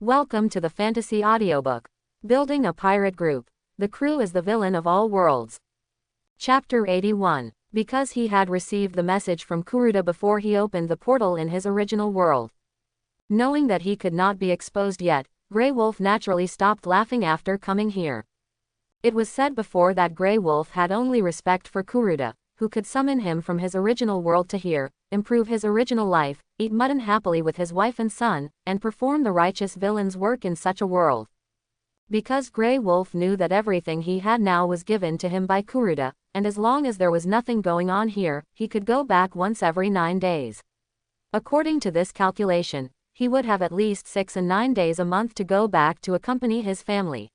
Welcome to the fantasy audiobook. Building a pirate group. The crew is the villain of all worlds. Chapter 81. Because he had received the message from Kuruda before he opened the portal in his original world. Knowing that he could not be exposed yet, Grey Wolf naturally stopped laughing after coming here. It was said before that Grey Wolf had only respect for Kuruda, who could summon him from his original world to here, improve his original life, eat mutton happily with his wife and son, and perform the righteous villain's work in such a world. Because Grey Wolf knew that everything he had now was given to him by Kuruda, and as long as there was nothing going on here, he could go back once every 9 days. According to this calculation, he would have at least 6 and 9 days a month to go back to accompany his family.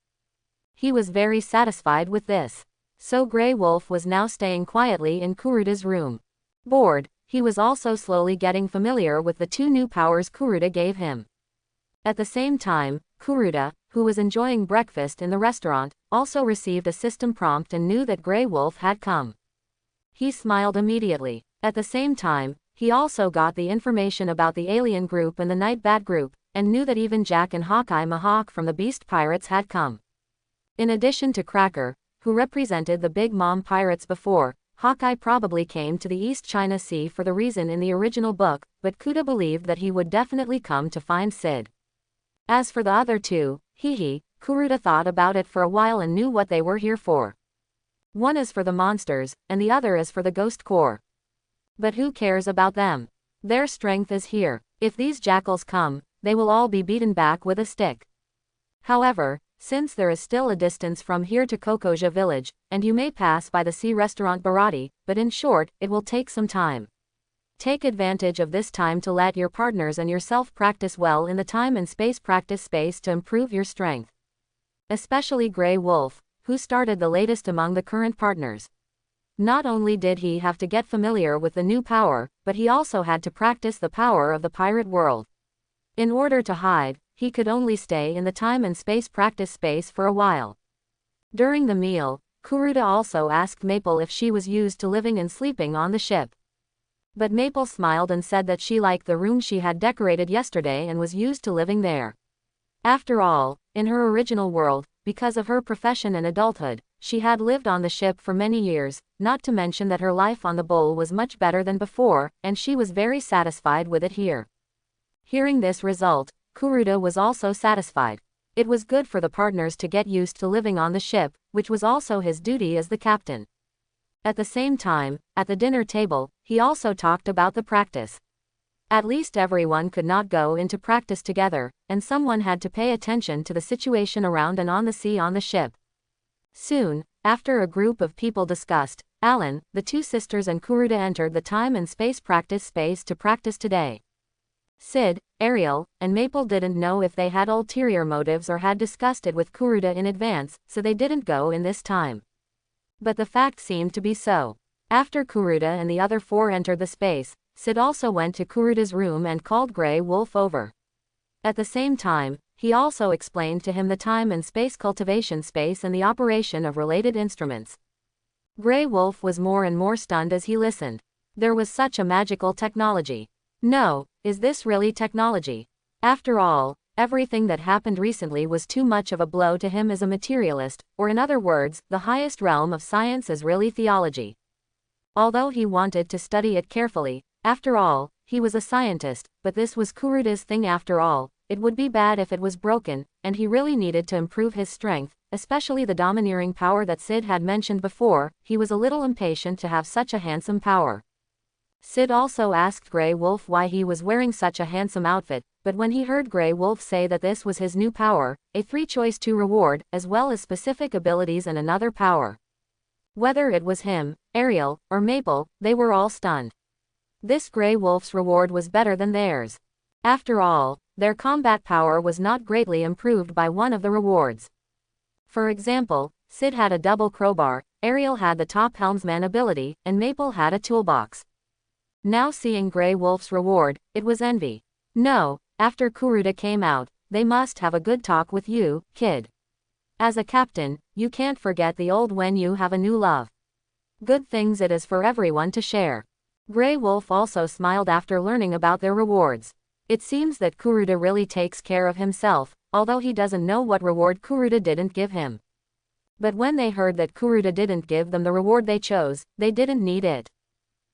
He was very satisfied with this. So Grey Wolf was now staying quietly in Kuruda's room. Bored, he was also slowly getting familiar with the 2 new powers Kuruda gave him. At the same time, Kuruda, who was enjoying breakfast in the restaurant, also received a system prompt and knew that Grey Wolf had come. He smiled immediately. At the same time, he also got the information about the alien group and the night bat group, and knew that even Jack and Hawkeye Mahawk from the Beast Pirates had come. In addition to Cracker, who represented the Big Mom Pirates before, Hawkeye probably came to the East China Sea for the reason in the original book, but Kuda believed that he would definitely come to find Sid. As for the other 2, Kuruda thought about it for a while and knew what they were here for. One is for the monsters, and the other is for the Ghost Corps. But who cares about them? Their strength is here. If these jackals come, they will all be beaten back with a stick. However, since there is still a distance from here to Kokoja village, and you may pass by the sea restaurant Bharati, but in short, it will take some time. Take advantage of this time to let your partners and yourself practice well in the time and space practice space to improve your strength. Especially Grey Wolf, who started the latest among the current partners. Not only did he have to get familiar with the new power, but he also had to practice the power of the pirate world. In order to hide, he could only stay in the time and space practice space for a while. During the meal, Kuruda also asked Maple if she was used to living and sleeping on the ship. But Maple smiled and said that she liked the room she had decorated yesterday and was used to living there. After all, in her original world, because of her profession and adulthood, she had lived on the ship for many years, not to mention that her life on the bowl was much better than before, and she was very satisfied with it here. Hearing this result, Kuruda was also satisfied. It was good for the partners to get used to living on the ship, which was also his duty as the captain. At the same time, at the dinner table, he also talked about the practice. At least everyone could not go into practice together, and someone had to pay attention to the situation around and on the sea on the ship. Soon, after a group of people discussed, Alan, the 2 sisters and Kuruda entered the time and space practice space to practice today. Sid, Ariel, and Maple didn't know if they had ulterior motives or had discussed it with Kuruda in advance, so they didn't go in this time. But the fact seemed to be so. After Kuruda and the other 4 entered the space, Sid also went to Kuruda's room and called Grey Wolf over. At the same time, he also explained to him the time and space cultivation space and the operation of related instruments. Grey Wolf was more and more stunned as he listened. There was such a magical technology. No, is this really technology? After all, everything that happened recently was too much of a blow to him as a materialist, or in other words, the highest realm of science is really theology. Although he wanted to study it carefully, after all, he was a scientist, but this was Kuruda's thing after all, it would be bad if it was broken, and he really needed to improve his strength, especially the domineering power that Sid had mentioned before. He was a little impatient to have such a handsome power. Sid also asked Grey Wolf why he was wearing such a handsome outfit, but when he heard Grey Wolf say that this was his new power, a 3-choice 2 reward, as well as specific abilities and another power. Whether it was him, Ariel, or Maple, they were all stunned. This Grey Wolf's reward was better than theirs. After all, their combat power was not greatly improved by one of the rewards. For example, Sid had a double crowbar, Ariel had the top helmsman ability, and Maple had a toolbox. Now seeing Grey Wolf's reward, it was envy. No, after Kuruda came out, they must have a good talk with you, kid. As a captain, you can't forget the old when you have a new love. Good things it is for everyone to share. Grey Wolf also smiled after learning about their rewards. It seems that Kuruda really takes care of himself, although he doesn't know what reward Kuruda didn't give him. But when they heard that Kuruda didn't give them the reward they chose, they didn't need it.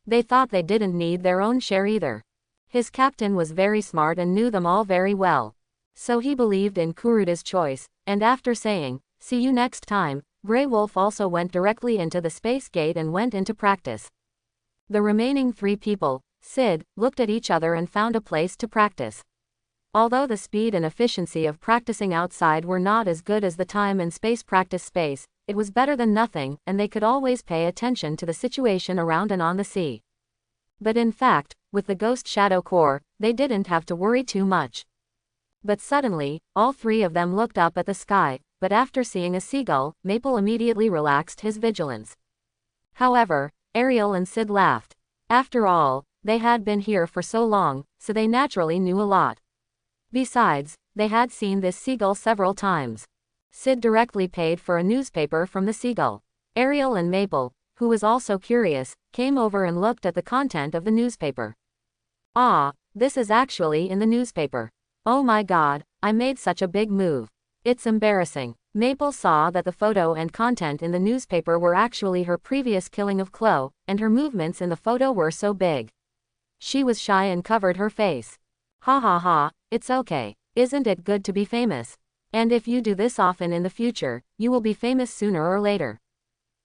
They thought they didn't need their own share either. His captain was very smart and knew them all very well. So he believed in Kuruda's choice, and after saying, "See you next time," Grey Wolf also went directly into the space gate and went into practice. The remaining 3 people, Sid, looked at each other and found a place to practice. Although the speed and efficiency of practicing outside were not as good as the time and space practice space, it was better than nothing, and they could always pay attention to the situation around and on the sea. But in fact, with the Ghost Shadow Core, they didn't have to worry too much. But suddenly, all 3 of them looked up at the sky, but after seeing a seagull, Maple immediately relaxed his vigilance. However, Ariel and Sid laughed. After all, they had been here for so long, so they naturally knew a lot. Besides, they had seen this seagull several times. Sid directly paid for a newspaper from the seagull. Ariel and Maple, who was also curious, came over and looked at the content of the newspaper. Ah, this is actually in the newspaper. Oh my god, I made such a big move. It's embarrassing. Maple saw that the photo and content in the newspaper were actually her previous killing of Chloe, and her movements in the photo were so big. She was shy and covered her face. Ha ha ha, it's okay. Isn't it good to be famous? And if you do this often in the future, you will be famous sooner or later.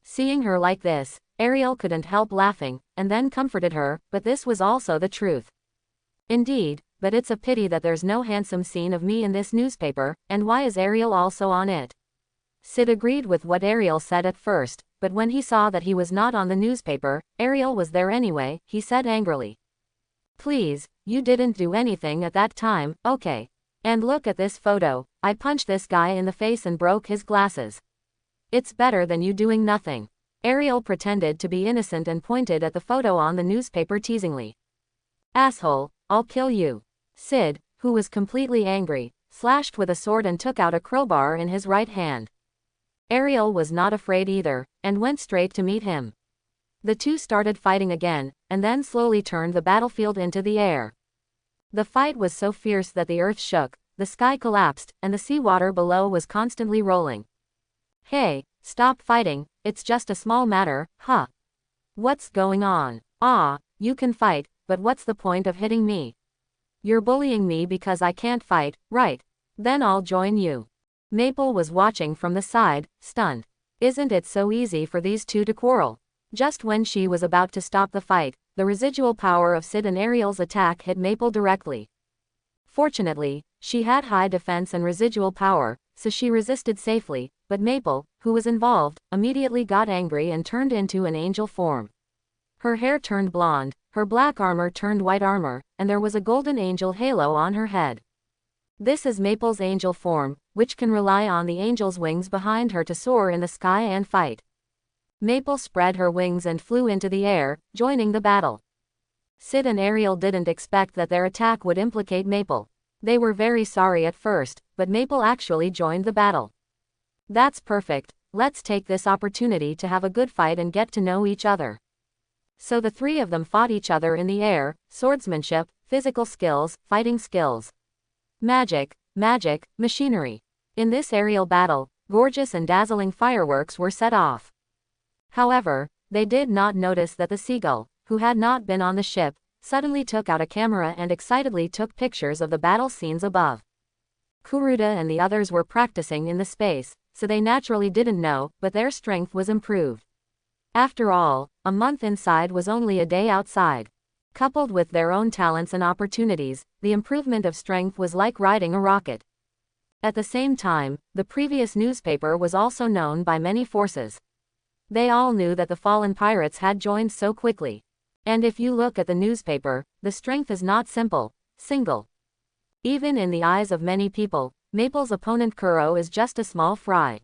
Seeing her like this, Ariel couldn't help laughing, and then comforted her, but this was also the truth. Indeed, but it's a pity that there's no handsome scene of me in this newspaper, and why is Ariel also on it? Sid agreed with what Ariel said at first, but when he saw that he was not on the newspaper, Ariel was there anyway, he said angrily. Please, you didn't do anything at that time, okay? And look at this photo, I punched this guy in the face and broke his glasses. It's better than you doing nothing. Ariel pretended to be innocent and pointed at the photo on the newspaper teasingly. Asshole, I'll kill you. Sid, who was completely angry, slashed with a sword and took out a crowbar in his right hand. Ariel was not afraid either, and went straight to meet him. The 2 started fighting again, and then slowly turned the battlefield into the air. The fight was so fierce that the earth shook, the sky collapsed, and the seawater below was constantly rolling. Hey, stop fighting, it's just a small matter, huh? What's going on? Ah, you can fight, but what's the point of hitting me? You're bullying me because I can't fight, right? Then I'll join you. Maple was watching from the side, stunned. Isn't it so easy for these 2 to quarrel? Just when she was about to stop the fight, the residual power of Sid and Ariel's attack hit Maple directly. Fortunately, she had high defense and residual power, so she resisted safely, but Maple, who was involved, immediately got angry and turned into an angel form. Her hair turned blonde, her black armor turned white armor, and there was a golden angel halo on her head. This is Maple's angel form, which can rely on the angel's wings behind her to soar in the sky and fight. Maple spread her wings and flew into the air, joining the battle. Sid and Ariel didn't expect that their attack would implicate Maple. They were very sorry at first, but Maple actually joined the battle. That's perfect, let's take this opportunity to have a good fight and get to know each other. So the 3 of them fought each other in the air, swordsmanship, physical skills, fighting skills. Magic, machinery. In this aerial battle, gorgeous and dazzling fireworks were set off. However, they did not notice that the seagull, who had not been on the ship, suddenly took out a camera and excitedly took pictures of the battle scenes above. Kuruda and the others were practicing in the space, so they naturally didn't know, but their strength was improved. After all, a month inside was only a day outside. Coupled with their own talents and opportunities, the improvement of strength was like riding a rocket. At the same time, the previous newspaper was also known by many forces. They all knew that the fallen pirates had joined so quickly. And if you look at the newspaper, the strength is not simple, single. Even in the eyes of many people, Maple's opponent Kuro is just a small fry.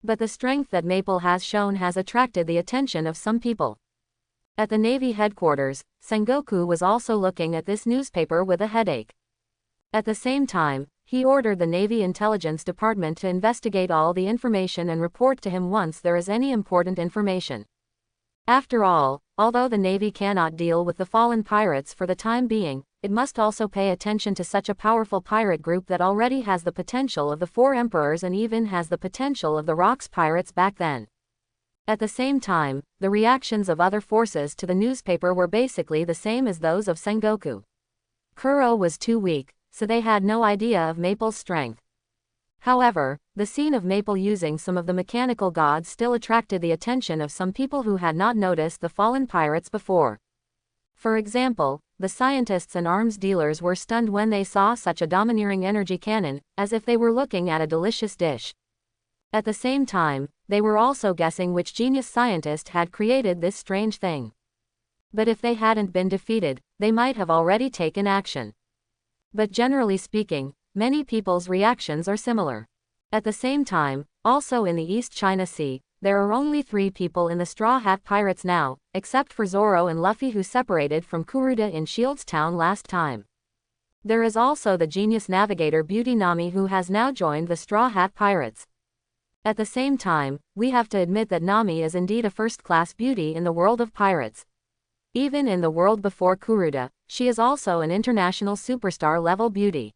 But the strength that Maple has shown has attracted the attention of some people. At the Navy headquarters, Sengoku was also looking at this newspaper with a headache. At the same time, he ordered the Navy Intelligence Department to investigate all the information and report to him once there is any important information. After all, although the Navy cannot deal with the fallen pirates for the time being, it must also pay attention to such a powerful pirate group that already has the potential of the Four Emperors and even has the potential of the Rocks pirates back then. At the same time, the reactions of other forces to the newspaper were basically the same as those of Sengoku. Kuro was too weak, so they had no idea of Maple's strength. However, the scene of Maple using some of the mechanical gods still attracted the attention of some people who had not noticed the fallen pirates before. For example, the scientists and arms dealers were stunned when they saw such a domineering energy cannon, as if they were looking at a delicious dish. At the same time, they were also guessing which genius scientist had created this strange thing. But if they hadn't been defeated, they might have already taken action. But generally speaking, many people's reactions are similar. At the same time, also in the East China Sea, there are only 3 people in the Straw Hat Pirates now, except for Zoro and Luffy, who separated from Kuruda in Shields Town last time. There is also the genius navigator Beauty Nami, who has now joined the Straw Hat Pirates. At the same time, we have to admit that Nami is indeed a first-class beauty in the world of pirates. Even in the world before Kuruda, she is also an international superstar-level beauty.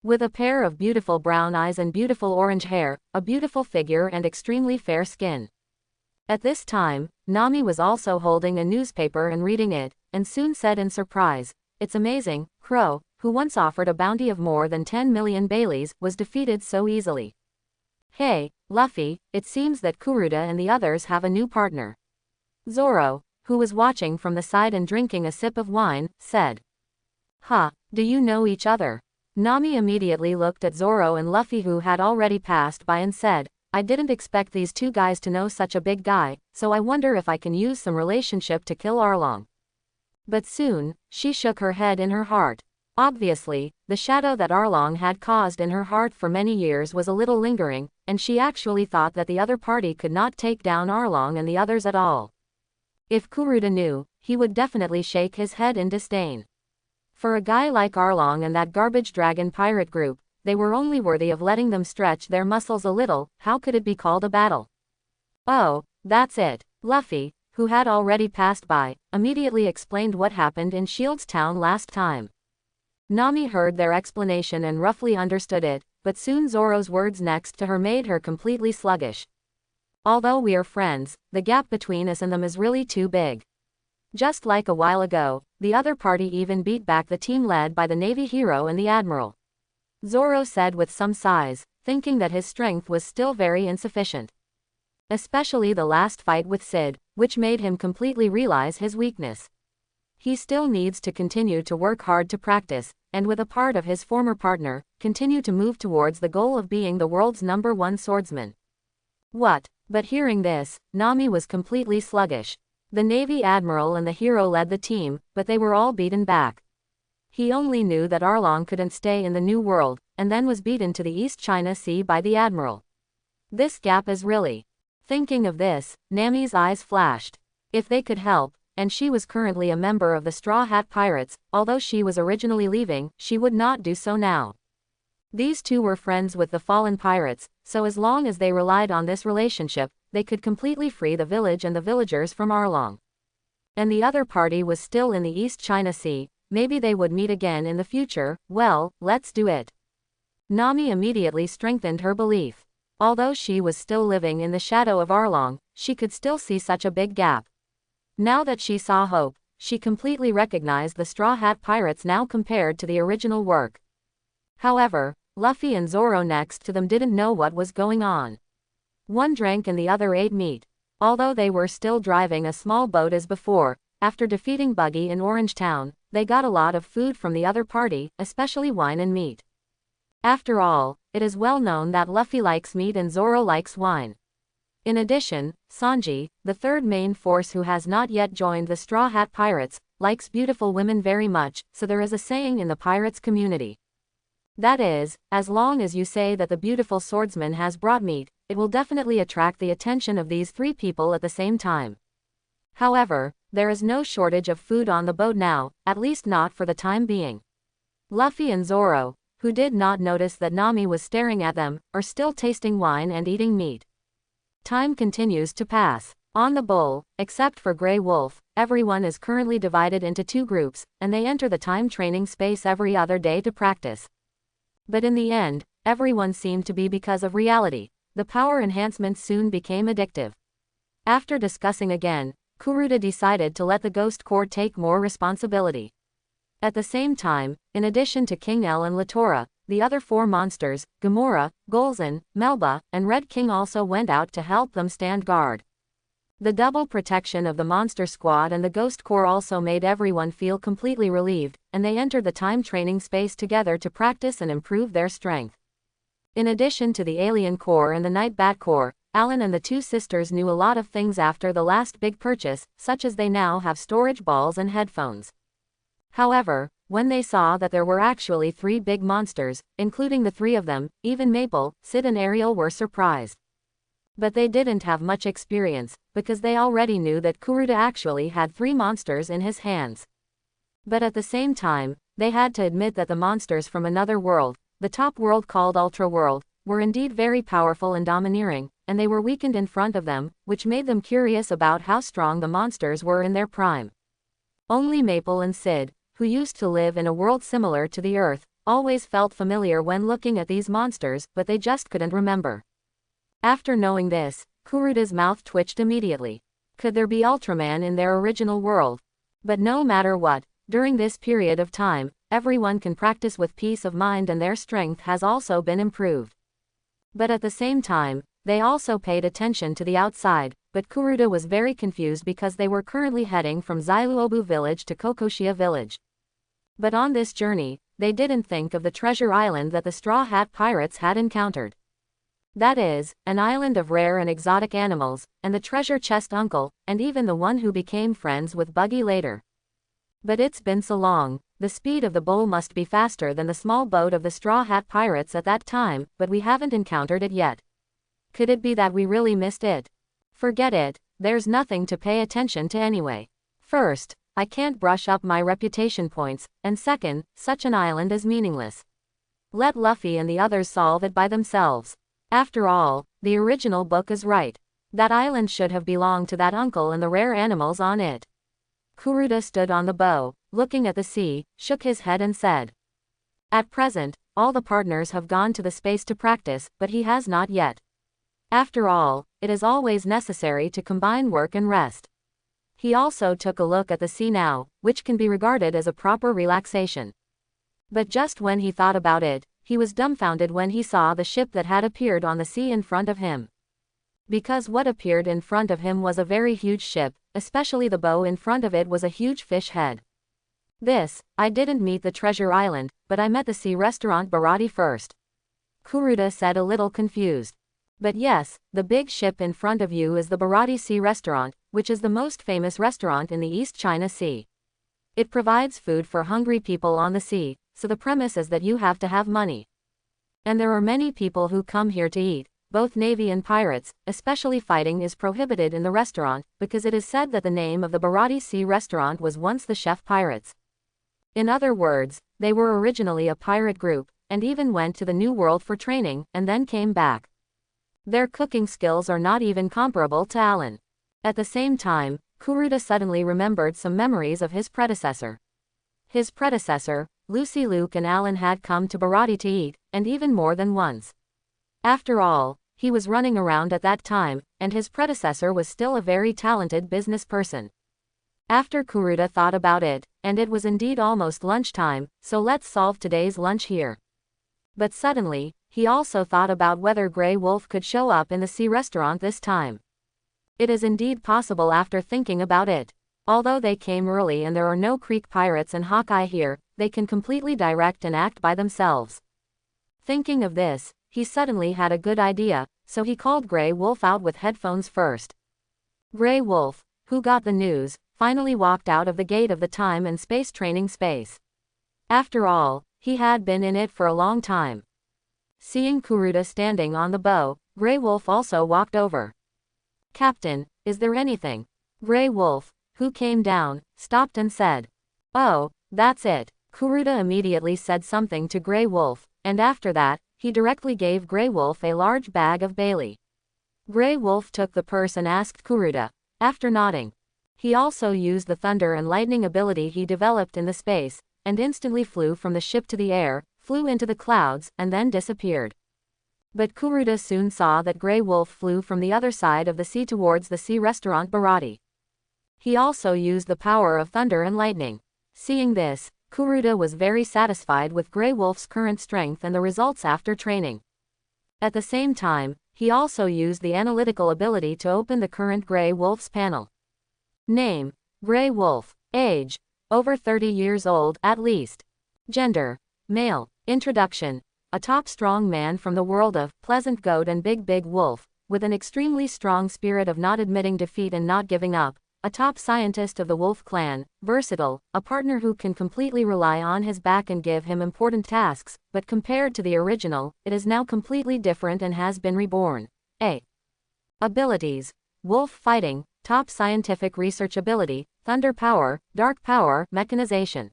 With a pair of beautiful brown eyes and beautiful orange hair, a beautiful figure and extremely fair skin. At this time, Nami was also holding a newspaper and reading it, and soon said in surprise, "It's amazing, Crow, who once offered a bounty of more than 10 million Baileys, was defeated so easily. Hey, Luffy, it seems that Kuruda and the others have a new partner." Zoro, who was watching from the side and drinking a sip of wine, said. "Huh, do you know each other?" Nami immediately looked at Zoro and Luffy, who had already passed by, and said, "I didn't expect these 2 guys to know such a big guy, so I wonder if I can use some relationship to kill Arlong." But soon, she shook her head in her heart. Obviously, the shadow that Arlong had caused in her heart for many years was a little lingering, and she actually thought that the other party could not take down Arlong and the others at all. If Kuruda knew, he would definitely shake his head in disdain. For a guy like Arlong and that garbage dragon pirate group, they were only worthy of letting them stretch their muscles a little. How could it be called a battle? "Oh, that's it." Luffy, who had already passed by, immediately explained what happened in Shields Town last time. Nami heard their explanation and roughly understood it, but soon Zoro's words next to her made her completely sluggish. "Although we are friends, the gap between us and them is really too big. Just like a while ago, the other party even beat back the team led by the Navy hero and the Admiral," Zoro said with some sighs, thinking that his strength was still very insufficient. Especially the last fight with Sid, which made him completely realize his weakness. He still needs to continue to work hard to practice, and with a part of his former partner, continue to move towards the goal of being the world's #1 swordsman. What? But hearing this, Nami was completely sluggish. The Navy Admiral and the hero led the team, but they were all beaten back. He only knew that Arlong couldn't stay in the New World, and then was beaten to the East China Sea by the Admiral. This gap is really... Thinking of this, Nami's eyes flashed. If they could help, and she was currently a member of the Straw Hat Pirates, although she was originally leaving, she would not do so now. These 2 were friends with the fallen pirates, so as long as they relied on this relationship, they could completely free the village and the villagers from Arlong. And the other party was still in the East China Sea, maybe they would meet again in the future. Well, let's do it. Nami immediately strengthened her belief. Although she was still living in the shadow of Arlong, she could still see such a big gap. Now that she saw hope, she completely recognized the Straw Hat Pirates now compared to the original work. However, Luffy and Zoro next to them didn't know what was going on. One drank and the other ate meat. Although they were still driving a small boat as before, after defeating Buggy in Orange Town, they got a lot of food from the other party, especially wine and meat. After all, it is well known that Luffy likes meat and Zoro likes wine. In addition, Sanji, the 3rd main force who has not yet joined the Straw Hat Pirates, likes beautiful women very much, so there is a saying in the pirates community. That is, as long as you say that the beautiful swordsman has brought meat, it will definitely attract the attention of these 3 people at the same time. However, there is no shortage of food on the boat now, at least not for the time being. Luffy and Zoro, who did not notice that Nami was staring at them, are still tasting wine and eating meat. Time continues to pass. On the bull, except for Grey Wolf, everyone is currently divided into 2 groups, and they enter the time training space every other day to practice. But in the end, everyone seemed to be because of reality. The power enhancements soon became addictive. After discussing again, Kuruda decided to let the Ghost Corps take more responsibility. At the same time, in addition to King L and Latora, the other 4 monsters, Gamora, Golzon, Melba, and Red King also went out to help them stand guard. The double protection of the Monster Squad and the Ghost Corps also made everyone feel completely relieved, and they entered the time training space together to practice and improve their strength. In addition to the Alien Corps and the Night Bat Corps, Alan and the 2 sisters knew a lot of things after the last big purchase, such as they now have storage balls and headphones. However, when they saw that there were actually 3 big monsters, including the 3 of them, even Maple, Sid and Ariel were surprised. But they didn't have much experience, because they already knew that Kuruda actually had 3 monsters in his hands. But at the same time, they had to admit that the monsters from another world, the top world called Ultra World, were indeed very powerful and domineering, and they were weakened in front of them, which made them curious about how strong the monsters were in their prime. Only Maple and Sid, who used to live in a world similar to the Earth, always felt familiar when looking at these monsters, but they just couldn't remember. After knowing this, Kuruda's mouth twitched immediately. Could there be Ultraman in their original world? But no matter what, during this period of time, everyone can practice with peace of mind and their strength has also been improved. But at the same time, they also paid attention to the outside, but Kuruda was very confused because they were currently heading from Zailuobu village to Kokoshia village. But on this journey, they didn't think of the treasure island that the Straw Hat Pirates had encountered. That is, an island of rare and exotic animals, and the treasure chest uncle, and even the one who became friends with Buggy later. But it's been so long, the speed of the bull must be faster than the small boat of the Straw Hat Pirates at that time, but we haven't encountered it yet. Could it be that we really missed it? Forget it, there's nothing to pay attention to anyway. First, I can't brush up my reputation points, and second, such an island is meaningless. Let Luffy and the others solve it by themselves. After all, the original book is right. That island should have belonged to that uncle and the rare animals on it. Kuruda stood on the bow, looking at the sea, shook his head and said, "At present, all the partners have gone to the space to practice, but he has not yet. After all, it is always necessary to combine work and rest." He also took a look at the sea now, which can be regarded as a proper relaxation. But just when he thought about it, he was dumbfounded when he saw the ship that had appeared on the sea in front of him. Because what appeared in front of him was a very huge ship, especially the bow in front of it was a huge fish head. I didn't meet the treasure island, but I met the sea restaurant Barati first. Kuruda said a little confused. But yes, the big ship in front of you is the Barati Sea Restaurant, which is the most famous restaurant in the East China Sea. It provides food for hungry people on the sea, so the premise is that you have to have money. And there are many people who come here to eat, both Navy and pirates, especially fighting is prohibited in the restaurant, because it is said that the name of the Barati Sea Restaurant was once the Chef Pirates. In other words, they were originally a pirate group, and even went to the New World for training, and then came back. Their cooking skills are not even comparable to Alan. At the same time, Kuruda suddenly remembered some memories of his predecessor. His predecessor, Lucy, Luke and Alan had come to Barati to eat, and even more than once. After all, he was running around at that time, and his predecessor was still a very talented business person. After Kuruda thought about it, and it was indeed almost lunchtime, so let's solve today's lunch here. But suddenly, he also thought about whether Grey Wolf could show up in the sea restaurant this time. It is indeed possible after thinking about it. Although they came early and there are no Creek Pirates and Hawkeye here, they can completely direct and act by themselves. Thinking of this, he suddenly had a good idea, so he called Grey Wolf out with headphones first. Grey Wolf, who got the news, finally walked out of the gate of the time and space training space. After all, he had been in it for a long time. Seeing Kuruda standing on the bow, Grey Wolf also walked over. "Captain, is there anything?" Grey Wolf, who came down, stopped and said, "Oh, that's it." Kuruda immediately said something to Grey Wolf, and after that, he directly gave Grey Wolf a large bag of Bailey. Grey Wolf took the purse and asked Kuruda, After nodding, he also used the thunder and lightning ability he developed in the space, and instantly flew from the ship to the air, flew into the clouds, and then disappeared. But Kuruda soon saw that Grey Wolf flew from the other side of the sea towards the sea restaurant Bharati. He also used the power of thunder and lightning. Seeing this, Kuruda was very satisfied with Grey Wolf's current strength and the results after training. At the same time, he also used the analytical ability to open the current Grey Wolf's panel. Name: Grey Wolf. Age: over 30 years old, at least. Gender: male. Introduction: a top strong man from the world of Pleasant Goat and Big Wolf, with an extremely strong spirit of not admitting defeat and not giving up, a top scientist of the Wolf clan, versatile, a partner who can completely rely on his back and give him important tasks, but compared to the original, it is now completely different and has been reborn. A. Abilities: Wolf Fighting, top scientific research ability, Thunder Power, Dark Power, Mechanization.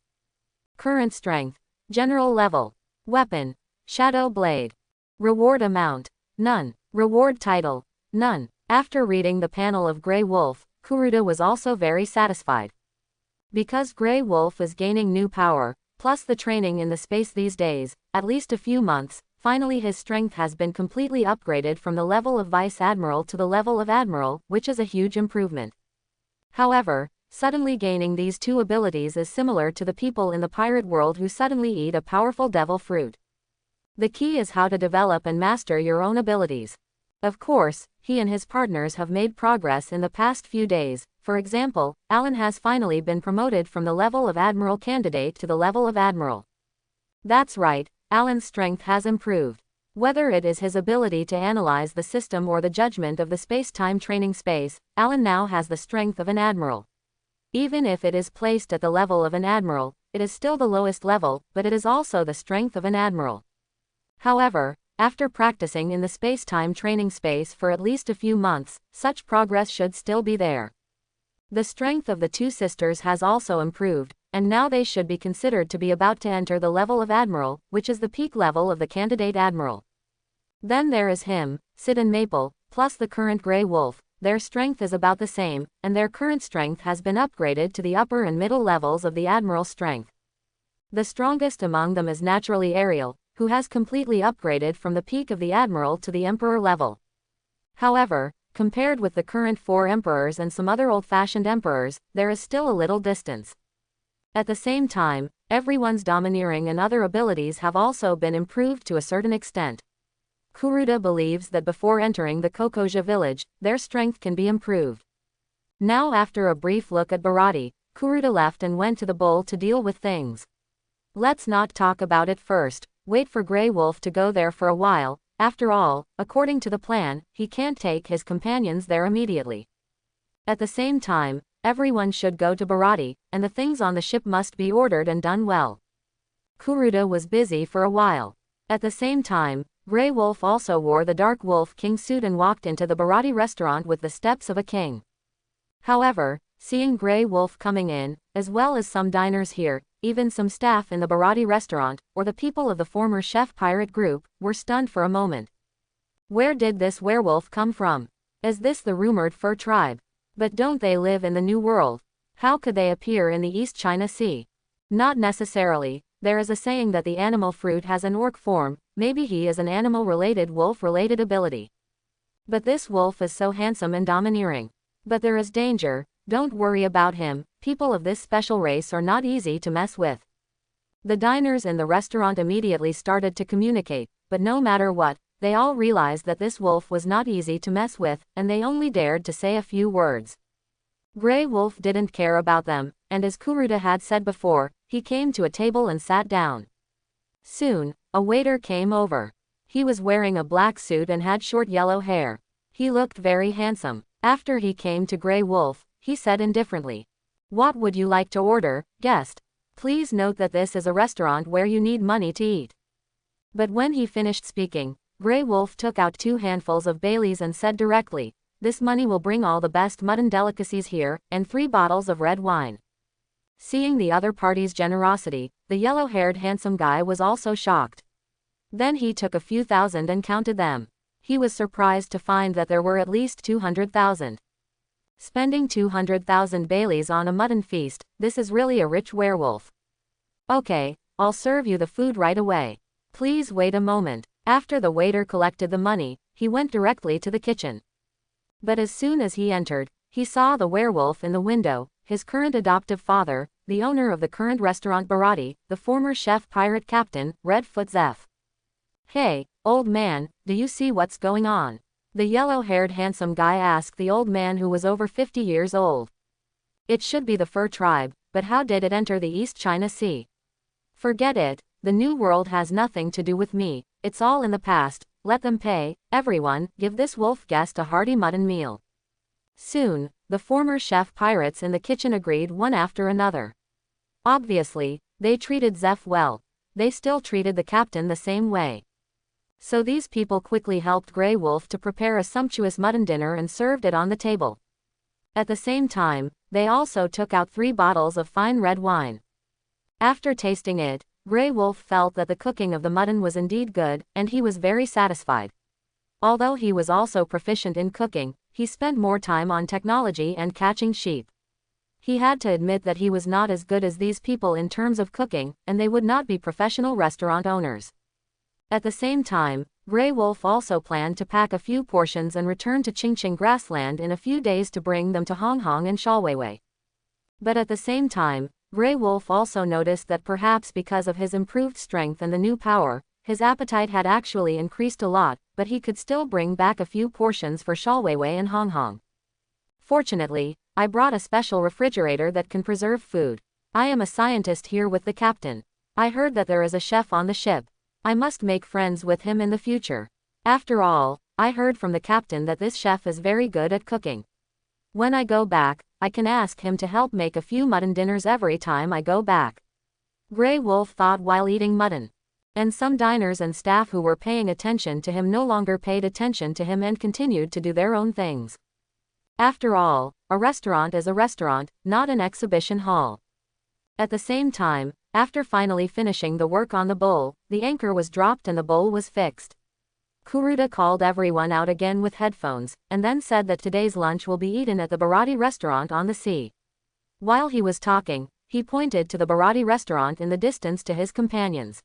Current Strength: General Level. Weapon: Shadow Blade. Reward Amount: none. Reward Title: none. After reading the panel of Grey Wolf, Kuruda was also very satisfied. Because Grey Wolf is gaining new power, plus the training in the space these days, at least a few months, finally his strength has been completely upgraded from the level of Vice Admiral to the level of Admiral, which is a huge improvement. However, suddenly gaining these two abilities is similar to the people in the pirate world who suddenly eat a powerful devil fruit. The key is how to develop and master your own abilities. Of course, he and his partners have made progress in the past few days. For example, Alan has finally been promoted from the level of Admiral candidate to the level of Admiral. That's right, Alan's strength has improved. Whether it is his ability to analyze the system or the judgment of the space-time training space, Alan now has the strength of an Admiral. Even if it is placed at the level of an Admiral, it is still the lowest level, but it is also the strength of an Admiral. However, after practicing in the space-time training space for at least a few months, such progress should still be there. The strength of the two sisters has also improved, and now they should be considered to be about to enter the level of Admiral, which is the peak level of the candidate Admiral. Then there is him, Sid and Maple, plus the current Grey Wolf. Their strength is about the same, and their current strength has been upgraded to the upper and middle levels of the Admiral's strength. The strongest among them is naturally Ariel, who has completely upgraded from the peak of the Admiral to the Emperor level. However, compared with the current 4 Emperors and some other old-fashioned Emperors, there is still a little distance. At the same time, everyone's domineering and other abilities have also been improved to a certain extent. Kuruda believes that before entering the Kokoja village, their strength can be improved. Now after a brief look at Bharati, Kuruda left and went to the bowl to deal with things. Let's not talk about it first. Wait for Grey Wolf to go there for a while. After all, according to the plan, he can't take his companions there immediately. At the same time, everyone should go to Bharati, and the things on the ship must be ordered and done well. Kuruda was busy for a while. At the same time, Grey Wolf also wore the Dark Wolf King suit and walked into the Bharati restaurant with the steps of a king. However, seeing Grey Wolf coming in, as well as some diners here, even some staff in the Bharati restaurant, or the people of the former chef pirate group, were stunned for a moment. Where did this werewolf come from? Is this the rumored fur tribe? But don't they live in the New World? How could they appear in the East China Sea? Not necessarily. There is a saying that the animal fruit has an orc form. Maybe he is an animal-related wolf-related ability. But this wolf is so handsome and domineering. But there is danger. Don't worry about him. People of this special race are not easy to mess with. The diners in the restaurant immediately started to communicate, but no matter what, they all realized that this wolf was not easy to mess with, and they only dared to say a few words. Grey Wolf didn't care about them, and as Kuruda had said before, he came to a table and sat down. Soon, a waiter came over. He was wearing a black suit and had short yellow hair. He looked very handsome. After he came to Grey Wolf, he said indifferently, "What would you like to order, guest? Please note that this is a restaurant where you need money to eat." But when he finished speaking, Grey Wolf took out 2 handfuls of Baileys and said directly, "This money will bring all the best mutton delicacies here, and 3 bottles of red wine." Seeing the other party's generosity, the yellow-haired handsome guy was also shocked. Then he took a few thousand and counted them. He was surprised to find that there were at least 200,000. Spending 200,000 Baileys on a mutton feast, this is really a rich werewolf. Okay, I'll serve you the food right away. Please wait a moment. After the waiter collected the money, he went directly to the kitchen. But as soon as he entered, he saw the werewolf in the window, his current adoptive father, the owner of the current restaurant Barati, the former chef pirate captain, Redfoot Zeph. Hey, old man, do you see what's going on? The yellow-haired handsome guy asked the old man who was over 50 years old. It should be the fur tribe, but how did it enter the East China Sea? Forget it, the New World has nothing to do with me, it's all in the past, let them pay, everyone, give this wolf guest a hearty mutton meal. Soon, the former chef pirates in the kitchen agreed one after another. Obviously, they treated Zeph well. They still treated the captain the same way. So these people quickly helped Grey Wolf to prepare a sumptuous mutton dinner and served it on the table. At the same time, they also took out 3 bottles of fine red wine. After tasting it, Grey Wolf felt that the cooking of the mutton was indeed good, and he was very satisfied. Although he was also proficient in cooking, he spent more time on technology and catching sheep. He had to admit that he was not as good as these people in terms of cooking, and they would not be professional restaurant owners. At the same time, Grey Wolf also planned to pack a few portions and return to Qingqing grassland in a few days to bring them to Hong Kong and Shalweiwei. But at the same time, Grey Wolf also noticed that perhaps because of his improved strength and the new power, his appetite had actually increased a lot, but he could still bring back a few portions for Shalweiwei and Hong Kong. Fortunately, I brought a special refrigerator that can preserve food. I am a scientist here with the captain. I heard that there is a chef on the ship. I must make friends with him in the future. After all, I heard from the captain that this chef is very good at cooking. When I go back, I can ask him to help make a few mutton dinners every time I go back. Grey Wolf thought while eating mutton. And some diners and staff who were paying attention to him no longer paid attention to him and continued to do their own things. After all, a restaurant is a restaurant, not an exhibition hall. At the same time, after finally finishing the work on the bowl, the anchor was dropped and the bowl was fixed. Kuruda called everyone out again with headphones, and then said that today's lunch will be eaten at the Barati restaurant on the sea. While he was talking, he pointed to the Barati restaurant in the distance to his companions.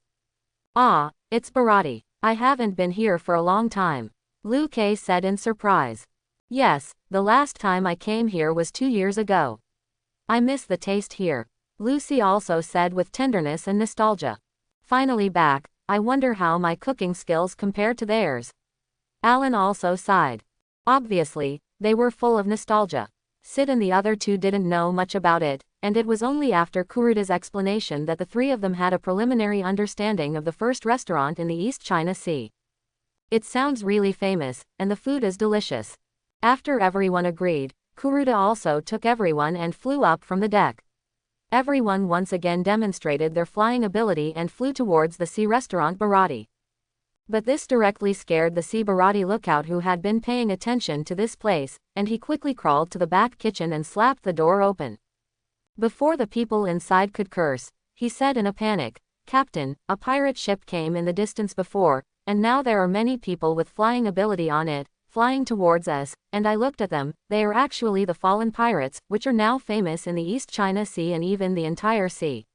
Ah, it's Barati. I haven't been here for a long time, Liu Kei said in surprise. Yes, the last time I came here was 2 years ago. I miss the taste here, Lucy also said with tenderness and nostalgia. Finally back, I wonder how my cooking skills compare to theirs. Alan also sighed. Obviously, they were full of nostalgia. Sid and the other 2 didn't know much about it, and it was only after Kuruda's explanation that the 3 of them had a preliminary understanding of the first restaurant in the East China Sea. It sounds really famous, and the food is delicious. After everyone agreed, Kuruda also took everyone and flew up from the deck. Everyone once again demonstrated their flying ability and flew towards the sea restaurant Barati. But this directly scared the sea Barati lookout who had been paying attention to this place, and he quickly crawled to the back kitchen and slapped the door open. Before the people inside could curse, he said in a panic, "Captain, a pirate ship came in the distance before, and now there are many people with flying ability on it, flying towards us, and I looked at them, they are actually the fallen pirates, which are now famous in the East China Sea and even the entire sea."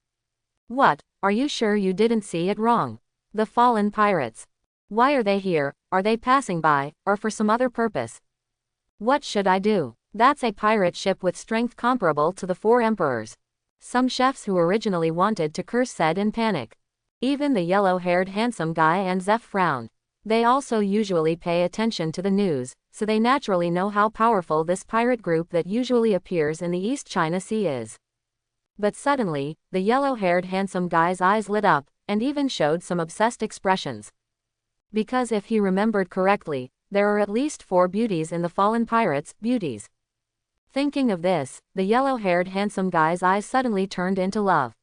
What, are you sure you didn't see it wrong? The fallen pirates. Why are they here? Are they passing by, or for some other purpose? What should I do? That's a pirate ship with strength comparable to the 4 emperors. Some chefs who originally wanted to curse said in panic. Even the yellow-haired handsome guy and Zeph frowned. They also usually pay attention to the news, so they naturally know how powerful this pirate group that usually appears in the East China Sea is. But suddenly, the yellow-haired handsome guy's eyes lit up, and even showed some obsessed expressions. Because if he remembered correctly, there are at least 4 beauties in the fallen pirates' beauties. Thinking of this, the yellow-haired handsome guy's eyes suddenly turned into love.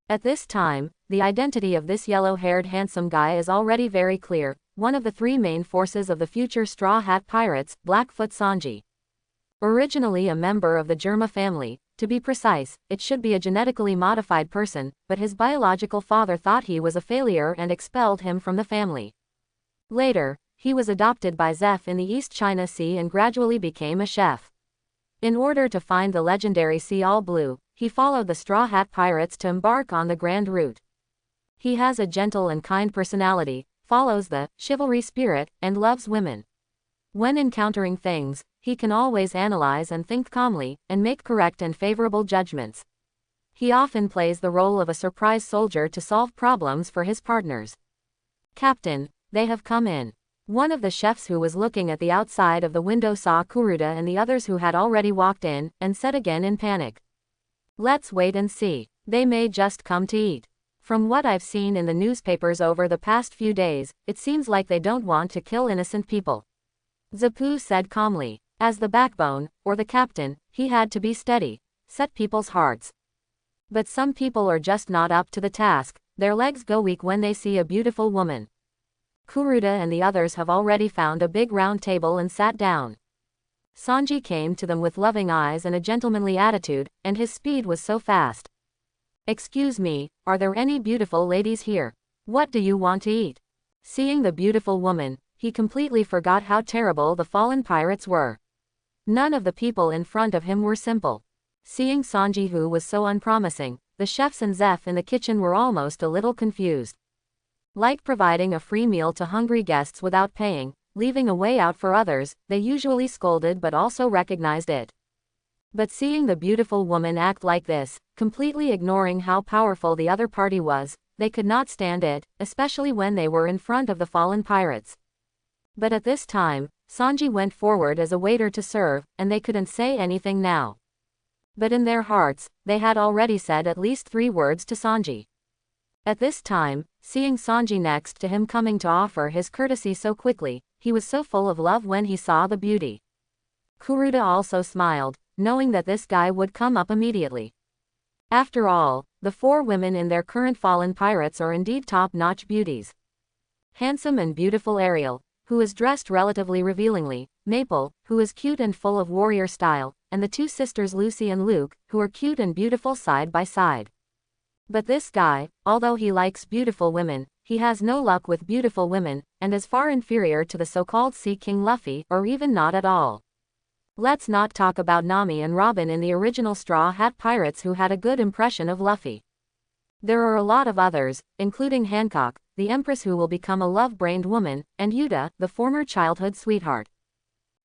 At this time, the identity of this yellow-haired handsome guy is already very clear, one of the 3 main forces of the future Straw Hat Pirates, Blackfoot Sanji. Originally a member of the Germa family, to be precise, it should be a genetically modified person, but his biological father thought he was a failure and expelled him from the family. Later, he was adopted by Zeph in the East China Sea and gradually became a chef. In order to find the legendary sea all blue, he followed the Straw Hat Pirates to embark on the grand route. He has a gentle and kind personality, follows the chivalry spirit, and loves women. When encountering things, he can always analyze and think calmly, and make correct and favorable judgments. He often plays the role of a surprise soldier to solve problems for his partners. Captain, they have come in. One of the chefs who was looking at the outside of the window saw Kuruda and the others who had already walked in, and said again in panic. Let's wait and see. They may just come to eat. From what I've seen in the newspapers over the past few days, it seems like they don't want to kill innocent people. Zapu said calmly. As the backbone, or the captain, he had to be steady, set people's hearts. But some people are just not up to the task, their legs go weak when they see a beautiful woman. Kuruda and the others have already found a big round table and sat down. Sanji came to them with loving eyes and a gentlemanly attitude, and his speed was so fast. Excuse me, are there any beautiful ladies here? What do you want to eat? Seeing the beautiful woman, he completely forgot how terrible the fallen pirates were. None of the people in front of him were simple. Seeing Sanji who was so unpromising, the chefs and Zeph in the kitchen were almost a little confused. Like providing a free meal to hungry guests without paying, leaving a way out for others, they usually scolded but also recognized it. But seeing the beautiful woman act like this, completely ignoring how powerful the other party was, they could not stand it, especially when they were in front of the fallen pirates. But at this time, Sanji went forward as a waiter to serve, and they couldn't say anything now. But in their hearts, they had already said at least 3 words to Sanji. At this time, seeing Sanji next to him coming to offer his courtesy so quickly, he was so full of love when he saw the beauty. Kuruda also smiled, knowing that this guy would come up immediately. After all, the 4 women in their current fallen pirates are indeed top-notch beauties. Handsome and beautiful Ariel, who is dressed relatively revealingly, Maple, who is cute and full of warrior style, and the 2 sisters Lucy and Luke, who are cute and beautiful side by side. But this guy, although he likes beautiful women, he has no luck with beautiful women, and is far inferior to the so-called Sea King Luffy, or even not at all. Let's not talk about Nami and Robin in the original Straw Hat Pirates who had a good impression of Luffy. There are a lot of others, including Hancock, the Empress who will become a love-brained woman, and Yuta, the former childhood sweetheart.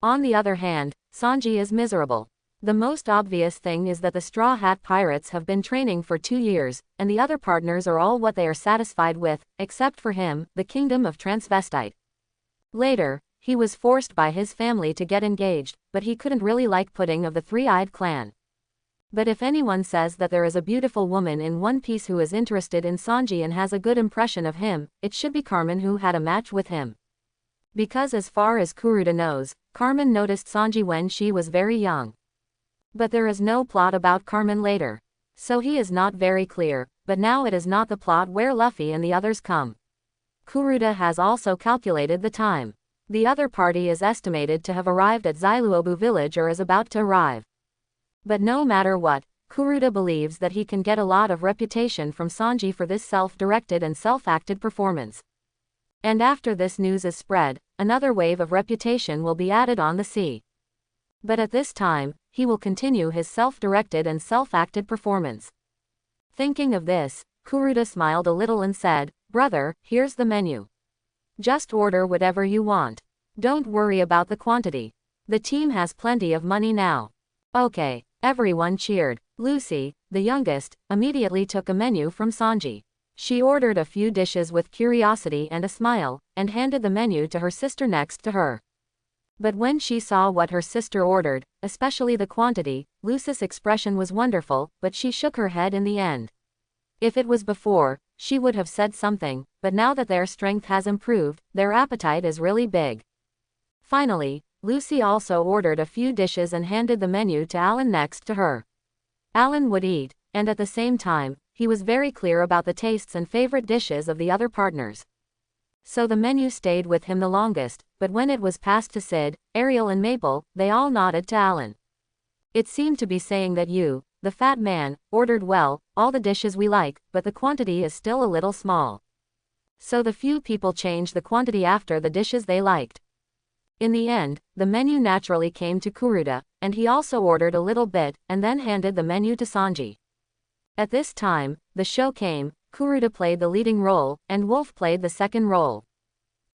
On the other hand, Sanji is miserable. The most obvious thing is that the Straw Hat Pirates have been training for 2 years, and the other partners are all what they are satisfied with, except for him, the Kingdom of Transvestite. Later, he was forced by his family to get engaged, but he couldn't really like Pudding of the Three-Eyed Clan. But if anyone says that there is a beautiful woman in One Piece who is interested in Sanji and has a good impression of him, it should be Carmen who had a match with him. Because as far as Kuruda knows, Carmen noticed Sanji when she was very young. But there is no plot about Carmen later. So he is not very clear, but now it is not the plot where Luffy and the others come. Kuruda has also calculated the time. The other party is estimated to have arrived at Zailuobu village or is about to arrive. But no matter what, Kuruda believes that he can get a lot of reputation from Sanji for this self-directed and self-acted performance. And after this news is spread, another wave of reputation will be added on the sea. But at this time, he will continue his self-directed and self-acted performance. Thinking of this, Kuruda smiled a little and said, "Brother, here's the menu. Just order whatever you want. Don't worry about the quantity. The team has plenty of money now." Okay, everyone cheered. Lucy, the youngest, immediately took a menu from Sanji. She ordered a few dishes with curiosity and a smile, and handed the menu to her sister next to her. But when she saw what her sister ordered, especially the quantity, Lucy's expression was wonderful, but she shook her head in the end. If it was before, she would have said something, but now that their strength has improved, their appetite is really big. Finally, Lucy also ordered a few dishes and handed the menu to Alan next to her. Alan would eat, and at the same time, he was very clear about the tastes and favorite dishes of the other partners. So the menu stayed with him the longest, but when it was passed to Sid, Ariel and Maple, they all nodded to Alan. It seemed to be saying that you, the fat man, ordered well, all the dishes we like, but the quantity is still a little small. So the few people changed the quantity after the dishes they liked. In the end, the menu naturally came to Kuruda, and he also ordered a little bit, and then handed the menu to Sanji. At this time, the show came. Kuruda played the leading role, and Wolf played the second role.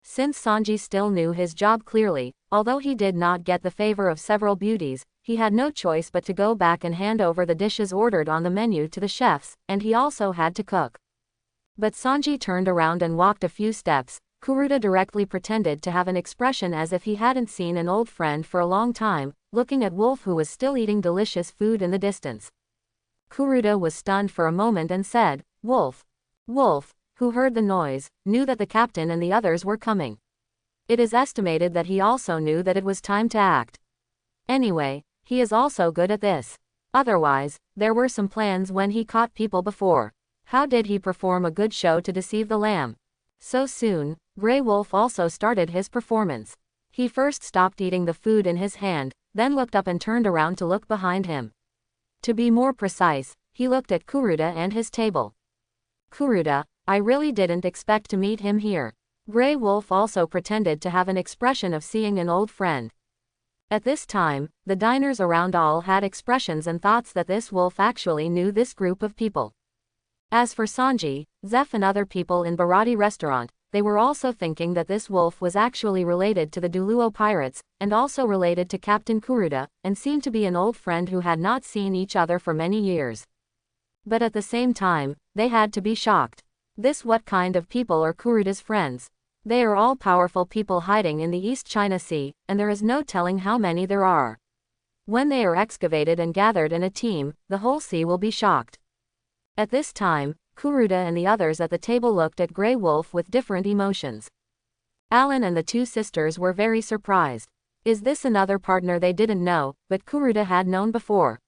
Since Sanji still knew his job clearly, although he did not get the favor of several beauties, he had no choice but to go back and hand over the dishes ordered on the menu to the chefs, and he also had to cook. But Sanji turned around and walked a few steps. Kuruda directly pretended to have an expression as if he hadn't seen an old friend for a long time, looking at Wolf, who was still eating delicious food in the distance. Kuruda was stunned for a moment and said, "Wolf." Wolf, who heard the noise, knew that the captain and the others were coming. It is estimated that he also knew that it was time to act. Anyway, he is also good at this. Otherwise, there were some plans when he caught people before. How did he perform a good show to deceive the lamb? So soon, Grey Wolf also started his performance. He first stopped eating the food in his hand, then looked up and turned around to look behind him. To be more precise, he looked at Kuruda and his table. "Kuruda, I really didn't expect to meet him here." Grey Wolf also pretended to have an expression of seeing an old friend. At this time, the diners around all had expressions and thoughts that this wolf actually knew this group of people. As for Sanji, Zeph and other people in Bharati restaurant, they were also thinking that this wolf was actually related to the Duluo pirates, and also related to Captain Kuruda, and seemed to be an old friend who had not seen each other for many years. But at the same time, they had to be shocked. What kind of people are Kuruda's friends? They are all powerful people hiding in the East China Sea, and there is no telling how many there are. When they are excavated and gathered in a team, the whole sea will be shocked. At this time, Kuruda and the others at the table looked at Grey Wolf with different emotions. Alan and the two sisters were very surprised. Is this another partner they didn't know, but Kuruda had known before?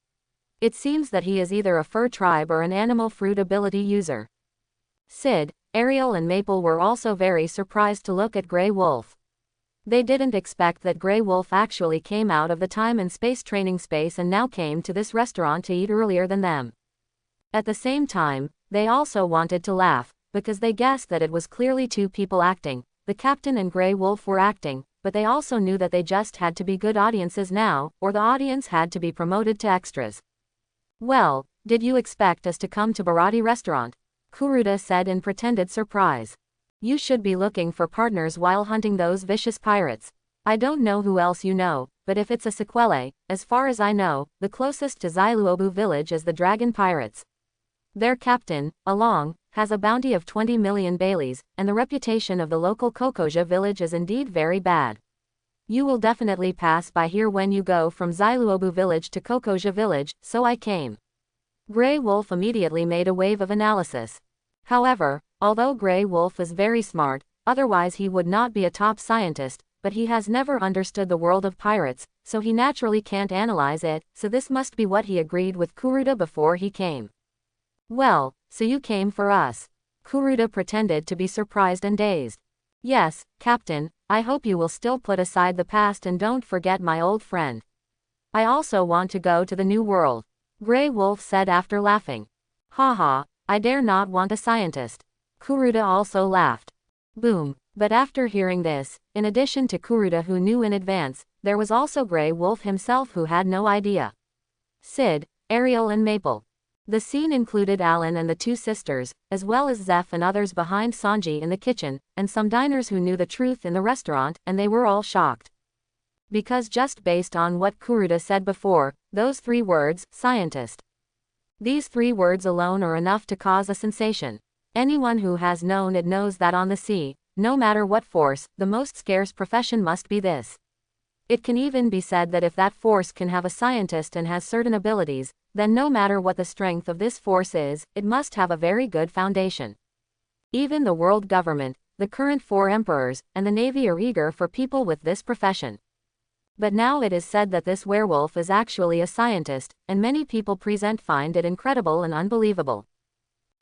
It seems that he is either a fur tribe or an animal fruit ability user. Sid, Ariel and Maple were also very surprised to look at Grey Wolf. They didn't expect that Grey Wolf actually came out of the time and space training space and now came to this restaurant to eat earlier than them. At the same time, they also wanted to laugh, because they guessed that it was clearly two people acting. The captain and Grey Wolf were acting, but they also knew that they just had to be good audiences now, or the audience had to be promoted to extras. "Well, did you expect us to come to Bharati restaurant?" Kuruda said in pretended surprise. "You should be looking for partners while hunting those vicious pirates. I don't know who else you know, but if it's a sequelae, as far as I know, the closest to Zailuobu village is the Dragon Pirates. Their captain, Along, has a bounty of 20 million baileys, and the reputation of the local Kokoja village is indeed very bad. You will definitely pass by here when you go from Zailuobu village to Kokoja village, so I came." Grey Wolf immediately made a wave of analysis. However, although Grey Wolf is very smart, otherwise he would not be a top scientist, but he has never understood the world of pirates, so he naturally can't analyze it, so this must be what he agreed with Kuruda before he came. "Well, so you came for us?" Kuruda pretended to be surprised and dazed. "Yes, Captain, I hope you will still put aside the past and don't forget my old friend. I also want to go to the new world," Grey Wolf said after laughing. "Haha, I dare not want a scientist." Kuruda also laughed. Boom. But after hearing this, in addition to Kuruda who knew in advance, there was also Grey Wolf himself who had no idea. Sid, Ariel and Maple. The scene included Alan and the two sisters, as well as Zeph and others behind Sanji in the kitchen, and some diners who knew the truth in the restaurant, and they were all shocked. Because just based on what Kuruda said before, those 3 words, scientist. These 3 words alone are enough to cause a sensation. Anyone who has known it knows that on the sea, no matter what force, the most scarce profession must be this. It can even be said that if that force can have a scientist and has certain abilities, then no matter what the strength of this force is, it must have a very good foundation. Even the world government, the current 4 emperors, and the navy are eager for people with this profession. But now it is said that this werewolf is actually a scientist, and many people present find it incredible and unbelievable.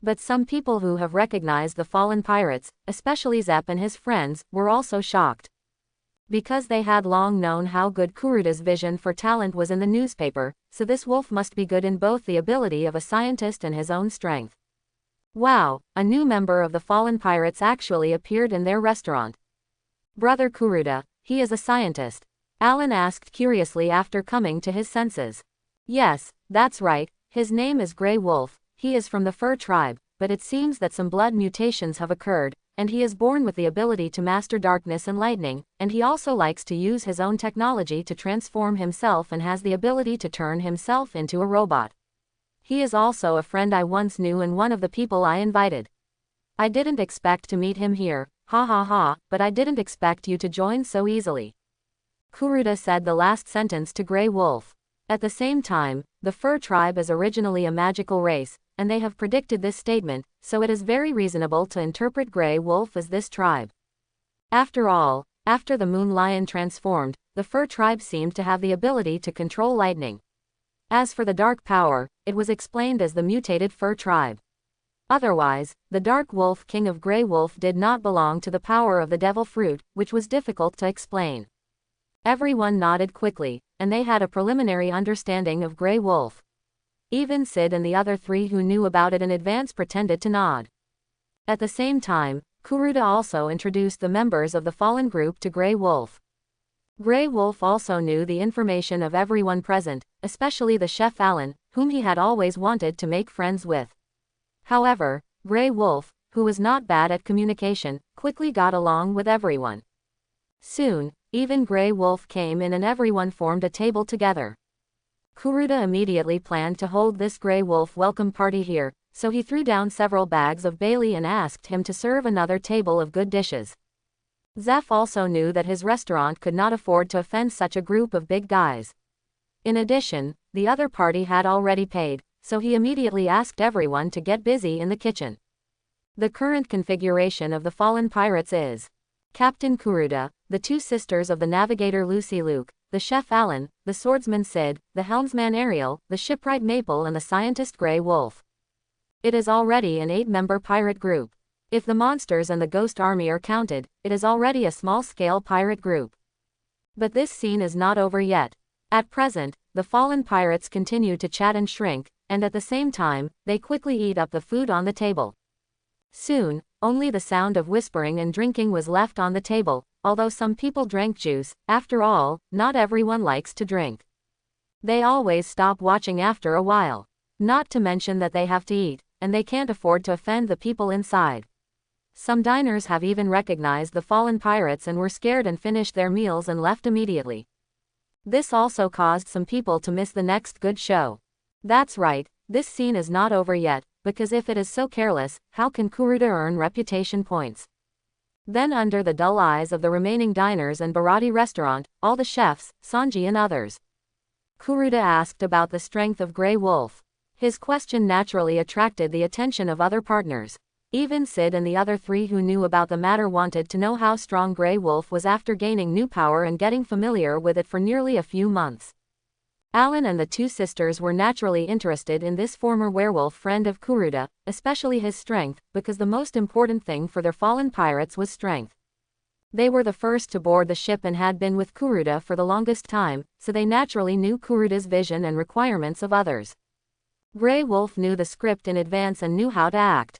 But some people who have recognized the fallen pirates, especially Zepp and his friends, were also shocked. Because they had long known how good Kuruda's vision for talent was in the newspaper, so this wolf must be good in both the ability of a scientist and his own strength. Wow, a new member of the fallen pirates actually appeared in their restaurant. Brother Kuruda, He is a scientist? Alan asked curiously after coming to his senses. Yes, that's right, his name is Grey Wolf, he is from the fur tribe, but it seems that some blood mutations have occurred, and he is born with the ability to master darkness and lightning, and he also likes to use his own technology to transform himself and has the ability to turn himself into a robot. He is also a friend I once knew and one of the people I invited. I didn't expect to meet him here, ha ha ha, but I didn't expect you to join so easily. Kuruda said the last sentence to Grey Wolf. At the same time, the fur tribe is originally a magical race, and they have predicted this statement, so it is very reasonable to interpret Grey Wolf as this tribe. After all, after the moon lion transformed, the fur tribe seemed to have the ability to control lightning. As for the dark power, it was explained as the mutated fur tribe. Otherwise, the dark wolf king of Grey Wolf did not belong to the power of the devil fruit, which was difficult to explain. Everyone nodded quickly, and they had a preliminary understanding of Grey Wolf. Even Sid and the other three who knew about it in advance pretended to nod. At the same time, Kuruda also introduced the members of the fallen group to Grey Wolf. Grey Wolf also knew the information of everyone present, especially the chef Alan, whom he had always wanted to make friends with. However, Grey Wolf, who was not bad at communication, quickly got along with everyone. Soon, even Grey Wolf came in and everyone formed a table together. Kuruda immediately planned to hold this Grey Wolf welcome party here, so he threw down several bags of Bailey and asked him to serve another table of good dishes. Zeph also knew that his restaurant could not afford to offend such a group of big guys. In addition, the other party had already paid, so he immediately asked everyone to get busy in the kitchen. The current configuration of the fallen pirates is Captain Kuruda, the two sisters of the navigator Lucy Luke, the chef Alan, the swordsman Sid, the helmsman Ariel, the shipwright Maple and the scientist Grey Wolf. It is already an 8-member pirate group. If the monsters and the ghost army are counted, it is already a small-scale pirate group. But this scene is not over yet. At present, the fallen pirates continue to chat and shrink, and at the same time, they quickly eat up the food on the table. Soon, only the sound of whispering and drinking was left on the table, although some people drank juice. After all, not everyone likes to drink. They always stop watching after a while. Not to mention that they have to eat, and they can't afford to offend the people inside. Some diners have even recognized the fallen pirates and were scared and finished their meals and left immediately. This also caused some people to miss the next good show. That's right, this scene is not over yet, because if it is so careless, how can Kuruda earn reputation points? Then under the dull eyes of the remaining diners and Bharati restaurant, all the chefs, Sanji and others, Kuruda asked about the strength of Grey Wolf. His question naturally attracted the attention of other partners. Even Sid and the other three who knew about the matter wanted to know how strong Grey Wolf was after gaining new power and getting familiar with it for nearly a few months. Alan and the two sisters were naturally interested in this former werewolf friend of Kuruda, especially his strength, because the most important thing for their fallen pirates was strength. They were the first to board the ship and had been with Kuruda for the longest time, so they naturally knew Kuruda's vision and requirements of others. Grey Wolf knew the script in advance and knew how to act.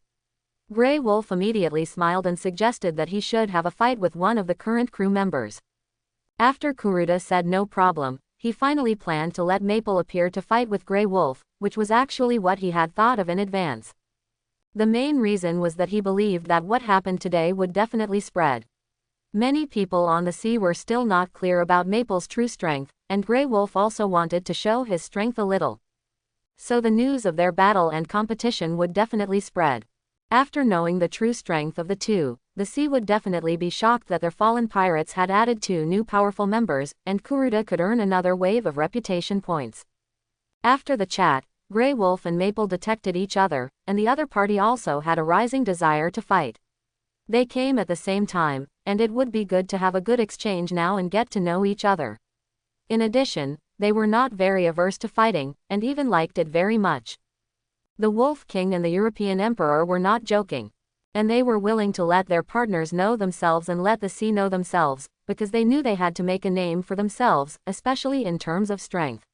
Grey Wolf immediately smiled and suggested that he should have a fight with one of the current crew members. After Kuruda said no problem, he finally planned to let Maple appear to fight with Grey Wolf, which was actually what he had thought of in advance. The main reason was that he believed that what happened today would definitely spread. Many people on the sea were still not clear about Maple's true strength, and Grey Wolf also wanted to show his strength a little. So the news of their battle and competition would definitely spread. After knowing the true strength of the two, the sea would definitely be shocked that their fallen pirates had added 2 new powerful members, and Kuruda could earn another wave of reputation points. After the chat, Grey Wolf and Maple detected each other, and the other party also had a rising desire to fight. They came at the same time, and it would be good to have a good exchange now and get to know each other. In addition, they were not very averse to fighting, and even liked it very much. The Wolf King and the European Emperor were not joking. And they were willing to let their partners know themselves and let the sea know themselves, because they knew they had to make a name for themselves, especially in terms of strength.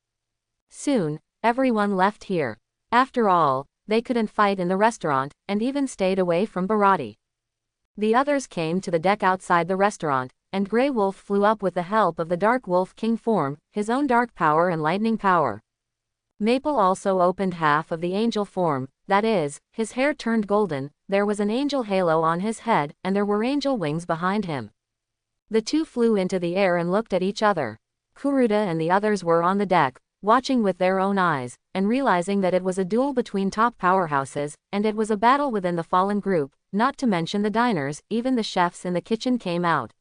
Soon, everyone left here. After all, they couldn't fight in the restaurant, and even stayed away from Bharati. The others came to the deck outside the restaurant, and Grey Wolf flew up with the help of the Dark Wolf King form, his own dark power and lightning power. Maple also opened half of the angel form, that is, his hair turned golden, there was an angel halo on his head, and there were angel wings behind him. The two flew into the air and looked at each other. Kuruda and the others were on the deck, watching with their own eyes, and realizing that it was a duel between top powerhouses, and it was a battle within the fallen group, not to mention the diners, even the chefs in the kitchen came out.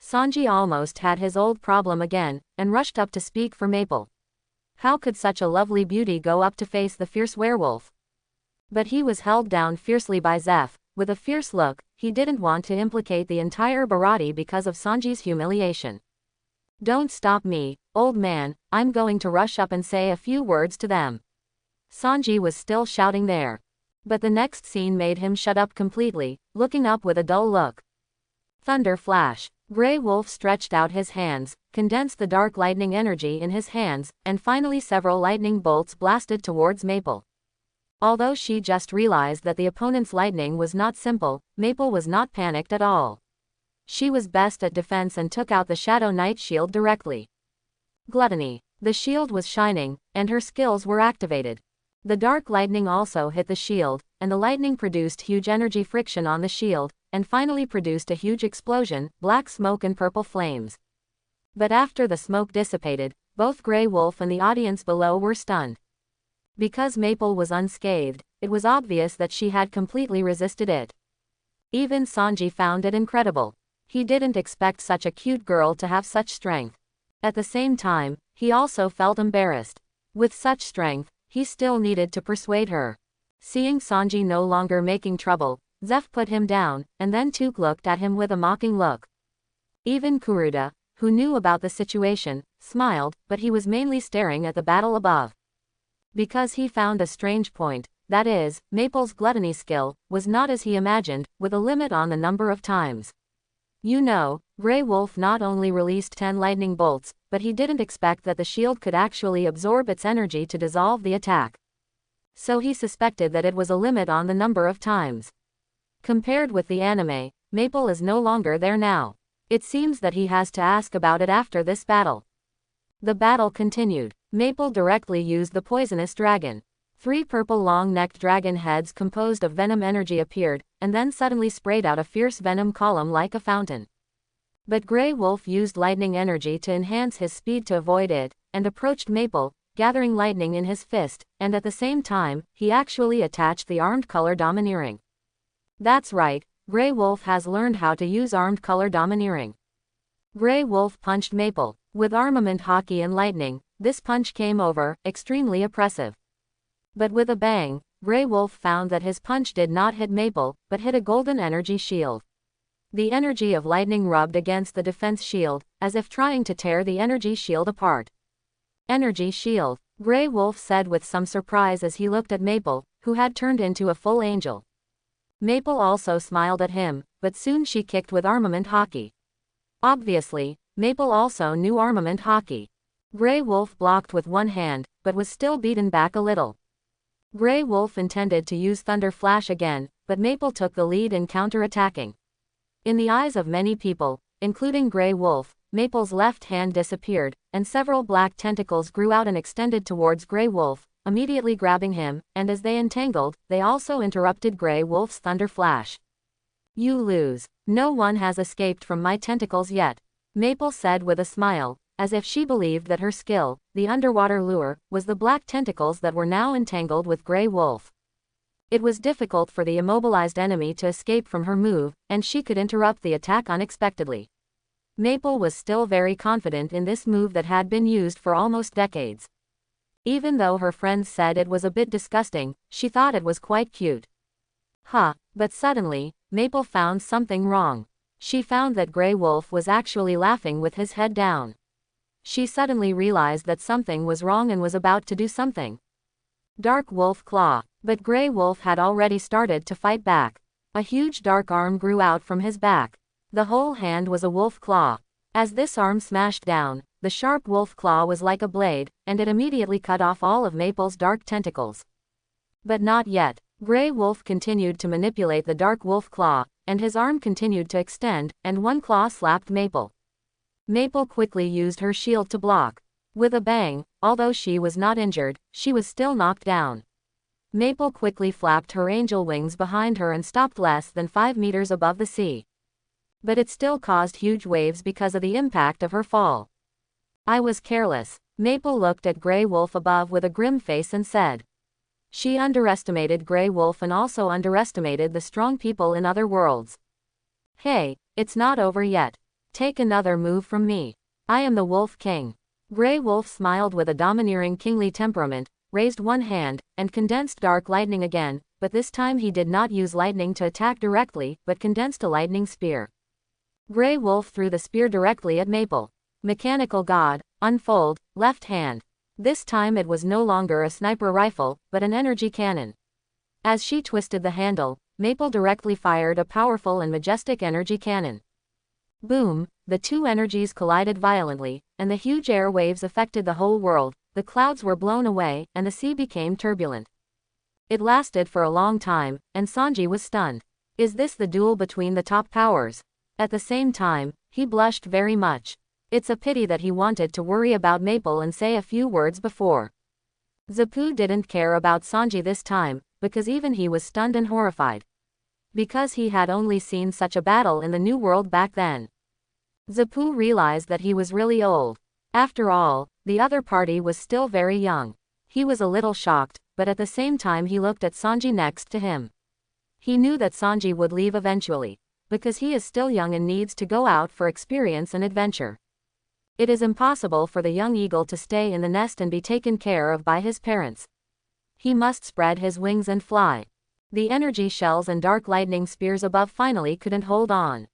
Sanji almost had his old problem again, and rushed up to speak for Maple. How could such a lovely beauty go up to face the fierce werewolf? But he was held down fiercely by Zeph. With a fierce look, he didn't want to implicate the entire Bharati because of Sanji's humiliation. Don't stop me, old man, I'm going to rush up and say a few words to them. Sanji was still shouting there. But the next scene made him shut up completely, looking up with a dull look. Thunder flash. Grey Wolf stretched out his hands, condensed the dark lightning energy in his hands, and finally several lightning bolts blasted towards Maple. Although she just realized that the opponent's lightning was not simple, Maple was not panicked at all. She was best at defense and took out the Shadow Knight shield directly. Gluttony. The shield was shining, and her skills were activated. The dark lightning also hit the shield, and the lightning produced huge energy friction on the shield, and finally produced a huge explosion, black smoke and purple flames. But after the smoke dissipated, both Grey Wolf and the audience below were stunned. Because Maple was unscathed, it was obvious that she had completely resisted it. Even Sanji found it incredible. He didn't expect such a cute girl to have such strength. At the same time, he also felt embarrassed. With such strength, he still needed to persuade her. Seeing Sanji no longer making trouble, Zeph put him down, and then Took looked at him with a mocking look. Even Kuruda, who knew about the situation, smiled, but he was mainly staring at the battle above. Because he found a strange point, that is, Maple's gluttony skill was not as he imagined, with a limit on the number of times. You know, Grey Wolf not only released 10 lightning bolts, but he didn't expect that the shield could actually absorb its energy to dissolve the attack. So he suspected that it was a limit on the number of times. Compared with the anime, Maple is no longer there now. It seems that he has to ask about it after this battle. The battle continued. Maple directly used the poisonous dragon. 3 purple long-necked dragon heads composed of venom energy appeared, and then suddenly sprayed out a fierce venom column like a fountain. But Grey Wolf used lightning energy to enhance his speed to avoid it, and approached Maple, gathering lightning in his fist, and at the same time, he actually attached the armed color domineering. That's right, Grey Wolf has learned how to use armed color domineering. Grey Wolf punched Maple. With armament hockey and lightning, this punch came over, extremely oppressive. But with a bang, Grey Wolf found that his punch did not hit Maple, but hit a golden energy shield. The energy of lightning rubbed against the defense shield, as if trying to tear the energy shield apart. Energy shield, Grey Wolf said with some surprise as he looked at Maple, who had turned into a full angel. Maple also smiled at him, but soon she kicked with armament hockey. Obviously, Maple also knew armament hockey. Grey Wolf blocked with one hand, but was still beaten back a little. Grey Wolf intended to use Thunder Flash again, but Maple took the lead in counter-attacking. In the eyes of many people, including Grey Wolf, Maple's left hand disappeared, and several black tentacles grew out and extended towards Grey Wolf, immediately grabbing him, and as they entangled, they also interrupted Grey Wolf's Thunder Flash. You lose. No one has escaped from my tentacles yet, Maple said with a smile, as if she believed that her skill, the underwater lure, was the black tentacles that were now entangled with Grey Wolf. It was difficult for the immobilized enemy to escape from her move, and she could interrupt the attack unexpectedly. Maple was still very confident in this move that had been used for almost decades. Even though her friends said it was a bit disgusting, she thought it was quite cute. But suddenly, Maple found something wrong. She found that Grey Wolf was actually laughing with his head down. She suddenly realized that something was wrong and was about to do something. Dark Wolf Claw. But Grey Wolf had already started to fight back. A huge dark arm grew out from his back. The whole hand was a wolf claw. As this arm smashed down, the sharp wolf claw was like a blade, and it immediately cut off all of Maple's dark tentacles. But not yet. Grey Wolf continued to manipulate the dark wolf claw, and his arm continued to extend, and one claw slapped Maple. Maple quickly used her shield to block. With a bang, although she was not injured, she was still knocked down. Maple quickly flapped her angel wings behind her and stopped less than 5 meters above the sea. But it still caused huge waves because of the impact of her fall. I was careless. Maple looked at Grey Wolf above with a grim face and said. She underestimated Grey Wolf and also underestimated the strong people in other worlds. Hey, it's not over yet. Take another move from me. I am the Wolf King. Grey Wolf smiled with a domineering kingly temperament, raised one hand, and condensed dark lightning again, but this time he did not use lightning to attack directly, but condensed a lightning spear. Grey Wolf threw the spear directly at Maple. Mechanical God, unfold, left hand. This time it was no longer a sniper rifle, but an energy cannon. As she twisted the handle, Maple directly fired a powerful and majestic energy cannon. Boom, the two energies collided violently, and the huge air waves affected the whole world, the clouds were blown away, and the sea became turbulent. It lasted for a long time, and Sanji was stunned. Is this the duel between the top powers? At the same time, he blushed very much. It's a pity that he wanted to worry about Maple and say a few words before. Zapu didn't care about Sanji this time, because even he was stunned and horrified. Because he had only seen such a battle in the New World back then. Zapu realized that he was really old. After all, the other party was still very young. He was a little shocked, but at the same time he looked at Sanji next to him. He knew that Sanji would leave eventually, because he is still young and needs to go out for experience and adventure. It is impossible for the young eagle to stay in the nest and be taken care of by his parents. He must spread his wings and fly. The energy shells and dark lightning spears above finally couldn't hold on.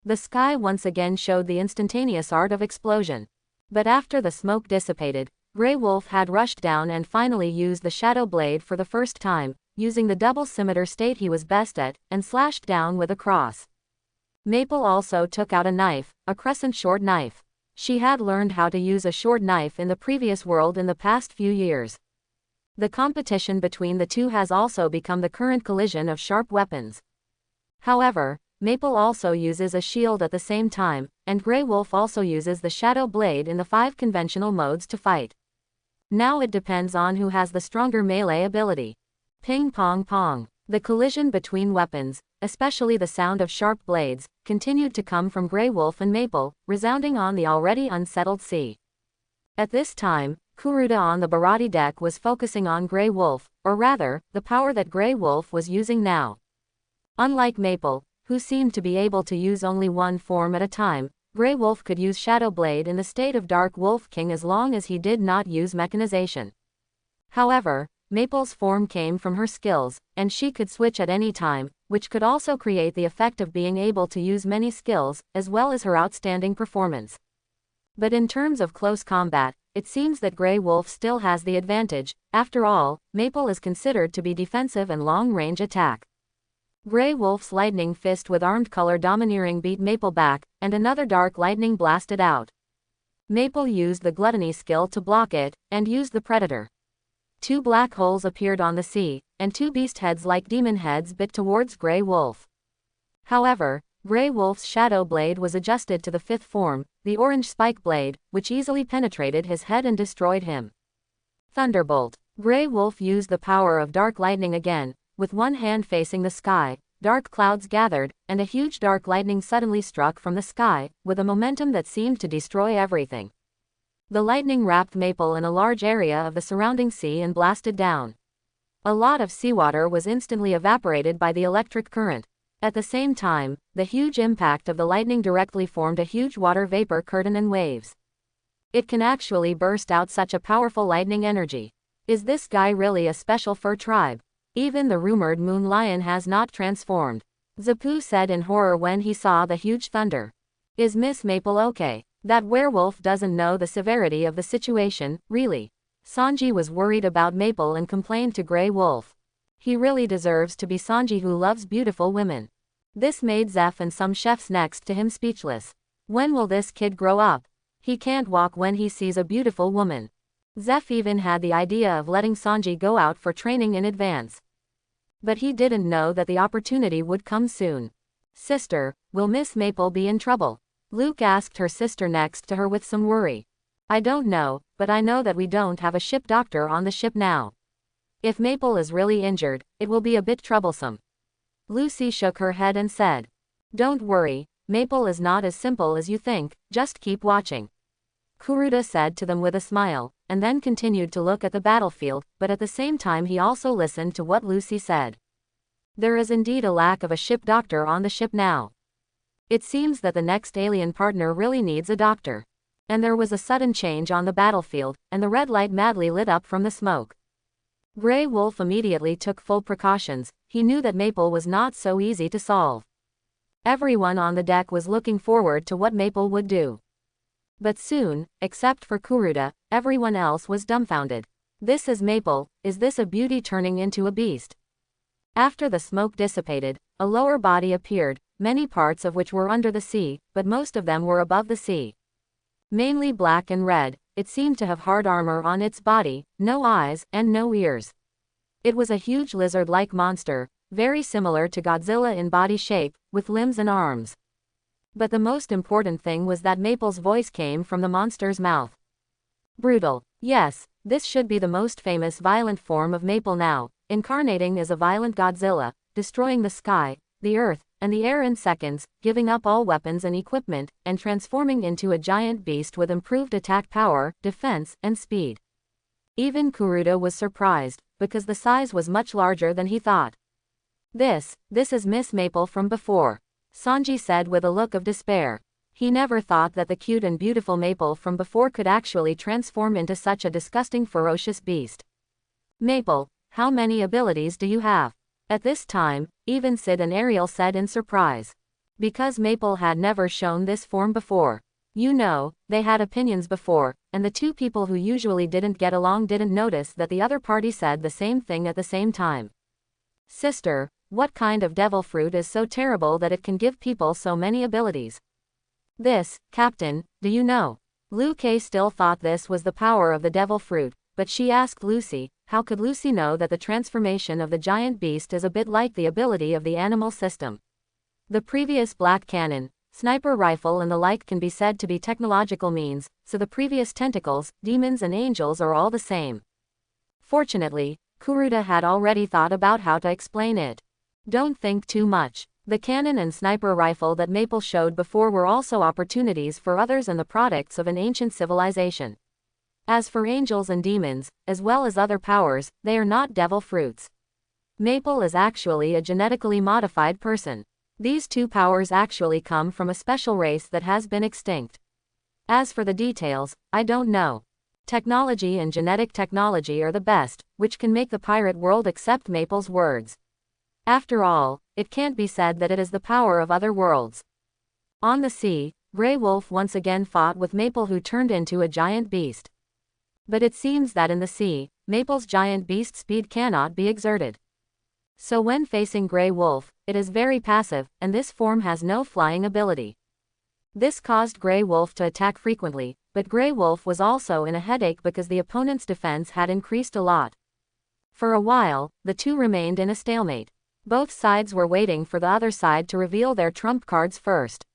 The sky once again showed the instantaneous art of explosion. But after the smoke dissipated, Grey Wolf had rushed down and finally used the Shadow Blade for the first time, using the double scimitar state he was best at, and slashed down with a cross. Maple also took out a knife, a crescent short knife. She had learned how to use a short knife in the previous world in the past few years. The competition between the two has also become the current collision of sharp weapons. However, Maple also uses a shield at the same time, and Grey Wolf also uses the Shadow Blade in the 5 conventional modes to fight. Now it depends on who has the stronger melee ability. Ping pong pong. The collision between weapons, especially the sound of sharp blades, continued to come from Grey Wolf and Maple, resounding on the already unsettled sea. At this time, Kuruda on the Bharati deck was focusing on Grey Wolf, or rather, the power that Grey Wolf was using now. Unlike Maple, who seemed to be able to use only one form at a time, Grey Wolf could use Shadow Blade in the state of Dark Wolf King as long as he did not use mechanization. However, Maple's form came from her skills, and she could switch at any time, which could also create the effect of being able to use many skills, as well as her outstanding performance. But in terms of close combat, it seems that Grey Wolf still has the advantage. After all, Maple is considered to be defensive and long-range attack. Grey Wolf's lightning fist with armed color domineering beat Maple back, and another dark lightning blasted out. Maple used the gluttony skill to block it, and used the predator. 2 black holes appeared on the sea, and 2 beast heads like demon heads bit towards Grey Wolf. However, Grey Wolf's Shadow Blade was adjusted to the 5th form, the orange spike blade, which easily penetrated his head and destroyed him. Thunderbolt. Grey Wolf used the power of dark lightning again. With one hand facing the sky, dark clouds gathered, and a huge dark lightning suddenly struck from the sky, with a momentum that seemed to destroy everything. The lightning wrapped Maple in a large area of the surrounding sea and blasted down. A lot of seawater was instantly evaporated by the electric current. At the same time, the huge impact of the lightning directly formed a huge water vapor curtain and waves. It can actually burst out such a powerful lightning energy. Is this guy really a special fur tribe? Even the rumored moon lion has not transformed. Zapu said in horror when he saw the huge thunder. Is Miss Maple okay? That werewolf doesn't know the severity of the situation, really. Sanji was worried about Maple and complained to Grey Wolf. He really deserves to be Sanji who loves beautiful women. This made Zeph and some chefs next to him speechless. When will this kid grow up? He can't walk when he sees a beautiful woman. Zeph even had the idea of letting Sanji go out for training in advance. But he didn't know that the opportunity would come soon. Sister, will Miss Maple be in trouble? Luke asked her sister next to her with some worry. I don't know, but I know that we don't have a ship doctor on the ship now. If Maple is really injured, it will be a bit troublesome. Lucy shook her head and said, Don't worry, Maple is not as simple as you think, just keep watching. Kuruda said to them with a smile, and then continued to look at the battlefield, but at the same time he also listened to what Lucy said. There is indeed a lack of a ship doctor on the ship now. It seems that the next alien partner really needs a doctor. And there was a sudden change on the battlefield, and the red light madly lit up from the smoke. Grey Wolf immediately took full precautions. He knew that Maple was not so easy to solve. Everyone on the deck was looking forward to what Maple would do. But soon, except for Kuruda, everyone else was dumbfounded. This is Maple, is this a beauty turning into a beast? After the smoke dissipated, a lower body appeared, many parts of which were under the sea, but most of them were above the sea. Mainly black and red, it seemed to have hard armor on its body, no eyes, and no ears. It was a huge lizard-like monster, very similar to Godzilla in body shape, with limbs and arms. But the most important thing was that Maple's voice came from the monster's mouth. Brutal. Yes, this should be the most famous violent form of Maple now, incarnating as a violent Godzilla, destroying the sky, the earth, and the air in seconds, giving up all weapons and equipment, and transforming into a giant beast with improved attack power, defense, and speed. Even Kuruda was surprised, because the size was much larger than he thought. This is Miss Maple from before, Sanji said with a look of despair. He never thought that the cute and beautiful Maple from before could actually transform into such a disgusting ferocious beast. Maple, how many abilities do you have? At this time, even Sid and Ariel said in surprise. Because Maple had never shown this form before. You know, they had opinions before, and the two people who usually didn't get along didn't notice that the other party said the same thing at the same time. Sister, what kind of devil fruit is so terrible that it can give people so many abilities? This, Captain, do you know? Liu Kei still thought this was the power of the devil fruit, but she asked Lucy, how could Lucy know that the transformation of the giant beast is a bit like the ability of the animal system? The previous black cannon, sniper rifle and the like can be said to be technological means, so the previous tentacles, demons and angels are all the same. Fortunately, Kuruda had already thought about how to explain it. Don't think too much. The cannon and sniper rifle that Maple showed before were also opportunities for others and the products of an ancient civilization. As for angels and demons, as well as other powers, they are not devil fruits. Maple is actually a genetically modified person. These two powers actually come from a special race that has been extinct. As for the details, I don't know. Technology and genetic technology are the best, which can make the pirate world accept Maple's words. After all, it can't be said that it is the power of other worlds. On the sea, Grey Wolf once again fought with Maple, who turned into a giant beast. But it seems that in the sea, Maple's giant beast speed cannot be exerted. So when facing Grey Wolf, it is very passive, and this form has no flying ability. This caused Grey Wolf to attack frequently, but Grey Wolf was also in a headache because the opponent's defense had increased a lot. For a while, the two remained in a stalemate. Both sides were waiting for the other side to reveal their trump cards first.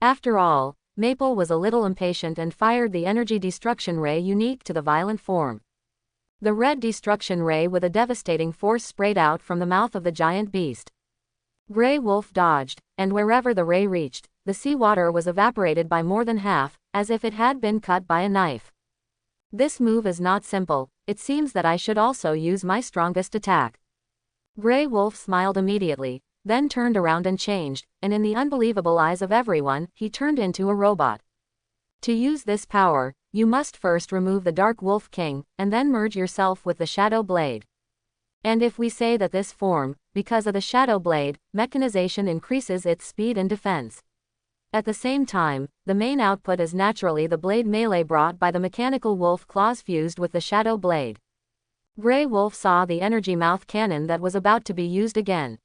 After all, Maple was a little impatient and fired the energy destruction ray unique to the violent form. The red destruction ray with a devastating force sprayed out from the mouth of the giant beast. Grey Wolf dodged, and wherever the ray reached, the seawater was evaporated by more than half, as if it had been cut by a knife. This move is not simple. It seems that I should also use my strongest attack. Grey Wolf smiled immediately, then turned around and changed, and in the unbelievable eyes of everyone, he turned into a robot. To use this power, you must first remove the Dark Wolf King, and then merge yourself with the Shadow Blade. And if we say that this form, because of the Shadow Blade, mechanization increases its speed and defense. At the same time, the main output is naturally the blade melee brought by the mechanical wolf claws fused with the Shadow Blade. Grey Wolf saw the energy mouth cannon that was about to be used again.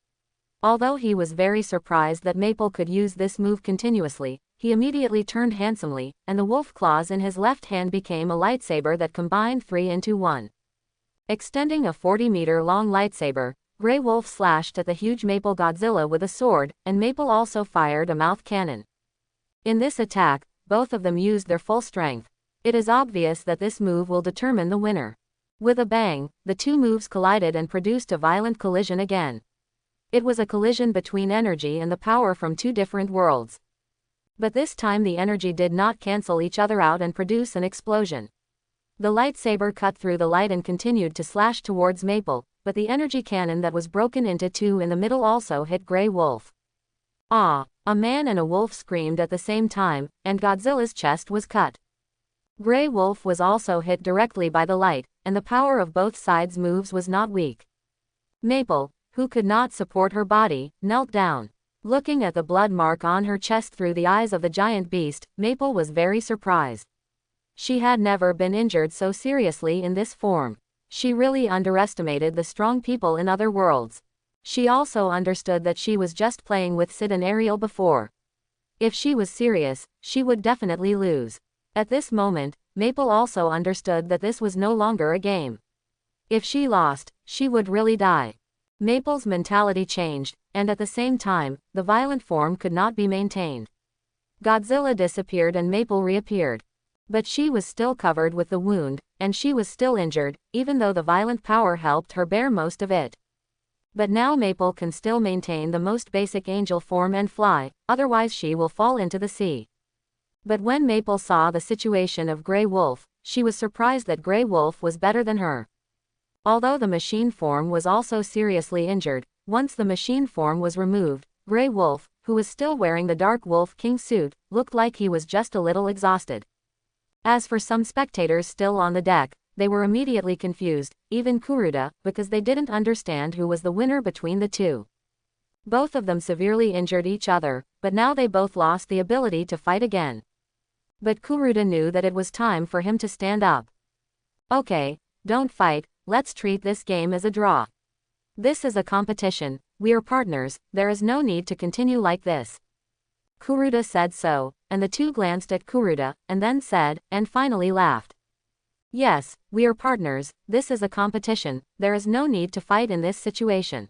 Although he was very surprised that Maple could use this move continuously, he immediately turned handsomely, and the wolf claws in his left hand became a lightsaber that combined 3 into 1. Extending a 40-meter-long lightsaber, Grey Wolf slashed at the huge Maple Godzilla with a sword, and Maple also fired a mouth cannon. In this attack, both of them used their full strength. It is obvious that this move will determine the winner. With a bang, the two moves collided and produced a violent collision again. It was a collision between energy and the power from two different worlds. But this time the energy did not cancel each other out and produce an explosion. The lightsaber cut through the light and continued to slash towards Maple, but the energy cannon that was broken into two in the middle also hit Grey Wolf. Ah! A man and a wolf screamed at the same time, and Godzilla's chest was cut. Grey Wolf was also hit directly by the light, and the power of both sides' moves was not weak. Maple, who could not support her body, knelt down. Looking at the blood mark on her chest through the eyes of the giant beast, Maple was very surprised. She had never been injured so seriously in this form. She really underestimated the strong people in other worlds. She also understood that she was just playing with Sid and Ariel before. If she was serious, she would definitely lose. At this moment, Maple also understood that this was no longer a game. If she lost, she would really die. Maple's mentality changed, and at the same time, the violent form could not be maintained. Godzilla disappeared and Maple reappeared. But she was still covered with the wound, and she was still injured, even though the violent power helped her bear most of it. But now Maple can still maintain the most basic angel form and fly, otherwise she will fall into the sea. But when Maple saw the situation of Grey Wolf, she was surprised that Grey Wolf was better than her. Although the machine form was also seriously injured, once the machine form was removed, Grey Wolf, who was still wearing the Dark Wolf King suit, looked like he was just a little exhausted. As for some spectators still on the deck, they were immediately confused, even Kuruda, because they didn't understand who was the winner between the two. Both of them severely injured each other, but now they both lost the ability to fight again. But Kuruda knew that it was time for him to stand up. Okay, don't fight, let's treat this game as a draw. This is a competition, we are partners, there is no need to continue like this. Kuruda said so, and the two glanced at Kuruda, and then said, and finally laughed. Yes, we are partners, this is a competition, there is no need to fight in this situation.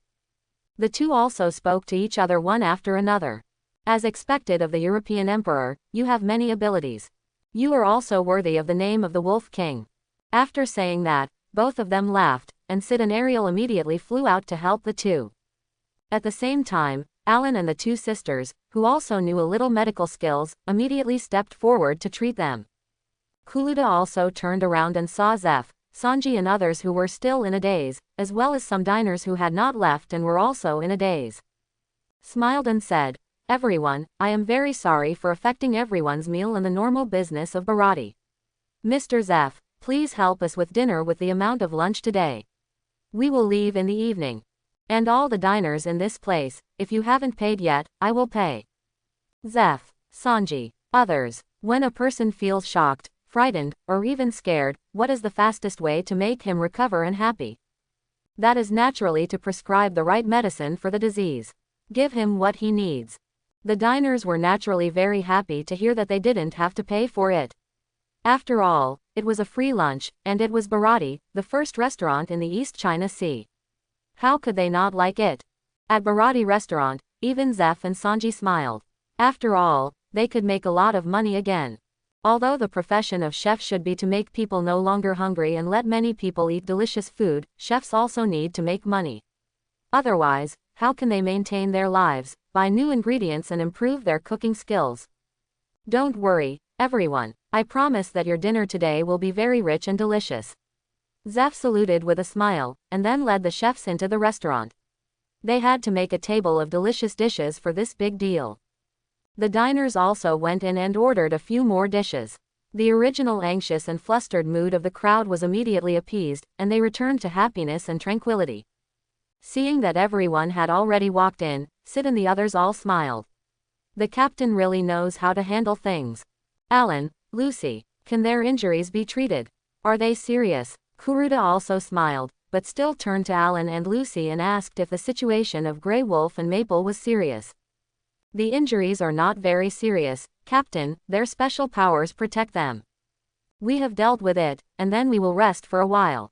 The two also spoke to each other one after another. As expected of the European Emperor, you have many abilities. You are also worthy of the name of the Wolf King. After saying that, both of them laughed, and Sid and Ariel immediately flew out to help the two. At the same time, Alan and the two sisters, who also knew a little medical skills, immediately stepped forward to treat them. Kuruda also turned around and saw Zeph, Sanji and others who were still in a daze, as well as some diners who had not left and were also in a daze. Smiled and said, "Everyone, I am very sorry for affecting everyone's meal in the normal business of Bharati. Mr. Zeph, please help us with dinner with the amount of lunch today. We will leave in the evening. And all the diners in this place, if you haven't paid yet, I will pay." Zeph, Sanji, others, when a person feels shocked, frightened, or even scared, what is the fastest way to make him recover and happy? That is naturally to prescribe the right medicine for the disease. Give him what he needs. The diners were naturally very happy to hear that they didn't have to pay for it. After all, it was a free lunch, and it was Bharati, the first restaurant in the East China Sea. How could they not like it? At Bharati restaurant, even Zeph and Sanji smiled. After all, they could make a lot of money again. Although the profession of chef should be to make people no longer hungry and let many people eat delicious food, chefs also need to make money. Otherwise, how can they maintain their lives, buy new ingredients and improve their cooking skills? Don't worry, everyone, I promise that your dinner today will be very rich and delicious. Zeph saluted with a smile, and then led the chefs into the restaurant. They had to make a table of delicious dishes for this big deal. The diners also went in and ordered a few more dishes. The original anxious and flustered mood of the crowd was immediately appeased, and they returned to happiness and tranquility. Seeing that everyone had already walked in, Sid and the others all smiled. The captain really knows how to handle things. Alan, Lucy, can their injuries be treated? Are they serious? Kuruda also smiled, but still turned to Alan and Lucy and asked if the situation of Grey Wolf and Maple was serious. The injuries are not very serious, Captain, their special powers protect them. We have dealt with it, and then we will rest for a while.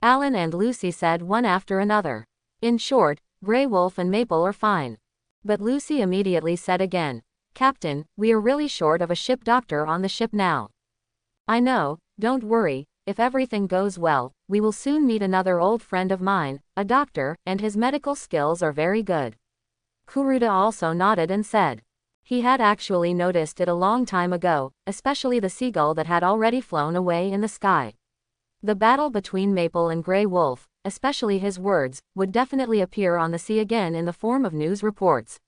Alan and Lucy said one after another. In short, Grey Wolf and Maple are fine. But Lucy immediately said again, Captain, we are really short of a ship doctor on the ship now. I know, don't worry, if everything goes well, we will soon meet another old friend of mine, a doctor, and his medical skills are very good. Kuruda also nodded and said. He had actually noticed it a long time ago, especially the seagull that had already flown away in the sky. The battle between Maple and Grey Wolf, especially his words, would definitely appear on the sea again in the form of news reports.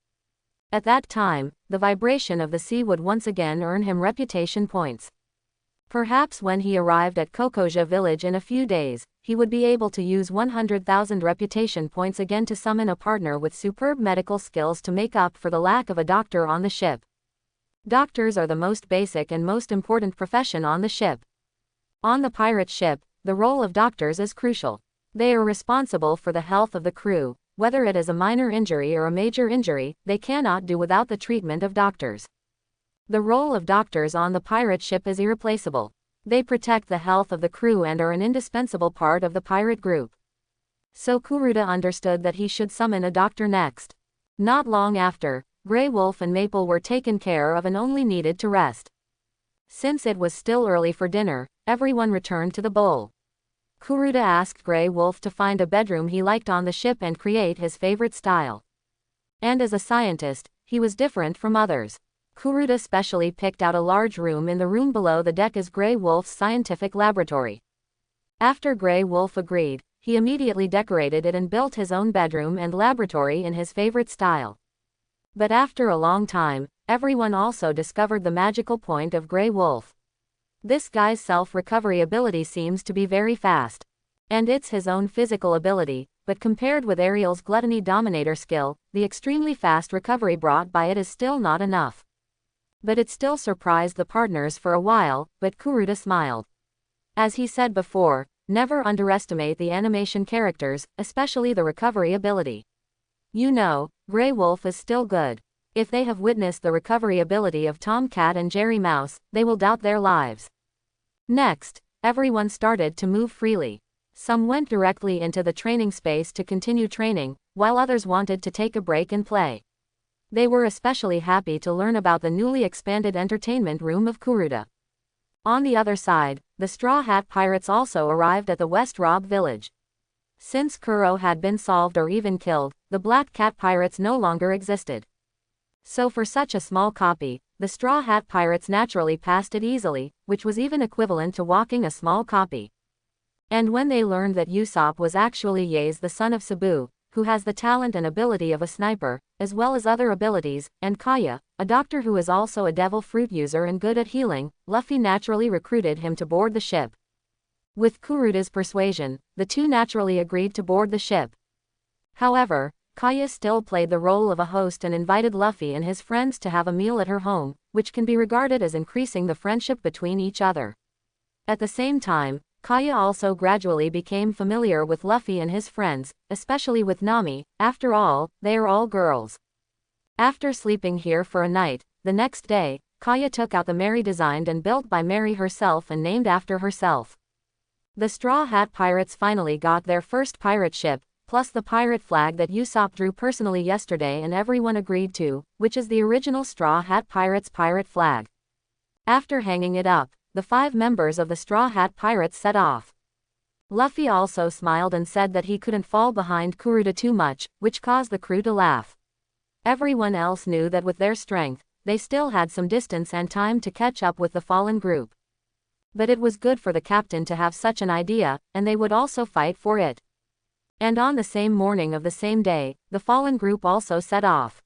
At that time, the vibration of the sea would once again earn him reputation points. Perhaps when he arrived at Kokoja village in a few days, he would be able to use 100,000 reputation points again to summon a partner with superb medical skills to make up for the lack of a doctor on the ship. Doctors are the most basic and most important profession on the ship. On the pirate ship, the role of doctors is crucial. They are responsible for the health of the crew, whether it is a minor injury or a major injury, they cannot do without the treatment of doctors. The role of doctors on the pirate ship is irreplaceable. They protect the health of the crew and are an indispensable part of the pirate group. So Kuruda understood that he should summon a doctor next. Not long after, Grey Wolf and Maple were taken care of and only needed to rest. Since it was still early for dinner, everyone returned to the bowl. Kuruda asked Grey Wolf to find a bedroom he liked on the ship and create his favorite style. And as a scientist, he was different from others. Kuruda specially picked out a large room in the room below the deck as Grey Wolf's scientific laboratory. After Grey Wolf agreed, he immediately decorated it and built his own bedroom and laboratory in his favorite style. But after a long time, everyone also discovered the magical point of Grey Wolf. This guy's self-recovery ability seems to be very fast. And it's his own physical ability, but compared with Ariel's Gluttony Dominator skill, the extremely fast recovery brought by it is still not enough. But it still surprised the partners for a while, but Kuruda smiled. As he said before, never underestimate the animation characters, especially the recovery ability. You know, Grey Wolf is still good. If they have witnessed the recovery ability of Tomcat and Jerry Mouse, they will doubt their lives. Next, everyone started to move freely. Some went directly into the training space to continue training, while others wanted to take a break and play. They were especially happy to learn about the newly expanded entertainment room of Kuruda. On the other side, the Straw Hat Pirates also arrived at the West Rob village. Since Kuro had been solved or even killed, the Black Cat Pirates no longer existed. So for such a small copy, the Straw Hat Pirates naturally passed it easily, which was even equivalent to walking a small copy. And when they learned that Usopp was actually Yaze the son of Sabu, who has the talent and ability of a sniper, as well as other abilities, and Kaya, a doctor who is also a devil fruit user and good at healing, Luffy naturally recruited him to board the ship. With Kuruda's persuasion, the two naturally agreed to board the ship. However, Kaya still played the role of a host and invited Luffy and his friends to have a meal at her home, which can be regarded as increasing the friendship between each other. At the same time, Kaya also gradually became familiar with Luffy and his friends, especially with Nami. After all, they are all girls. After sleeping here for a night, the next day, Kaya took out the Mary designed and built by Mary herself and named after herself. The Straw Hat Pirates finally got their first pirate ship, plus the pirate flag that Usopp drew personally yesterday and everyone agreed to, which is the original Straw Hat Pirates pirate flag. After hanging it up, the 5 members of the Straw Hat Pirates set off. Luffy also smiled and said that he couldn't fall behind Kuruda too much, which caused the crew to laugh. Everyone else knew that with their strength, they still had some distance and time to catch up with the fallen group. But it was good for the captain to have such an idea, and they would also fight for it. And on the same morning of the same day, the fallen group also set off.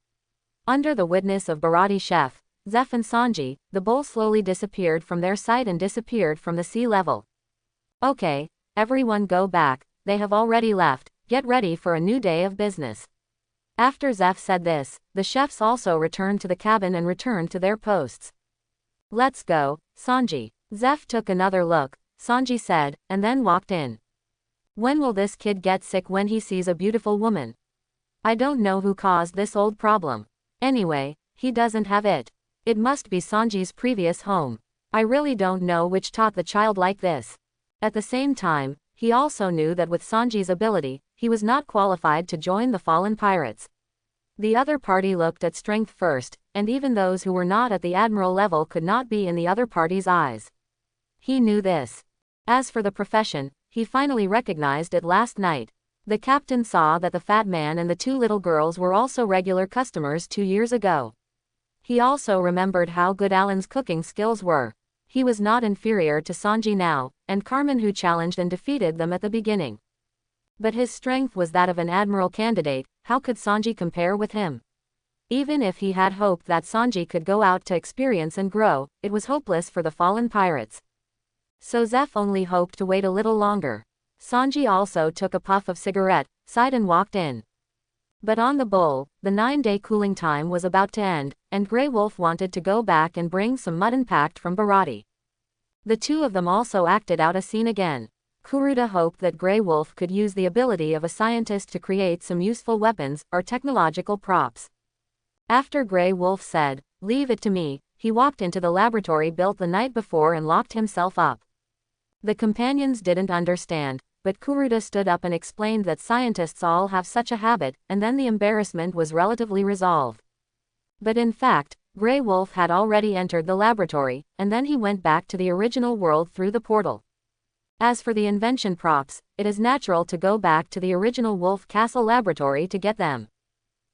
Under the witness of Barati Chef, Zeph and Sanji, the bull slowly disappeared from their sight and disappeared from the sea level. Okay, everyone go back, they have already left, get ready for a new day of business. After Zeph said this, the chefs also returned to the cabin and returned to their posts. Let's go, Sanji. Zeph took another look, Sanji said, and then walked in. When will this kid get sick when he sees a beautiful woman? I don't know who caused this old problem. Anyway, he doesn't have it. It must be Sanji's previous home. I really don't know which taught the child like this. At the same time, he also knew that with Sanji's ability, he was not qualified to join the fallen pirates. The other party looked at strength first, and even those who were not at the admiral level could not be in the other party's eyes. He knew this. As for the profession, he finally recognized it last night. The captain saw that the fat man and the two little girls were also regular customers 2 years ago. He also remembered how good Alan's cooking skills were. He was not inferior to Sanji now, and Carmen who challenged and defeated them at the beginning. But his strength was that of an admiral candidate. How could Sanji compare with him? Even if he had hoped that Sanji could go out to experience and grow, it was hopeless for the fallen pirates. So Zeph only hoped to wait a little longer. Sanji also took a puff of cigarette, sighed and walked in. But on the Bull, the 9-day cooling time was about to end, and Grey Wolf wanted to go back and bring some mutton packed from Barati. The two of them also acted out a scene again. Kuruda hoped that Grey Wolf could use the ability of a scientist to create some useful weapons or technological props. After Grey Wolf said, "Leave it to me," he walked into the laboratory built the night before and locked himself up. The companions didn't understand, but Kuruda stood up and explained that scientists all have such a habit, and then the embarrassment was relatively resolved. But in fact, Grey Wolf had already entered the laboratory, and then he went back to the original world through the portal. As for the invention props, it is natural to go back to the original Wolf Castle laboratory to get them.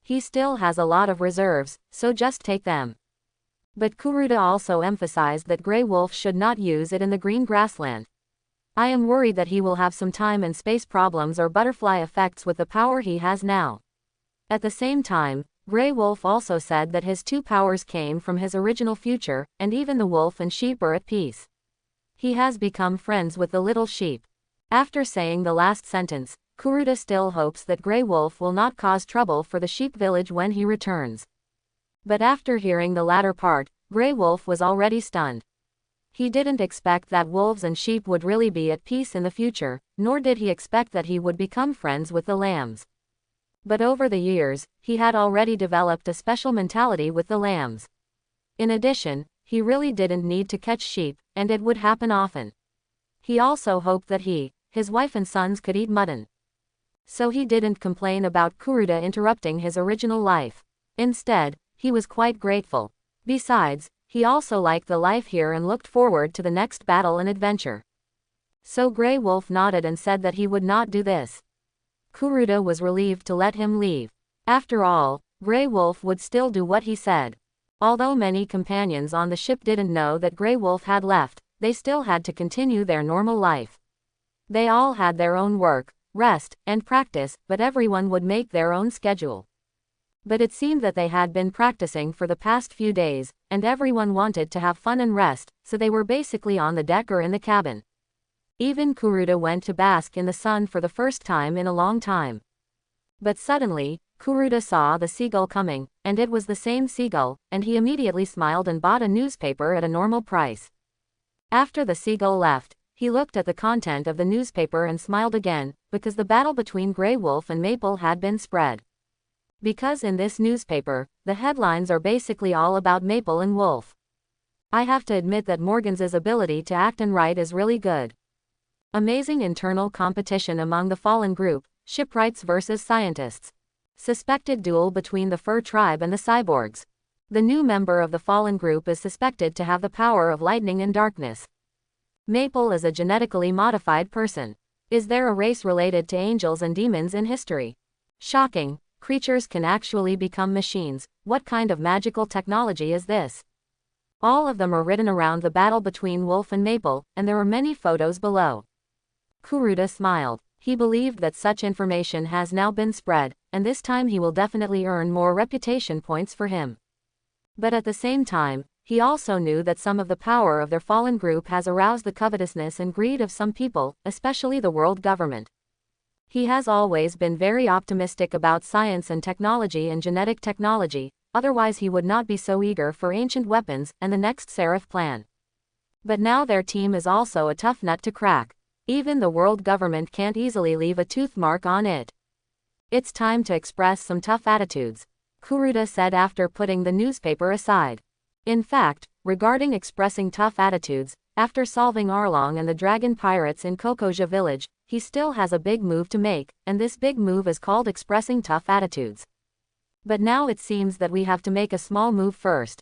He still has a lot of reserves, so just take them. But Kuruda also emphasized that Grey Wolf should not use it in the green grassland. I am worried that he will have some time and space problems or butterfly effects with the power he has now. At the same time, Grey Wolf also said that his two powers came from his original future, and even the wolf and sheep are at peace. He has become friends with the little sheep. After saying the last sentence, Kuruda still hopes that Grey Wolf will not cause trouble for the sheep village when he returns. But after hearing the latter part, Grey Wolf was already stunned. He didn't expect that wolves and sheep would really be at peace in the future, nor did he expect that he would become friends with the lambs. But over the years, he had already developed a special mentality with the lambs. In addition, he really didn't need to catch sheep, and it would happen often. He also hoped that he, his wife and sons could eat mutton. So he didn't complain about Kuruda interrupting his original life. Instead, he was quite grateful. Besides, he also liked the life here and looked forward to the next battle and adventure. So Grey Wolf nodded and said that he would not do this. Kuruda was relieved to let him leave. After all, Grey Wolf would still do what he said. Although many companions on the ship didn't know that Grey Wolf had left, they still had to continue their normal life. They all had their own work, rest, and practice, but everyone would make their own schedule. But it seemed that they had been practicing for the past few days, and everyone wanted to have fun and rest, so they were basically on the deck or in the cabin. Even Kuruda went to bask in the sun for the first time in a long time. But suddenly, Kuruda saw the seagull coming, and it was the same seagull, and he immediately smiled and bought a newspaper at a normal price. After the seagull left, he looked at the content of the newspaper and smiled again, because the battle between Grey Wolf and Maple had been spread. Because in this newspaper, the headlines are basically all about Maple and Wolf. I have to admit that Morgan's ability to act and write is really good. Amazing internal competition among the fallen group, shipwrights versus scientists. Suspected duel between the Fur tribe and the cyborgs. The new member of the fallen group is suspected to have the power of lightning and darkness. Maple is a genetically modified person. Is there a race related to angels and demons in history? Shocking. Creatures can actually become machines. What kind of magical technology is this? All of them are written around the battle between Wolf and Maple, and there are many photos below. Kuruda smiled. He believed that such information has now been spread, and this time he will definitely earn more reputation points for him. But at the same time, he also knew that some of the power of their fallen group has aroused the covetousness and greed of some people, especially the world government. He has always been very optimistic about science and technology and genetic technology, otherwise he would not be so eager for ancient weapons and the next Seraph plan. But now their team is also a tough nut to crack. Even the world government can't easily leave a tooth mark on it. It's time to express some tough attitudes, Kuruda said after putting the newspaper aside. In fact, regarding expressing tough attitudes, after solving Arlong and the dragon pirates in Kokoja village, he still has a big move to make, and this big move is called expressing tough attitudes. But now it seems that we have to make a small move first.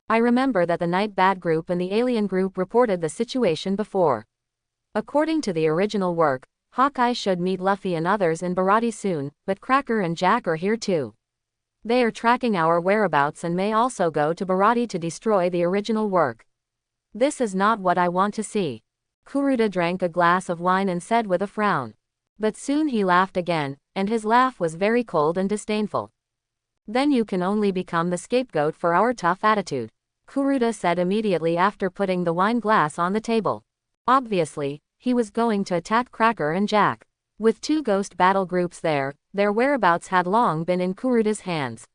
I remember that the Night Bat group and the Alien group reported the situation before. According to the original work, Hawkeye should meet Luffy and others in Barati soon, but Cracker and Jack are here too. They are tracking our whereabouts and may also go to Barati to destroy the original work. This is not what I want to see. Kuruda drank a glass of wine and said with a frown. But soon he laughed again, and his laugh was very cold and disdainful. Then you can only become the scapegoat for our tough attitude, Kuruda said immediately after putting the wine glass on the table. Obviously, he was going to attack Cracker and Jack. With two ghost battle groups there, their whereabouts had long been in Kuruda's hands.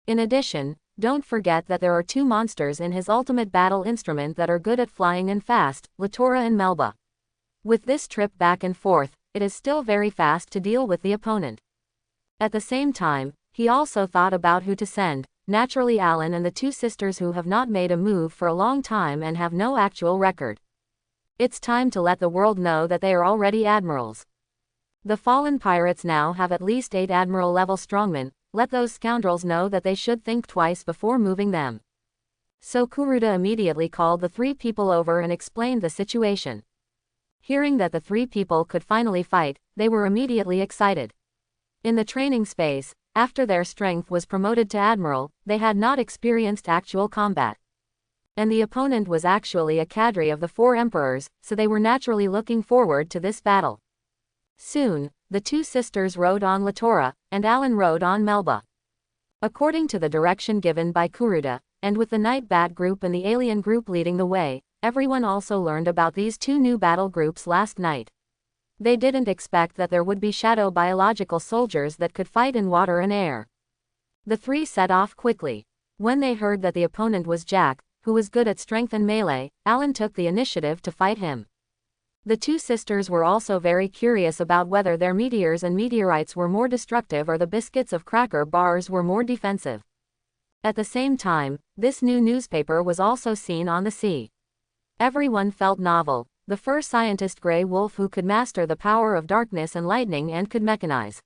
In addition, don't forget that there are two monsters in his ultimate battle instrument that are good at flying and fast, Latora and Melba. With this trip back and forth, it is still very fast to deal with the opponent. At the same time, he also thought about who to send, naturally Alan and the two sisters who have not made a move for a long time and have no actual record. It's time to let the world know that they are already admirals. The fallen pirates now have at least 8 admiral-level strongmen. Let those scoundrels know that they should think twice before moving them. So Kuruda immediately called the 3 people over and explained the situation. Hearing that the 3 people could finally fight, they were immediately excited. In the training space, after their strength was promoted to admiral, they had not experienced actual combat. And the opponent was actually a cadre of the 4 emperors, so they were naturally looking forward to this battle. Soon, the 2 sisters rode on Latora, and Alan rode on Melba. According to the direction given by Kuruda, and with the Night Bat group and the Alien group leading the way, everyone also learned about these 2 new battle groups last night. They didn't expect that there would be shadow biological soldiers that could fight in water and air. The 3 set off quickly. When they heard that the opponent was Jack, who was good at strength and melee, Alan took the initiative to fight him. The 2 sisters were also very curious about whether their meteors and meteorites were more destructive or the biscuits of cracker bars were more defensive. At the same time, this new newspaper was also seen on the sea. Everyone felt novel, the first scientist Grey Wolf who could master the power of darkness and lightning and could mechanize.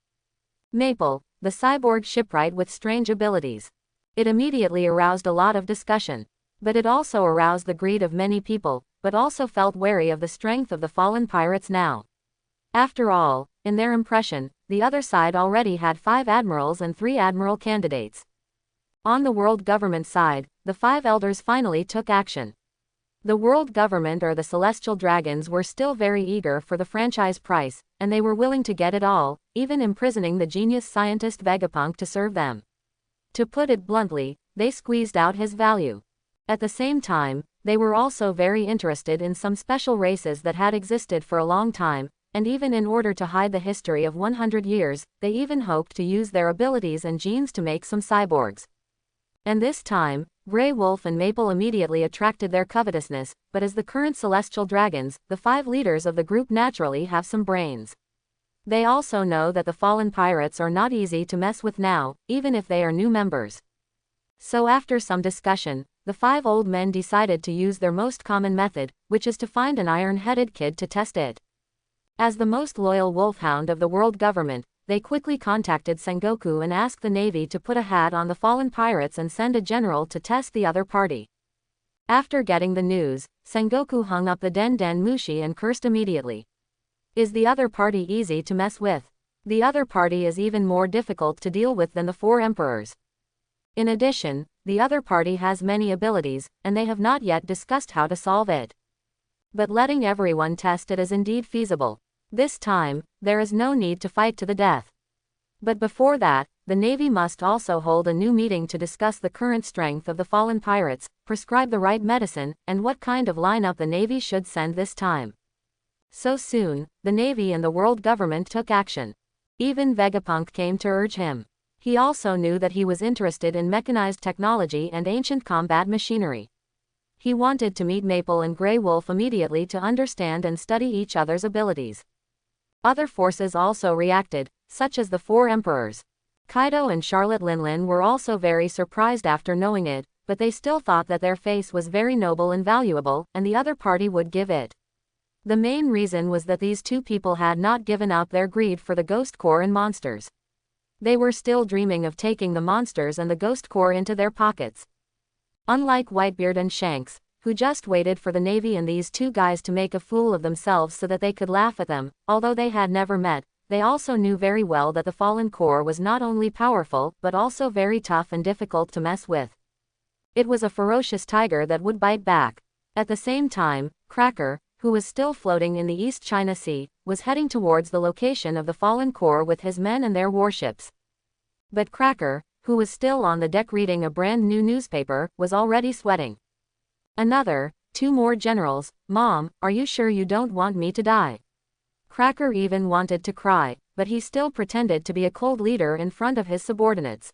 Maple, the cyborg shipwright with strange abilities. It immediately aroused a lot of discussion. But it also aroused the greed of many people, but also felt wary of the strength of the fallen pirates now. After all, in their impression, the other side already had 5 admirals and 3 admiral candidates. On the world government side, the 5 elders finally took action. The world government or the celestial dragons were still very eager for the franchise price, and they were willing to get it all, even imprisoning the genius scientist Vegapunk to serve them. To put it bluntly, they squeezed out his value. At the same time, they were also very interested in some special races that had existed for a long time, and even in order to hide the history of 100 years, they even hoped to use their abilities and genes to make some cyborgs. And this time, Grey Wolf and Maple immediately attracted their covetousness, but as the current celestial dragons, the 5 leaders of the group naturally have some brains. They also know that the fallen pirates are not easy to mess with now, even if they are new members. So after some discussion, the 5 old men decided to use their most common method, which is to find an iron-headed kid to test it. As the most loyal wolfhound of the world government, they quickly contacted Sengoku and asked the Navy to put a hat on the fallen pirates and send a general to test the other party. After getting the news, Sengoku hung up the Den Den Mushi and cursed immediately. Is the other party easy to mess with? The other party is even more difficult to deal with than the 4 emperors. In addition, the other party has many abilities, and they have not yet discussed how to solve it. But letting everyone test it is indeed feasible. This time, there is no need to fight to the death. But before that, the Navy must also hold a new meeting to discuss the current strength of the fallen pirates, prescribe the right medicine, and what kind of lineup the Navy should send this time. So soon, the Navy and the world government took action. Even Vegapunk came to urge him. He also knew that he was interested in mechanized technology and ancient combat machinery. He wanted to meet Maple and Grey Wolf immediately to understand and study each other's abilities. Other forces also reacted, such as the 4 emperors. Kaido and Charlotte Linlin were also very surprised after knowing it, but they still thought that their face was very noble and valuable, and the other party would give it. The main reason was that these two people had not given up their greed for the ghost core and monsters. They were still dreaming of taking the monsters and the ghost core into their pockets. Unlike Whitebeard and Shanks, who just waited for the Navy and these two guys to make a fool of themselves so that they could laugh at them, although they had never met, they also knew very well that the fallen core was not only powerful but also very tough and difficult to mess with. It was a ferocious tiger that would bite back. At the same time, Cracker, who was still floating in the East China Sea, was heading towards the location of the fallen core with his men and their warships. But Cracker, who was still on the deck reading a brand new newspaper, was already sweating. Two more generals, Mom, are you sure you don't want me to die? Cracker even wanted to cry, but he still pretended to be a cold leader in front of his subordinates.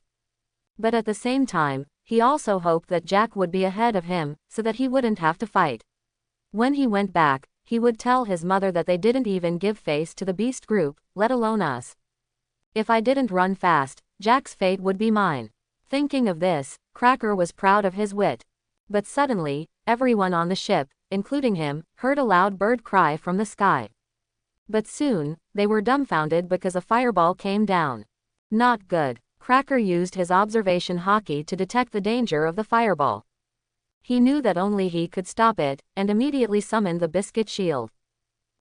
But at the same time, he also hoped that Jack would be ahead of him, so that he wouldn't have to fight. When he went back, he would tell his mother that they didn't even give face to the beast group, let alone us. If I didn't run fast, Jack's fate would be mine. Thinking of this, Cracker was proud of his wit. But suddenly, everyone on the ship, including him, heard a loud bird cry from the sky. But soon, they were dumbfounded because a fireball came down. Not good. Cracker used his observation hockey to detect the danger of the fireball. He knew that only he could stop it, and immediately summoned the biscuit shield.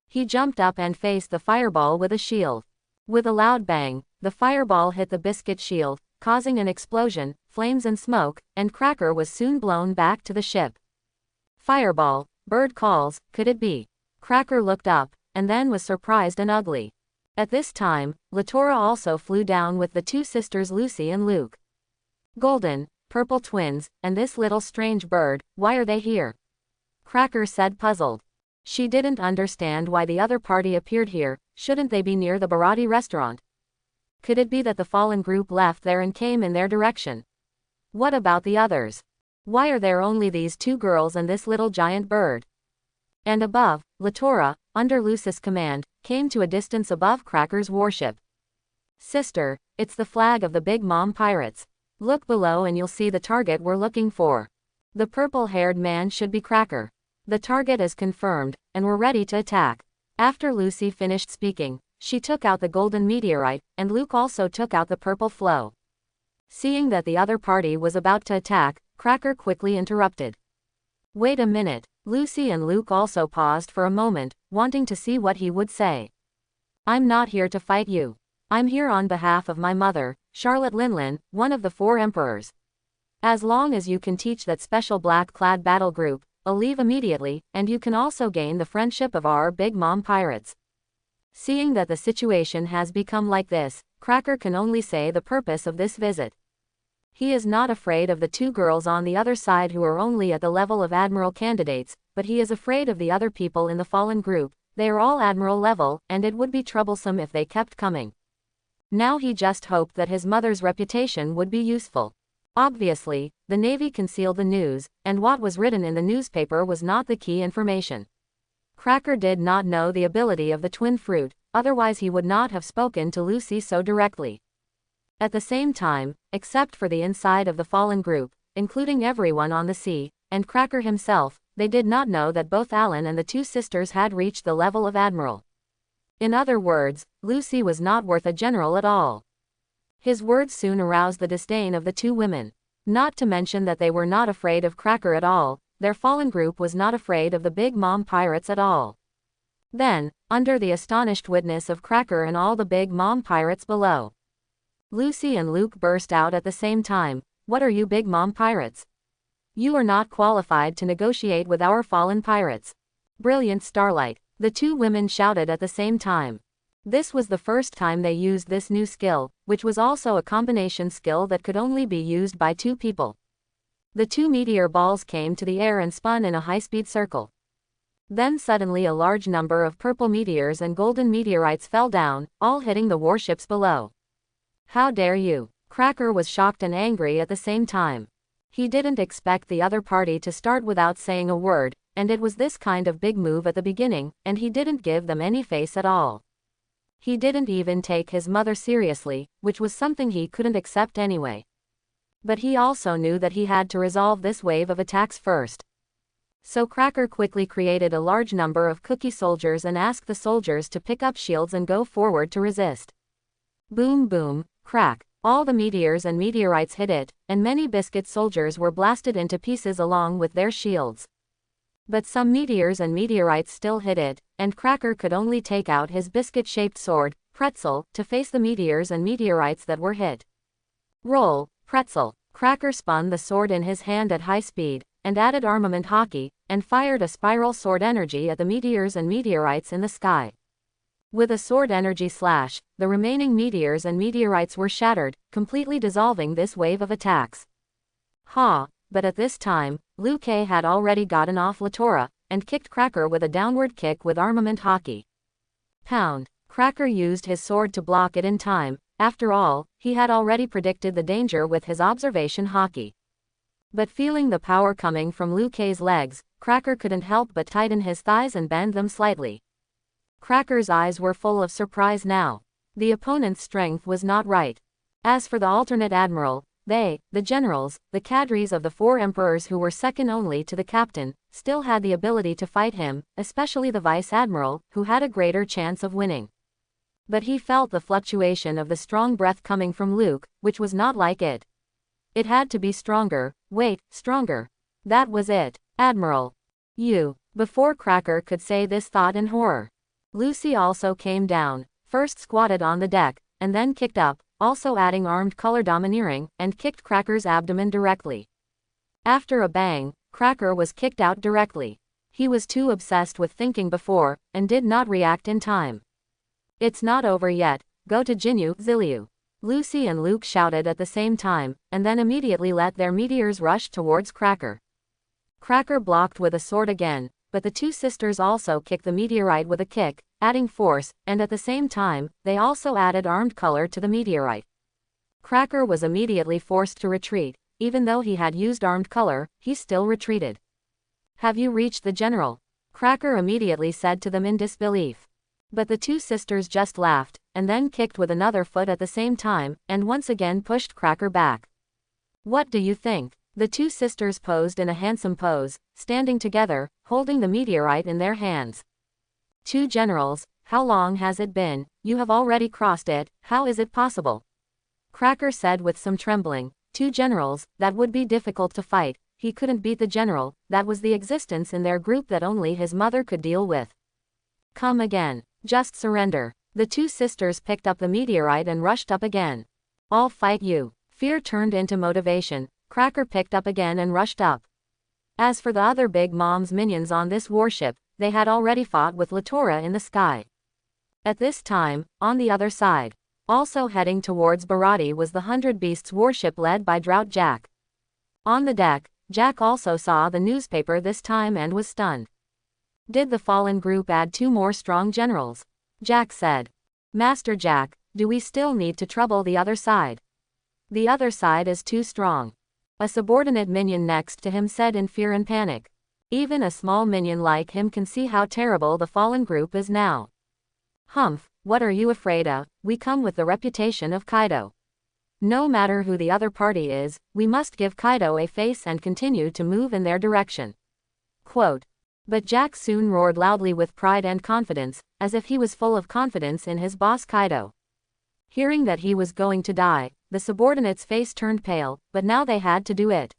He jumped up and faced the fireball with a shield. With a loud bang, the fireball hit the biscuit shield, causing an explosion, flames and smoke, and Cracker was soon blown back to the ship. Fireball, bird calls, could it be? Cracker looked up, and then was surprised and ugly. At this time, Latora also flew down with the two sisters Lucy and Luke. Golden, purple twins, and this little strange bird, why are they here? Cracker said, puzzled. She didn't understand why the other party appeared here. Shouldn't they be near the Bharati restaurant? Could it be that the fallen group left there and came in their direction? What about the others? Why are there only these two girls and this little giant bird? And above, Latora, under Lucy's command, came to a distance above Cracker's warship. Sister, it's the flag of the Big Mom pirates. Look below and you'll see the target we're looking for. The purple-haired man should be Cracker. The target is confirmed, and we're ready to attack. After Lucy finished speaking, she took out the golden meteorite, and Luke also took out the purple flow. Seeing that the other party was about to attack, Cracker quickly interrupted. Wait a minute. Lucy and Luke also paused for a moment, wanting to see what he would say. I'm not here to fight you. I'm here on behalf of my mother, Charlotte Linlin, one of the 4 emperors. As long as you can teach that special black-clad battle group, I'll leave immediately, and you can also gain the friendship of our Big Mom pirates. Seeing that the situation has become like this, Cracker can only say the purpose of this visit. He is not afraid of the 2 girls on the other side who are only at the level of admiral candidates, but he is afraid of the other people in the fallen group. They are all admiral level, and it would be troublesome if they kept coming. Now he just hoped that his mother's reputation would be useful. Obviously, the Navy concealed the news, and what was written in the newspaper was not the key information. Cracker did not know the ability of the twin fruit, otherwise he would not have spoken to Lucy so directly. At the same time, except for the inside of the fallen group, including everyone on the sea, and Cracker himself, they did not know that both Alan and the 2 sisters had reached the level of admiral. In other words, Lucy was not worth a general at all. His words soon aroused the disdain of the 2 women. Not to mention that they were not afraid of Cracker at all, their fallen group was not afraid of the Big Mom pirates at all. Then, under the astonished witness of Cracker and all the Big Mom pirates below, Lucy and Luke burst out at the same time. What are you Big Mom pirates? You are not qualified to negotiate with our fallen pirates. Brilliant Starlight, the 2 women shouted at the same time. This was the first time they used this new skill, which was also a combination skill that could only be used by 2 people. The 2 meteor balls came to the air and spun in a high-speed circle. Then suddenly a large number of purple meteors and golden meteorites fell down, all hitting the warships below. How dare you? Cracker was shocked and angry at the same time. He didn't expect the other party to start without saying a word, and it was this kind of big move at the beginning, and he didn't give them any face at all. He didn't even take his mother seriously, which was something he couldn't accept anyway. But he also knew that he had to resolve this wave of attacks first. So Cracker quickly created a large number of cookie soldiers and asked the soldiers to pick up shields and go forward to resist. Boom boom, crack. All the meteors and meteorites hit it, and many biscuit soldiers were blasted into pieces along with their shields. But some meteors and meteorites still hit it, and Cracker could only take out his biscuit-shaped sword, Pretzel, to face the meteors and meteorites that were hit. Roll, Pretzel. Cracker spun the sword in his hand at high speed, and added armament hockey, and fired a spiral sword energy at the meteors and meteorites in the sky. With a sword energy slash, the remaining meteors and meteorites were shattered, completely dissolving this wave of attacks. But at this time, Liu Kei had already gotten off Latora, and kicked Cracker with a downward kick with armament hockey. Pound. Cracker used his sword to block it in time. After all, he had already predicted the danger with his observation hockey. But feeling the power coming from Liu Kei's legs, Cracker couldn't help but tighten his thighs and bend them slightly. Cracker's eyes were full of surprise now. The opponent's strength was not right. As for the alternate admiral, they, the generals, the cadres of the 4 emperors who were second only to the captain, still had the ability to fight him, especially the vice admiral, who had a greater chance of winning. But he felt the fluctuation of the strong breath coming from Luke, which was not like it. It had to be stronger. Wait, stronger. That was it. Admiral. You. Before Cracker could say this thought in horror, Lucy also came down, first squatted on the deck, and then kicked up, also adding armed color domineering, and kicked Cracker's abdomen directly. After a bang, Cracker was kicked out directly. He was too obsessed with thinking before, and did not react in time. It's not over yet. Go to Jinyu, Zilliu. Lucy and Luke shouted at the same time, and then immediately let their meteors rush towards Cracker. Cracker blocked with a sword again, but the 2 sisters also kicked the meteorite with a kick, adding force, and at the same time, they also added armed color to the meteorite. Cracker was immediately forced to retreat. Even though he had used armed color, he still retreated. Have you reached the general? Cracker immediately said to them in disbelief. But the 2 sisters just laughed, and then kicked with another foot at the same time, and once again pushed Cracker back. What do you think? The 2 sisters posed in a handsome pose, standing together, holding the meteorite in their hands. 2 generals, how long has it been? You have already crossed it, how is it possible? Cracker said with some trembling. 2 generals, that would be difficult to fight. He couldn't beat the general, that was the existence in their group that only his mother could deal with. Come again. Just surrender. The 2 sisters picked up the meteorite and rushed up again. I'll fight you. Fear turned into motivation. Cracker picked up again and rushed up. As for the other Big Mom's minions on this warship, they had already fought with Latora in the sky. At this time, on the other side, also heading towards Barati was the 100 Beasts warship led by Drought Jack. On the deck, Jack also saw the newspaper this time and was stunned. Did the fallen group add 2 more strong generals? Jack said. Master Jack, do we still need to trouble the other side? The other side is too strong. A subordinate minion next to him said in fear and panic. Even a small minion like him can see how terrible the fallen group is now. Humph, what are you afraid of? We come with the reputation of Kaido. No matter who the other party is, we must give Kaido a face and continue to move in their direction. Quote. But Jack soon roared loudly with pride and confidence, as if he was full of confidence in his boss Kaido. Hearing that he was going to die, the subordinate's face turned pale, but now they had to do it.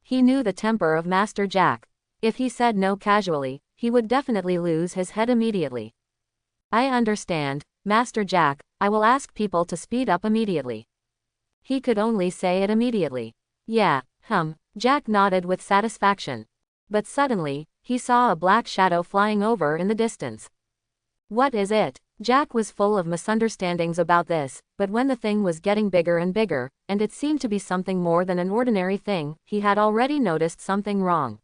He knew the temper of Master Jack. If he said no casually, he would definitely lose his head immediately. I understand, Master Jack, I will ask people to speed up immediately. He could only say it immediately. Yeah, Jack nodded with satisfaction. But suddenly, he saw a black shadow flying over in the distance. What is it? Jack was full of misunderstandings about this, but when the thing was getting bigger and bigger, and it seemed to be something more than an ordinary thing, he had already noticed something wrong.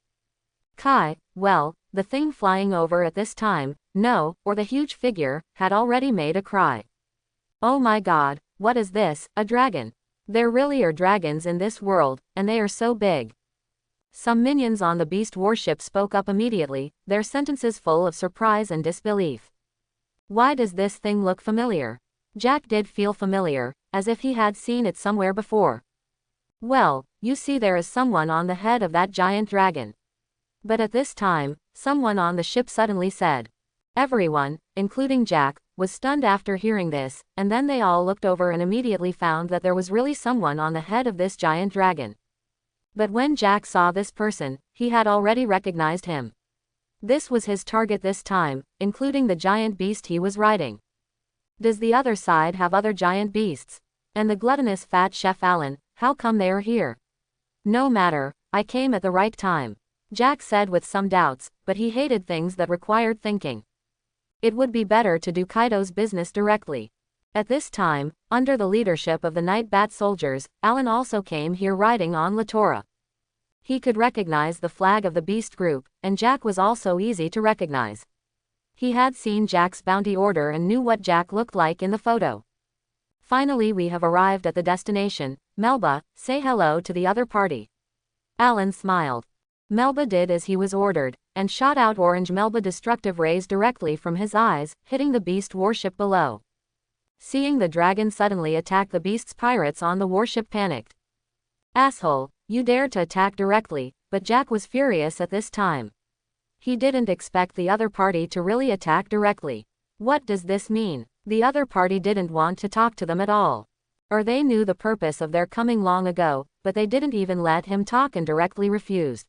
Well, the thing flying over at this time, or the huge figure, had already made a cry. Oh my god, what is this, a dragon? There really are dragons in this world, and they are so big. Some minions on the Beast warship spoke up immediately, their sentences full of surprise and disbelief. Why does this thing look familiar? Jack did feel familiar, as if he had seen it somewhere before. Well, you see there is someone on the head of that giant dragon. But at this time, someone on the ship suddenly said. Everyone, including Jack, was stunned after hearing this, and then they all looked over and immediately found that there was really someone on the head of this giant dragon. But when Jack saw this person, he had already recognized him. This was his target this time, including the giant beast he was riding. Does the other side have other giant beasts? And the gluttonous fat Chef Alan, how come they are here? No matter, I came at the right time, Jack said with some doubts, but he hated things that required thinking. It would be better to do Kaido's business directly. At this time, under the leadership of the Night Bat soldiers, Alan also came here riding on Latora. He could recognize the flag of the beast group, and Jack was also easy to recognize. He had seen Jack's bounty order and knew what Jack looked like in the photo. Finally, we have arrived at the destination. Melba, say hello to the other party. Alan smiled. Melba did as he was ordered, and shot out orange Melba destructive rays directly from his eyes, hitting the beast warship below. Seeing the dragon suddenly attack the beast's pirates on the warship panicked. Asshole, you dared to attack directly, but Jack was furious at this time. He didn't expect the other party to really attack directly. What does this mean? The other party didn't want to talk to them at all. Or they knew the purpose of their coming long ago, but they didn't even let him talk and directly refused.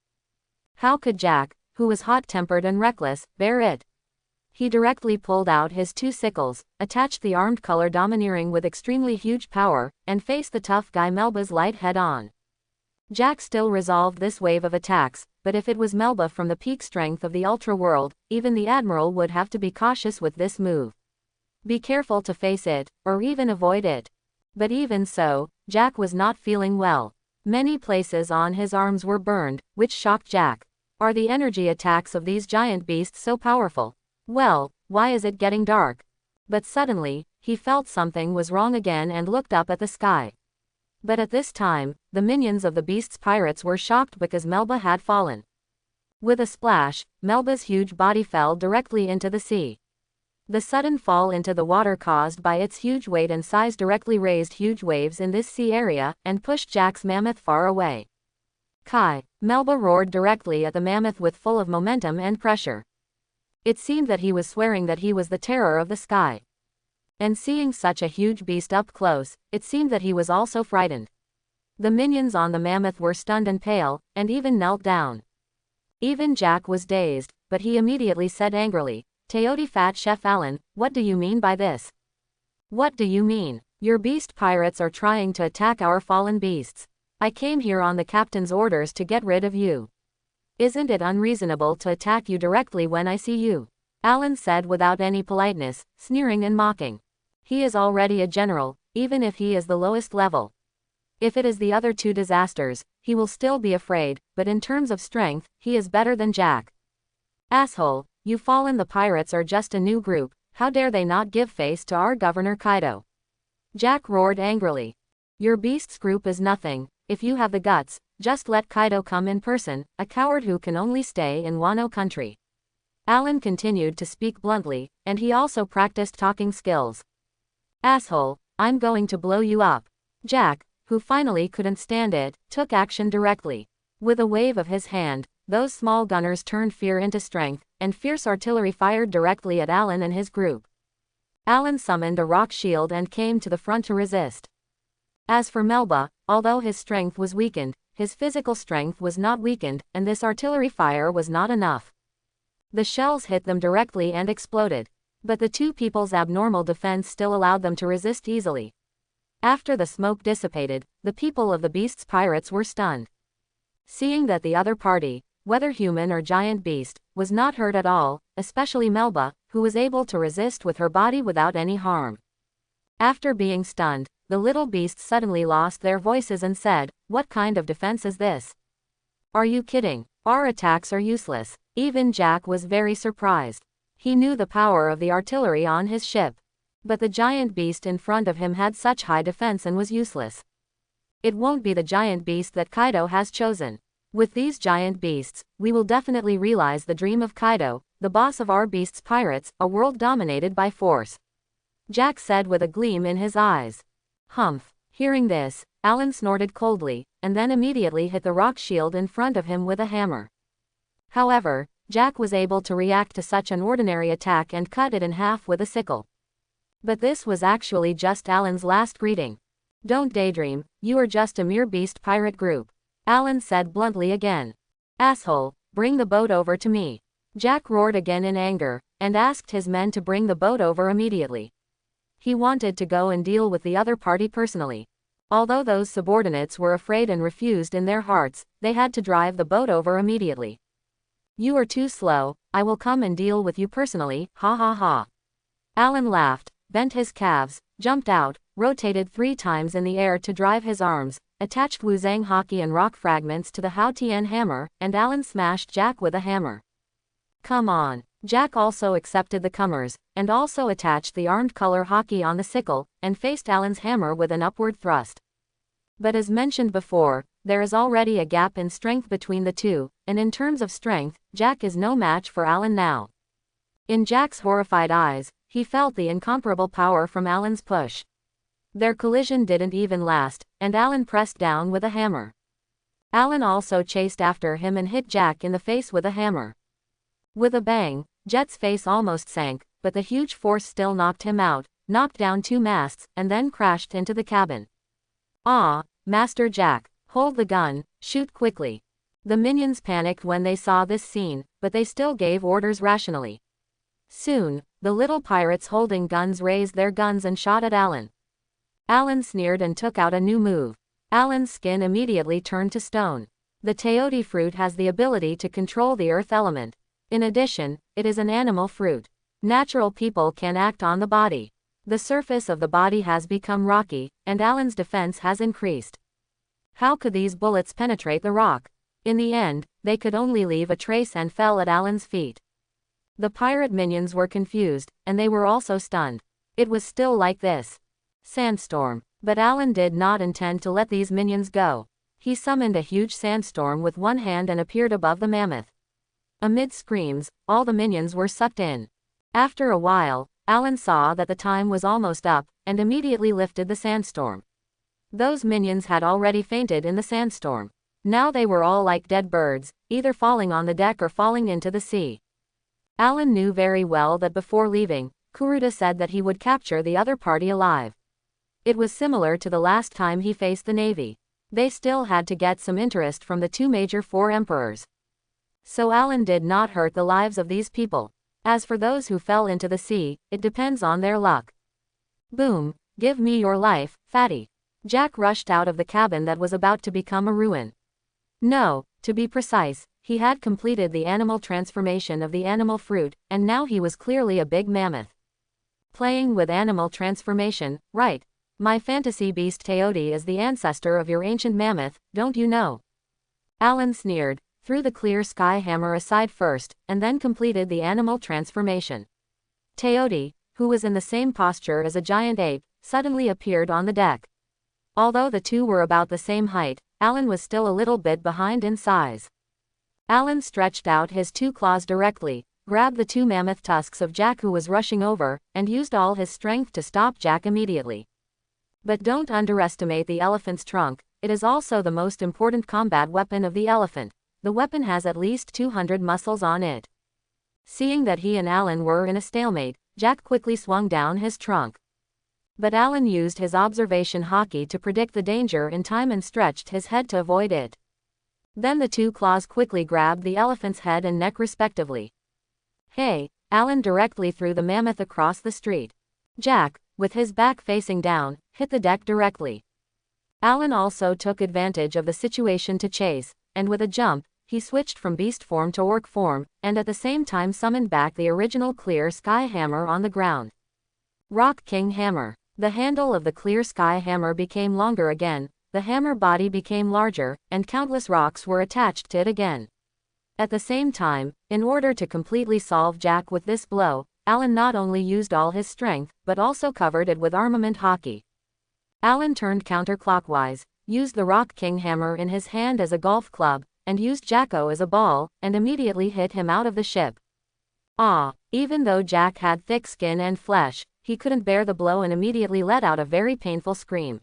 How could Jack, who was hot-tempered and reckless, bear it? He directly pulled out his 2 sickles, attached the armed color domineering with extremely huge power, and faced the tough guy Melba's light head-on. Jack still resolved this wave of attacks, but if it was Melba from the peak strength of the Ultra World, even the Admiral would have to be cautious with this move. Be careful to face it, or even avoid it. But even so, Jack was not feeling well. Many places on his arms were burned, which shocked Jack. Are the energy attacks of these giant beasts so powerful? Well, why is it getting dark? But suddenly, he felt something was wrong again and looked up at the sky. But at this time, the minions of the beast's pirates were shocked because Melba had fallen. With a splash, Melba's huge body fell directly into the sea. The sudden fall into the water caused by its huge weight and size directly raised huge waves in this sea area, and pushed Jack's mammoth far away. Kai! Melba roared directly at the mammoth with full of momentum and pressure. It seemed that he was swearing that he was the terror of the sky. And seeing such a huge beast up close, it seemed that he was also frightened. The minions on the mammoth were stunned and pale, and even knelt down. Even Jack was dazed, but he immediately said angrily, Teoti Fat Chef Alan, what do you mean by this? What do you mean? Your beast pirates are trying to attack our fallen beasts. I came here on the captain's orders to get rid of you. Isn't it unreasonable to attack you directly when I see you? Alan said without any politeness, sneering and mocking. He is already a general, even if he is the lowest level. If it is the other 2 disasters, he will still be afraid, but in terms of strength, he is better than Jack. Asshole, you fallen the pirates are just a new group, how dare they not give face to our Governor Kaido? Jack roared angrily. Your beast's group is nothing, if you have the guts, just let Kaido come in person, a coward who can only stay in Wano country. Alan continued to speak bluntly, and he also practiced talking skills. Asshole, I'm going to blow you up. Jack, who finally couldn't stand it, took action directly. With a wave of his hand, those small gunners turned fear into strength, and fierce artillery fired directly at Alan and his group. Alan summoned a rock shield and came to the front to resist. As for Melba, although his strength was weakened, his physical strength was not weakened, and this artillery fire was not enough. The shells hit them directly and exploded. But the 2 people's abnormal defense still allowed them to resist easily. After the smoke dissipated, the people of the beast's pirates were stunned. Seeing that the other party, whether human or giant beast, was not hurt at all, especially Melba, who was able to resist with her body without any harm. After being stunned, the little beasts suddenly lost their voices and said, what kind of defense is this? Are you kidding? Our attacks are useless. Even Jack was very surprised. He knew the power of the artillery on his ship. But the giant beast in front of him had such high defense and was useless. It won't be the giant beast that Kaido has chosen. With these giant beasts, we will definitely realize the dream of Kaido, the boss of our beasts pirates, a world dominated by force. Jack said with a gleam in his eyes. Humph. Hearing this, Alan snorted coldly, and then immediately hit the rock shield in front of him with a hammer. However, Jack was able to react to such an ordinary attack and cut it in half with a sickle. But this was actually just Alan's last greeting. "Don't daydream, you are just a mere beast pirate group," Alan said bluntly again. "Asshole, bring the boat over to me." Jack roared again in anger, and asked his men to bring the boat over immediately. He wanted to go and deal with the other party personally. Although those subordinates were afraid and refused in their hearts, they had to drive the boat over immediately. "You are too slow, I will come and deal with you personally, ha ha ha." Alan laughed, bent his calves, jumped out, rotated 3 times in the air to drive his arms, attached Wuzang hockey and rock fragments to the Hao Tian hammer, and Alan smashed Jack with a hammer. "Come on." Jack also accepted the comers, and also attached the armed color hockey on the sickle, and faced Alan's hammer with an upward thrust. But as mentioned before, there is already a gap in strength between the two, and in terms of strength, Jack is no match for Alan now. In Jack's horrified eyes, he felt the incomparable power from Alan's push. Their collision didn't even last, and Alan pressed down with a hammer. Alan also chased after him and hit Jack in the face with a hammer. With a bang, Jet's face almost sank, but the huge force still knocked him out, knocked down 2 masts, and then crashed into the cabin. "Ah, Master Jack, hold the gun, shoot quickly." The minions panicked when they saw this scene, but they still gave orders rationally. Soon, the little pirates holding guns raised their guns and shot at Alan. Alan sneered and took out a new move. Alan's skin immediately turned to stone. The Teoti fruit has the ability to control the earth element. In addition, it is an animal fruit. Natural people can act on the body. The surface of the body has become rocky, and Alan's defense has increased. How could these bullets penetrate the rock? In the end, they could only leave a trace and fell at Alan's feet. The pirate minions were confused, and they were also stunned. It was still like this. Sandstorm. But Alan did not intend to let these minions go. He summoned a huge sandstorm with one hand and appeared above the mammoth. Amid screams, all the minions were sucked in. After a while, Alan saw that the time was almost up, and immediately lifted the sandstorm. Those minions had already fainted in the sandstorm. Now they were all like dead birds, either falling on the deck or falling into the sea. Alan knew very well that before leaving, Kuruda said that he would capture the other party alive. It was similar to the last time he faced the navy. They still had to get some interest from the 2 major 4 emperors. So Alan did not hurt the lives of these people. As for those who fell into the sea, it depends on their luck. Boom, give me your life, fatty. Jack rushed out of the cabin that was about to become a ruin. No, to be precise, he had completed the animal transformation of the animal fruit, and now he was clearly a big mammoth. Playing with animal transformation, right? My fantasy beast Teoti is the ancestor of your ancient mammoth, don't you know? Alan sneered, threw the clear sky hammer aside first, and then completed the animal transformation. Teoti, who was in the same posture as a giant ape, suddenly appeared on the deck. Although the two were about the same height, Alan was still a little bit behind in size. Alan stretched out his 2 claws directly, grabbed the 2 mammoth tusks of Jack who was rushing over, and used all his strength to stop Jack immediately. But don't underestimate the elephant's trunk, it is also the most important combat weapon of the elephant. The weapon has at least 200 muscles on it. Seeing that he and Alan were in a stalemate, Jack quickly swung down his trunk. But Alan used his observation hockey to predict the danger in time and stretched his head to avoid it. Then the 2 claws quickly grabbed the elephant's head and neck respectively. Hey, Alan directly threw the mammoth across the street. Jack, with his back facing down, hit the deck directly. Alan also took advantage of the situation to chase, and with a jump, he switched from beast form to orc form, and at the same time summoned back the original clear sky hammer on the ground. Rock King Hammer. The handle of the clear sky hammer became longer again, the hammer body became larger, and countless rocks were attached to it again. At the same time, in order to completely solve Jack with this blow, Alan not only used all his strength, but also covered it with armament hockey. Alan turned counterclockwise, used the Rock King hammer in his hand as a golf club, and used Jacko as a ball, and immediately hit him out of the ship. Even though Jack had thick skin and flesh, he couldn't bear the blow and immediately let out a very painful scream.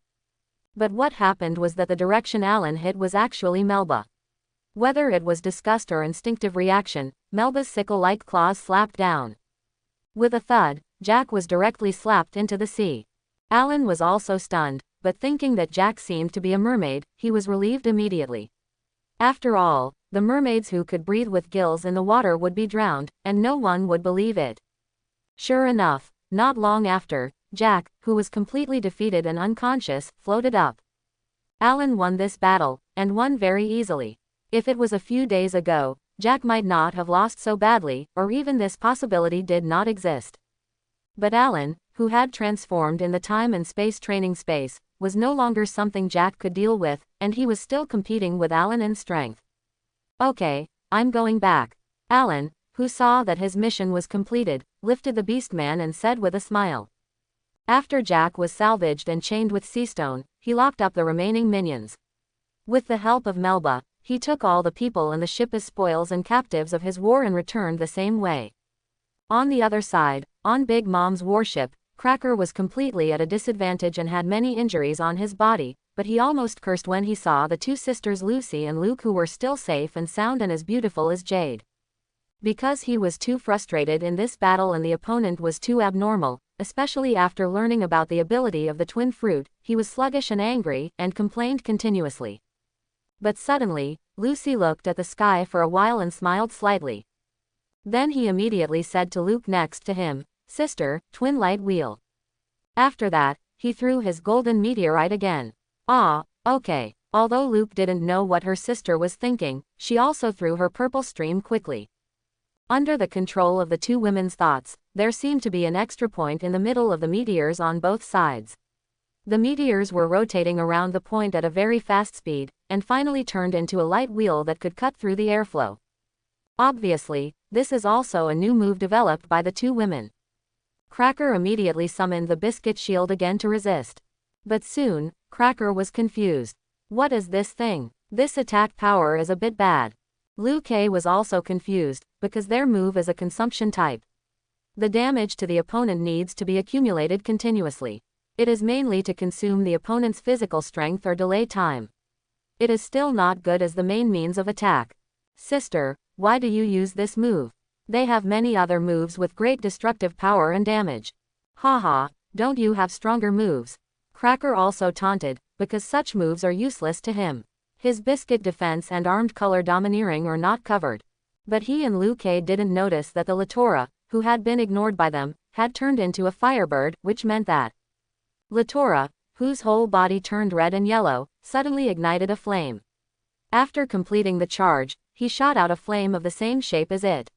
But what happened was that the direction Alan hit was actually Melba. Whether it was disgust or instinctive reaction, Melba's sickle-like claws slapped down. With a thud, Jack was directly slapped into the sea. Alan was also stunned, but thinking that Jack seemed to be a mermaid, he was relieved immediately. After all, the mermaids who could breathe with gills in the water would be drowned, and no one would believe it. Sure enough, not long after, Jack, who was completely defeated and unconscious, floated up. Alan won this battle, and won very easily. If it was a few days ago, Jack might not have lost so badly, or even this possibility did not exist. But Alan, who had transformed in the time and space training space, was no longer something Jack could deal with, and he was still competing with Alan in strength. Okay, I'm going back. Alan, who saw that his mission was completed, lifted the Beastman and said with a smile. After Jack was salvaged and chained with seastone, he locked up the remaining minions. With the help of Melba, he took all the people in the ship as spoils and captives of his war and returned the same way. On the other side, on Big Mom's warship, Cracker was completely at a disadvantage and had many injuries on his body, but he almost cursed when he saw the two sisters Lucy and Luke, who were still safe and sound and as beautiful as jade. Because he was too frustrated in this battle and the opponent was too abnormal, especially after learning about the ability of the twin fruit, he was sluggish and angry, and complained continuously. But suddenly, Lucy looked at the sky for a while and smiled slightly. Then he immediately said to Luke next to him, "Sister, twin light wheel." After that, he threw his golden meteorite again. Ah, okay. Although Luke didn't know what her sister was thinking, she also threw her purple stream quickly. Under the control of the two women's thoughts, there seemed to be an extra point in the middle of the meteors on both sides. The meteors were rotating around the point at a very fast speed, and finally turned into a light wheel that could cut through the airflow. Obviously, this is also a new move developed by the two women. Cracker immediately summoned the biscuit shield again to resist. But soon, Cracker was confused. What is this thing? This attack power is a bit bad. Luke was also confused, because their move is a consumption type. The damage to the opponent needs to be accumulated continuously. It is mainly to consume the opponent's physical strength or delay time. It is still not good as the main means of attack. Sister, why do you use this move? They have many other moves with great destructive power and damage. Haha, don't you have stronger moves? Cracker also taunted, because such moves are useless to him. His biscuit defense and armed color domineering are not covered. But he and Luke didn't notice that the Latora, who had been ignored by them, had turned into a firebird, which meant that Latora, whose whole body turned red and yellow, suddenly ignited a flame. After completing the charge, he shot out a flame of the same shape as it.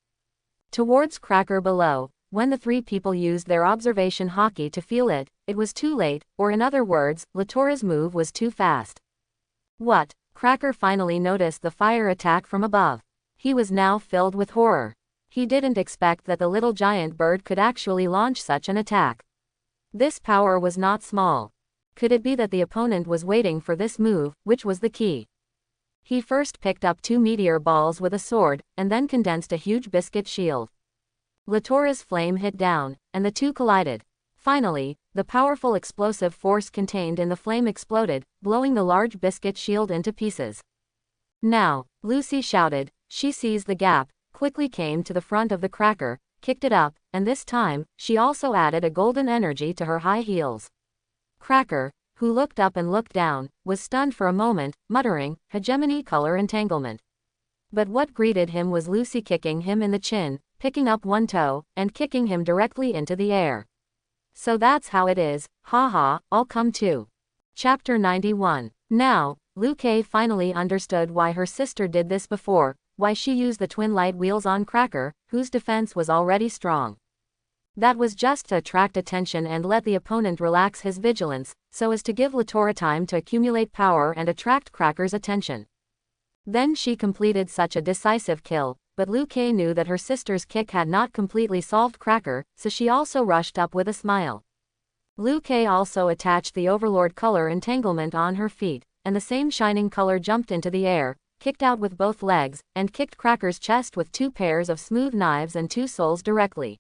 Towards Cracker below, when the three people used their observation hockey to feel it, it was too late, or in other words, Latora's move was too fast. What? Cracker finally noticed the fire attack from above. He was now filled with horror. He didn't expect that the little giant bird could actually launch such an attack. This power was not small. Could it be that the opponent was waiting for this move, which was the key? He first picked up two meteor balls with a sword, and then condensed a huge biscuit shield. Latora's flame hit down, and the two collided. Finally, the powerful explosive force contained in the flame exploded, blowing the large biscuit shield into pieces. Now, Lucy shouted. She seized the gap, quickly came to the front of the Cracker, kicked it up, and this time, she also added a golden energy to her high heels. Cracker, who looked up and looked down, was stunned for a moment, muttering, "Hegemony color entanglement." But what greeted him was Lucy kicking him in the chin, picking up one toe, and kicking him directly into the air. So that's how it is, haha, I'll come too. Chapter 91. Now, Luke finally understood why her sister did this before, why she used the twin light wheels on Cracker, whose defense was already strong. That was just to attract attention and let the opponent relax his vigilance, so as to give Latora time to accumulate power and attract Cracker's attention. Then she completed such a decisive kill, but Luke knew that her sister's kick had not completely solved Cracker, so she also rushed up with a smile. Luke also attached the Overlord color entanglement on her feet, and the same shining color jumped into the air, kicked out with both legs, and kicked Cracker's chest with two pairs of smooth knives and two soles directly.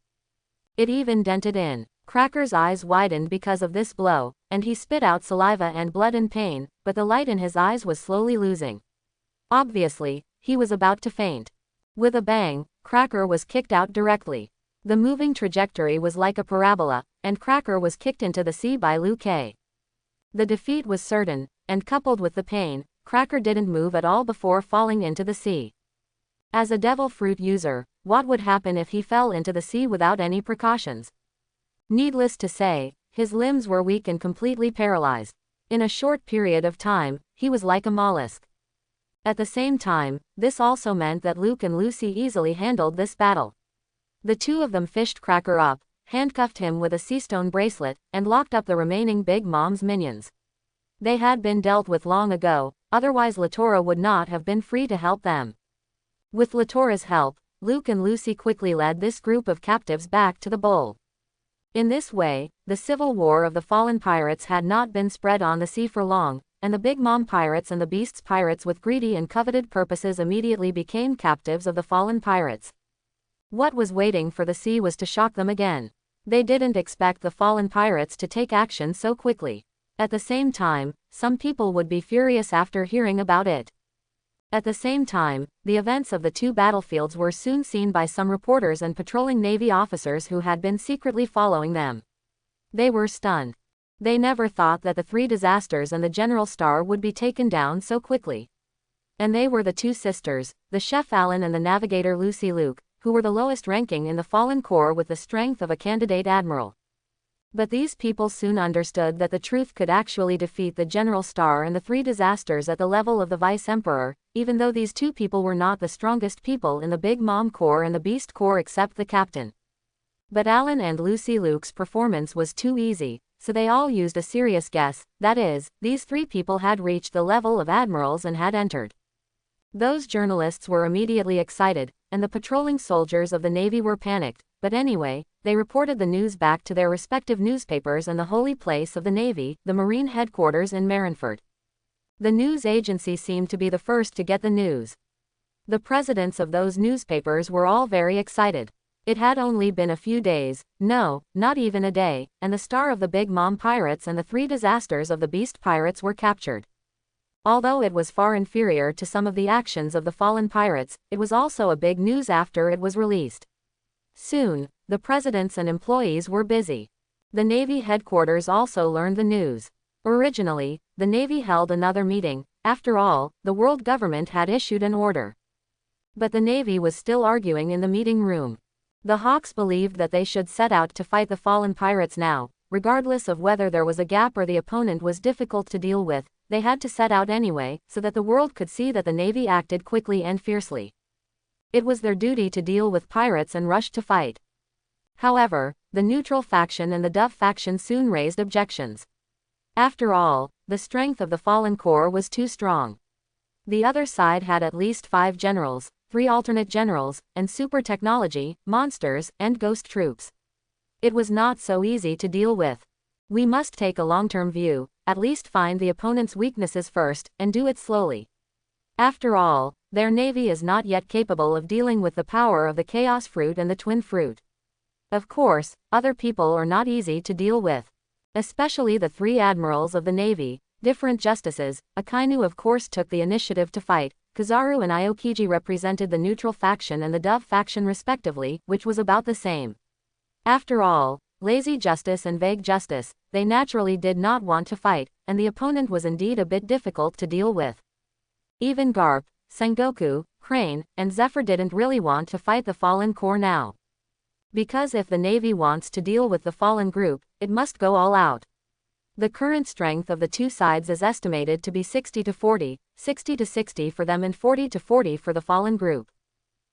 It even dented in. Cracker's eyes widened because of this blow, and he spit out saliva and blood in pain, but the light in his eyes was slowly losing. Obviously, he was about to faint. With a bang, Cracker was kicked out directly. The moving trajectory was like a parabola, and Cracker was kicked into the sea by Liu Kei. The defeat was certain, and coupled with the pain, Cracker didn't move at all before falling into the sea. As a devil fruit user, what would happen if he fell into the sea without any precautions? Needless to say, his limbs were weak and completely paralyzed. In a short period of time, he was like a mollusk. At the same time, this also meant that Luke and Lucy easily handled this battle. The two of them fished Cracker up, handcuffed him with a seastone bracelet, and locked up the remaining Big Mom's minions. They had been dealt with long ago, otherwise Latora would not have been free to help them. With Latora's help, Luke and Lucy quickly led this group of captives back to the bowl. In this way, the civil war of the fallen pirates had not been spread on the sea for long, and the Big Mom pirates and the Beast's pirates with greedy and coveted purposes immediately became captives of the fallen pirates. What was waiting for the sea was to shock them again. They didn't expect the fallen pirates to take action so quickly. At the same time, some people would be furious after hearing about it. At the same time, the events of the two battlefields were soon seen by some reporters and patrolling Navy officers who had been secretly following them. They were stunned. They never thought that the three disasters and the General Star would be taken down so quickly. And they were the two sisters, the Chef Alan and the navigator Lucy Luke, who were the lowest ranking in the Fallen Corps with the strength of a candidate admiral. But these people soon understood that the truth could actually defeat the General Star and the three disasters at the level of the Vice Emperor, even though these two people were not the strongest people in the Big Mom Corps and the Beast Corps except the captain. But Alan and Lucy Luke's performance was too easy, so they all used a serious guess, that is, these three people had reached the level of admirals and had entered. Those journalists were immediately excited, and the patrolling soldiers of the Navy were panicked, but anyway, they reported the news back to their respective newspapers and the holy place of the Navy, the Marine headquarters in Marineford. The news agency seemed to be the first to get the news. The presidents of those newspapers were all very excited. It had only been a few days, no, not even a day, and the star of the Big Mom pirates and the three disasters of the Beast pirates were captured. Although it was far inferior to some of the actions of the fallen pirates, it was also a big news after it was released. Soon, the presidents and employees were busy. The Navy headquarters also learned the news. Originally, the Navy held another meeting. After all, the world government had issued an order. But the Navy was still arguing in the meeting room. The Hawks believed that they should set out to fight the fallen pirates now, regardless of whether there was a gap or the opponent was difficult to deal with. They had to set out anyway, so that the world could see that the Navy acted quickly and fiercely. It was their duty to deal with pirates and rush to fight. However, the neutral faction and the Duff faction soon raised objections. After all, the strength of the Fallen Corps was too strong. The other side had at least 5 generals, 3 alternate generals, and super technology, monsters, and ghost troops. It was not so easy to deal with. We must take a long-term view, at least find the opponent's weaknesses first, and do it slowly. After all, their navy is not yet capable of dealing with the power of the Chaos Fruit and the Twin Fruit. Of course, other people are not easy to deal with. Especially the 3 admirals of the navy, different justices. Akainu of course took the initiative to fight. Kizaru and Aokiji represented the neutral faction and the Dove faction respectively, which was about the same. After all, lazy justice and vague justice, they naturally did not want to fight, and the opponent was indeed a bit difficult to deal with. Even Garp, Sengoku, Crane, and Zephyr didn't really want to fight the Fallen Corps now. Because if the Navy wants to deal with the Fallen Group, it must go all out. The current strength of the two sides is estimated to be 60-40, 60-60 for them and 40-40 for the Fallen Group.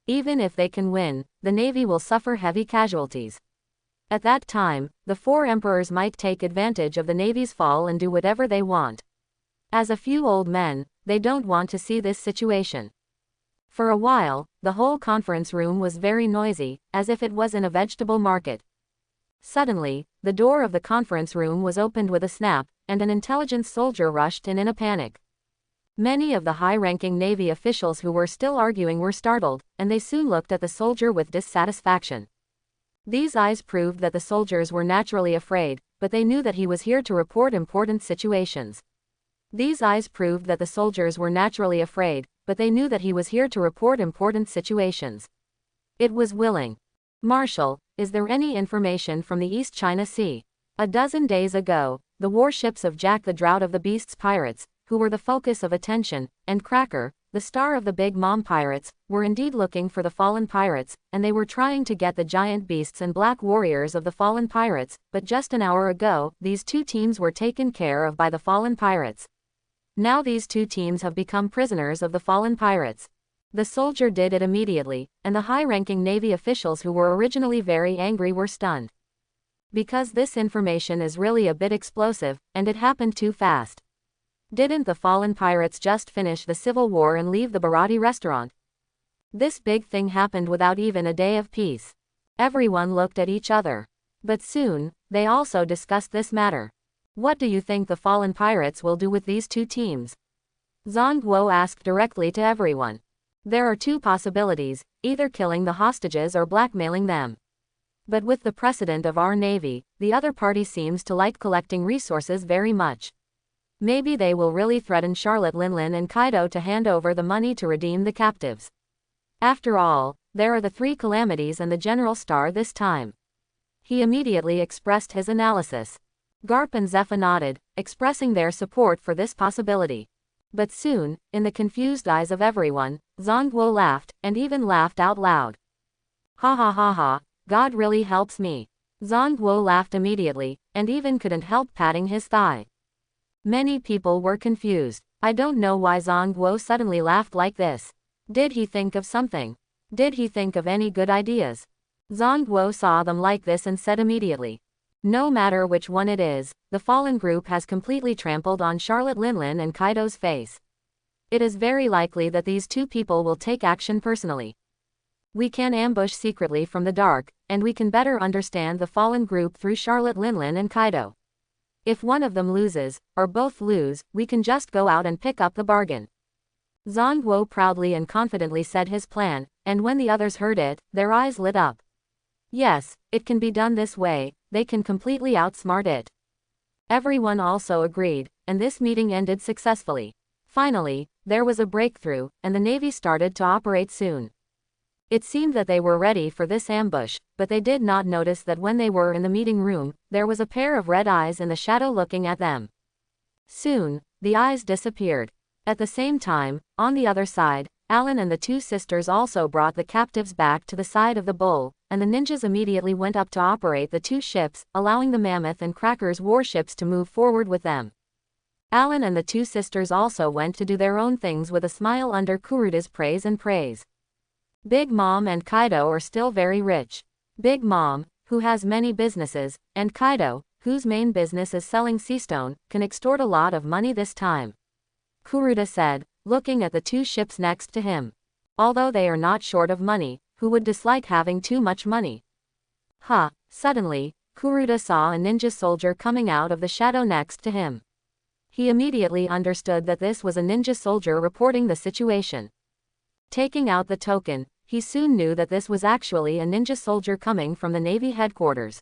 Even if they can win, the Navy will suffer heavy casualties. At that time, the 4 emperors might take advantage of the Navy's fall and do whatever they want. As a few old men, they don't want to see this situation. For a while, the whole conference room was very noisy, as if it was in a vegetable market. Suddenly, the door of the conference room was opened with a snap, and an intelligence soldier rushed in a panic. Many of the high-ranking Navy officials who were still arguing were startled, and they soon looked at the soldier with dissatisfaction. These eyes proved that the soldiers were naturally afraid, but they knew that he was here to report important situations. These eyes proved that the soldiers were naturally afraid, but they knew that he was here to report important situations. It was willing. Marshal, is there any information from the East China Sea? A dozen days ago, the warships of Jack the Drought of the Beasts pirates, who were the focus of attention, and Cracker, the star of the Big Mom pirates, were indeed looking for the fallen pirates, and they were trying to get the giant beasts and black warriors of the fallen pirates, but just an hour ago, these two teams were taken care of by the fallen pirates. Now these two teams have become prisoners of the fallen pirates. The soldier did it immediately, and the high-ranking Navy officials who were originally very angry were stunned. Because this information is really a bit explosive, and it happened too fast. Didn't the fallen pirates just finish the civil war and leave the Bharati restaurant? This big thing happened without even a day of peace. Everyone looked at each other. But soon, they also discussed this matter. What do you think the fallen pirates will do with these two teams? Zhang Guo asked directly to everyone. There are two possibilities, either killing the hostages or blackmailing them. But with the precedent of our navy, the other party seems to like collecting resources very much. Maybe they will really threaten Charlotte Linlin and Kaido to hand over the money to redeem the captives. After all, there are the three calamities and the general star this time. He immediately expressed his analysis. Garp and Zephyr nodded, expressing their support for this possibility. But soon, in the confused eyes of everyone, Zhang Guo laughed, and even laughed out loud. Ha ha ha ha, God really helps me. Zhang Guo laughed immediately, and even couldn't help patting his thigh. Many people were confused. I don't know why Zhang Guo suddenly laughed like this. Did he think of something? Did he think of any good ideas? Zhang Guo saw them like this and said immediately. No matter which one it is, the fallen group has completely trampled on Charlotte Linlin and Kaido's face. It is very likely that these two people will take action personally. We can ambush secretly from the dark, and we can better understand the fallen group through Charlotte Linlin and Kaido. If one of them loses, or both lose, we can just go out and pick up the bargain. Zhang Guo proudly and confidently said his plan, and when the others heard it, their eyes lit up. Yes, it can be done this way, they can completely outsmart it. Everyone also agreed, and this meeting ended successfully. Finally, there was a breakthrough, and the Navy started to operate soon. It seemed that they were ready for this ambush, but they did not notice that when they were in the meeting room, there was a pair of red eyes in the shadow looking at them. Soon, the eyes disappeared. At the same time, on the other side, Alan and the two sisters also brought the captives back to the side of the bull, and the ninjas immediately went up to operate the two ships, allowing the Mammoth and Cracker's warships to move forward with them. Alan and the two sisters also went to do their own things with a smile under Kuruta's praise and praise. Big Mom and Kaido are still very rich. Big Mom, who has many businesses, and Kaido, whose main business is selling seastone, can extort a lot of money this time. Kuruta said, looking at the two ships next to him. Although they are not short of money, who would dislike having too much money? Ha! Suddenly, Kuruta saw a ninja soldier coming out of the shadow next to him. He immediately understood that this was a ninja soldier reporting the situation. Taking out the token, he soon knew that this was actually a ninja soldier coming from the Navy headquarters.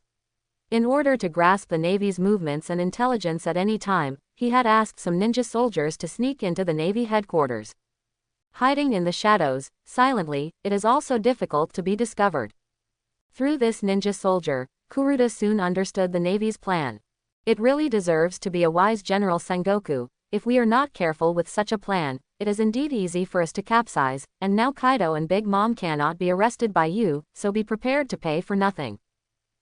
In order to grasp the Navy's movements and intelligence at any time, he had asked some ninja soldiers to sneak into the Navy headquarters. Hiding in the shadows, silently, it is also difficult to be discovered. Through this ninja soldier, Kuruta soon understood the Navy's plan. It really deserves to be a wise General Sengoku. If we are not careful with such a plan, it is indeed easy for us to capsize, and now Kaido and Big Mom cannot be arrested by you, so be prepared to pay for nothing.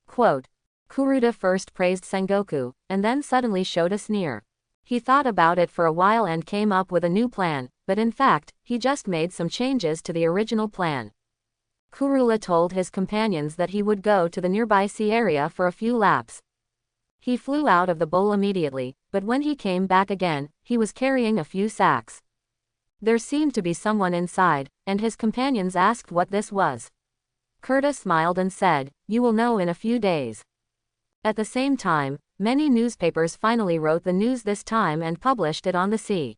Quote. Kuruta first praised Sengoku, and then suddenly showed a sneer. He thought about it for a while and came up with a new plan, but in fact, he just made some changes to the original plan. Kurula told his companions that he would go to the nearby sea area for a few laps. He flew out of the bowl immediately, but when he came back again, he was carrying a few sacks. There seemed to be someone inside, and his companions asked what this was. Kurta smiled and said, "You will know in a few days." At the same time, many newspapers finally wrote the news this time and published it on the sea.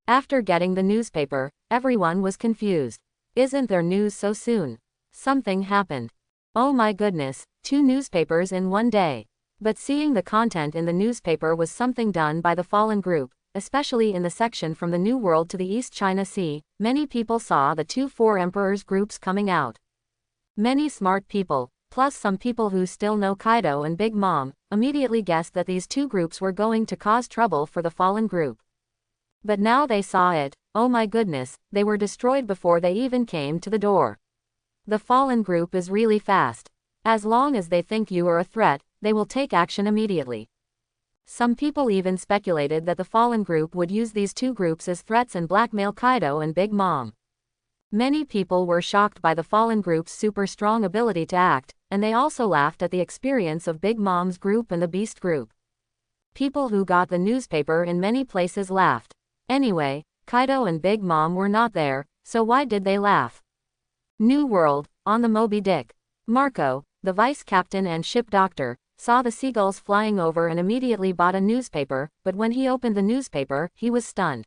After getting the newspaper, everyone was confused. Isn't there news so soon? Something happened. Oh my goodness, 2 newspapers in one day. But seeing the content in the newspaper was something done by the fallen group, especially in the section from the New World to the East China Sea. Many people saw the two Four Emperors groups coming out. Many smart people, plus some people who still know Kaido and Big Mom, immediately guessed that these two groups were going to cause trouble for the fallen group. But now they saw it. Oh my goodness, they were destroyed before they even came to the door. The fallen group is really fast. As long as they think you are a threat, they will take action immediately. Some people even speculated that the fallen group would use these two groups as threats and blackmail Kaido and Big Mom. Many people were shocked by the fallen group's super strong ability to act, and they also laughed at the experience of Big Mom's group and the Beast group. People who got the newspaper in many places laughed. Anyway, Kaido and Big Mom were not there, so why did they laugh? New World, on the Moby Dick. Marco, the vice captain and ship doctor, saw the seagulls flying over and immediately bought a newspaper, but when he opened the newspaper, he was stunned.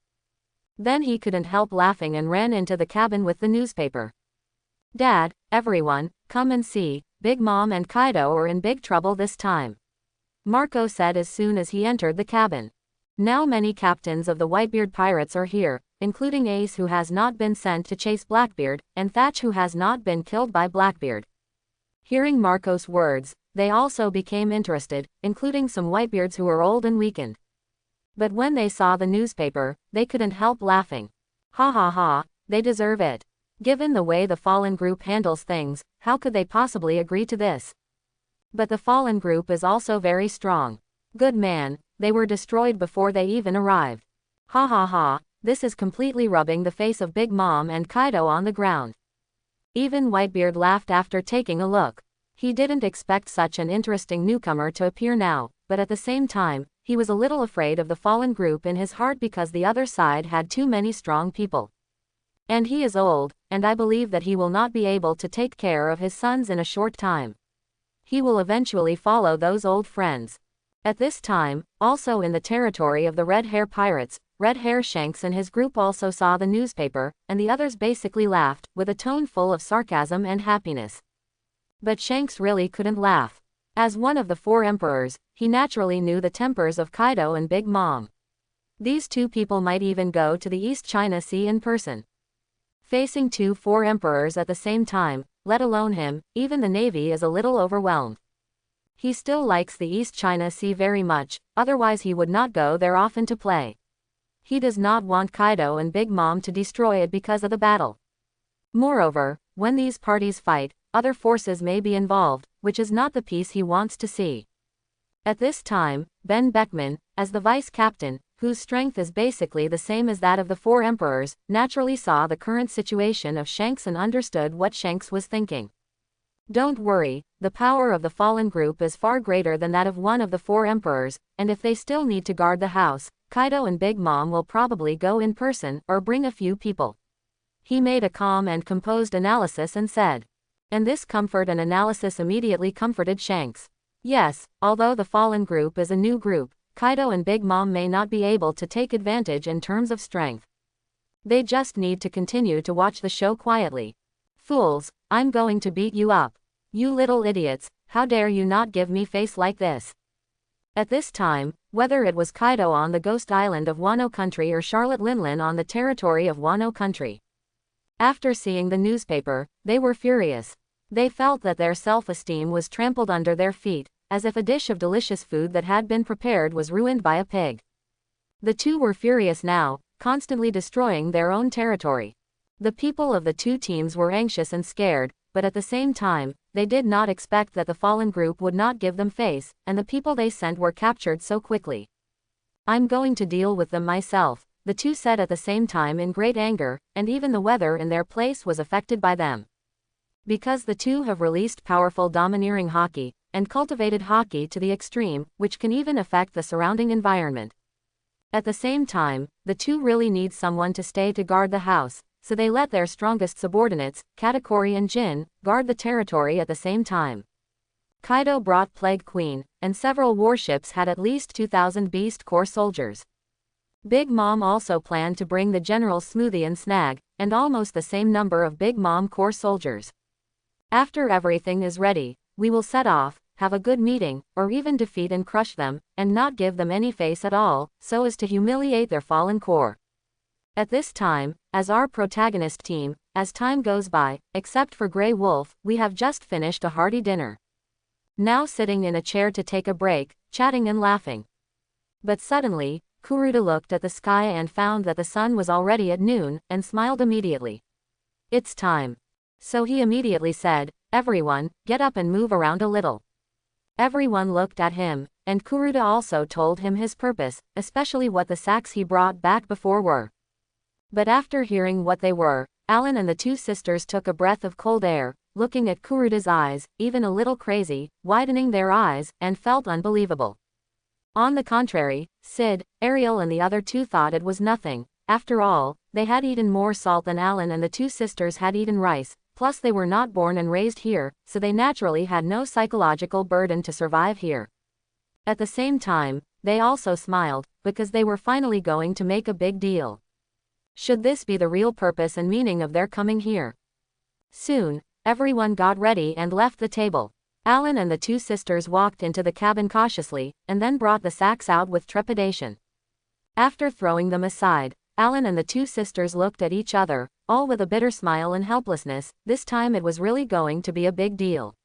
Then he couldn't help laughing and ran into the cabin with the newspaper. Dad, everyone, come and see, Big Mom and Kaido are in big trouble this time. Marco said as soon as he entered the cabin. Now many captains of the Whitebeard pirates are here, including Ace who has not been sent to chase Blackbeard, and Thatch who has not been killed by Blackbeard. Hearing Marco's words, they also became interested, including some Whitebeards who were old and weakened. But when they saw the newspaper, they couldn't help laughing. Ha ha ha, they deserve it. Given the way the fallen group handles things, how could they possibly agree to this? But the fallen group is also very strong. Good man, they were destroyed before they even arrived. Ha ha ha, this is completely rubbing the face of Big Mom and Kaido on the ground. Even Whitebeard laughed after taking a look. He didn't expect such an interesting newcomer to appear now, but at the same time, he was a little afraid of the fallen group in his heart because the other side had too many strong people. And he is old, and I believe that he will not be able to take care of his sons in a short time. He will eventually follow those old friends. At this time, also in the territory of the Red Hair Pirates, Red Hair Shanks and his group also saw the newspaper, and the others basically laughed, with a tone full of sarcasm and happiness. But Shanks really couldn't laugh. As one of the Four Emperors, he naturally knew the tempers of Kaido and Big Mom. These two people might even go to the East China Sea in person. Facing two Four Emperors at the same time, let alone him, even the Navy is a little overwhelmed. He still likes the East China Sea very much, otherwise he would not go there often to play. He does not want Kaido and Big Mom to destroy it because of the battle. Moreover, when these parties fight, other forces may be involved, which is not the peace he wants to see. At this time, Ben Beckman, as the vice captain, whose strength is basically the same as that of the Four Emperors, naturally saw the current situation of Shanks and understood what Shanks was thinking. Don't worry, the power of the fallen group is far greater than that of one of the Four Emperors, and if they still need to guard the house, Kaido and Big Mom will probably go in person or bring a few people. He made a calm and composed analysis and said. And this comfort and analysis immediately comforted Shanks. Yes, although the fallen group is a new group, Kaido and Big Mom may not be able to take advantage in terms of strength. They just need to continue to watch the show quietly. Fools, I'm going to beat you up. You little idiots, how dare you not give me face like this? At this time, whether it was Kaido on the ghost island of Wano Country or Charlotte Linlin on the territory of Wano Country. After seeing the newspaper, they were furious. They felt that their self-esteem was trampled under their feet, as if a dish of delicious food that had been prepared was ruined by a pig. The two were furious now, constantly destroying their own territory. The people of the two teams were anxious and scared, but at the same time, they did not expect that the fallen group would not give them face, and the people they sent were captured so quickly. I'm going to deal with them myself, the two said at the same time in great anger, and even the weather in their place was affected by them. Because the two have released powerful domineering hockey, and cultivated hockey to the extreme, which can even affect the surrounding environment. At the same time, the two really need someone to stay to guard the house, so they let their strongest subordinates, Katakuri and Jin, guard the territory at the same time. Kaido brought Plague Queen, and several warships had at least 2,000 Beast Corps soldiers. Big Mom also planned to bring the General Smoothie and Snag, and almost the same number of Big Mom Corps soldiers. After everything is ready, we will set off, have a good meeting, or even defeat and crush them, and not give them any face at all, so as to humiliate their fallen core. At this time, as our protagonist team, as time goes by, except for Grey Wolf, we have just finished a hearty dinner. Now sitting in a chair to take a break, chatting and laughing. But suddenly, Kuruda looked at the sky and found that the sun was already at noon, and smiled immediately. It's time. So he immediately said, everyone, get up and move around a little. Everyone looked at him, and Kuruda also told him his purpose, especially what the sacks he brought back before were. But after hearing what they were, Alan and the two sisters took a breath of cold air, looking at Kuruda's eyes, even a little crazy, widening their eyes, and felt unbelievable. On the contrary, Sid, Ariel and the other two thought it was nothing. After all, they had eaten more salt than Alan and the two sisters had eaten rice, plus they were not born and raised here, so they naturally had no psychological burden to survive here. At the same time, they also smiled, because they were finally going to make a big deal. Should this be the real purpose and meaning of their coming here? Soon, everyone got ready and left the table. Alan and the two sisters walked into the cabin cautiously, and then brought the sacks out with trepidation. After throwing them aside, Alan and the two sisters looked at each other, all with a bitter smile and helplessness. This time it was really going to be a big deal.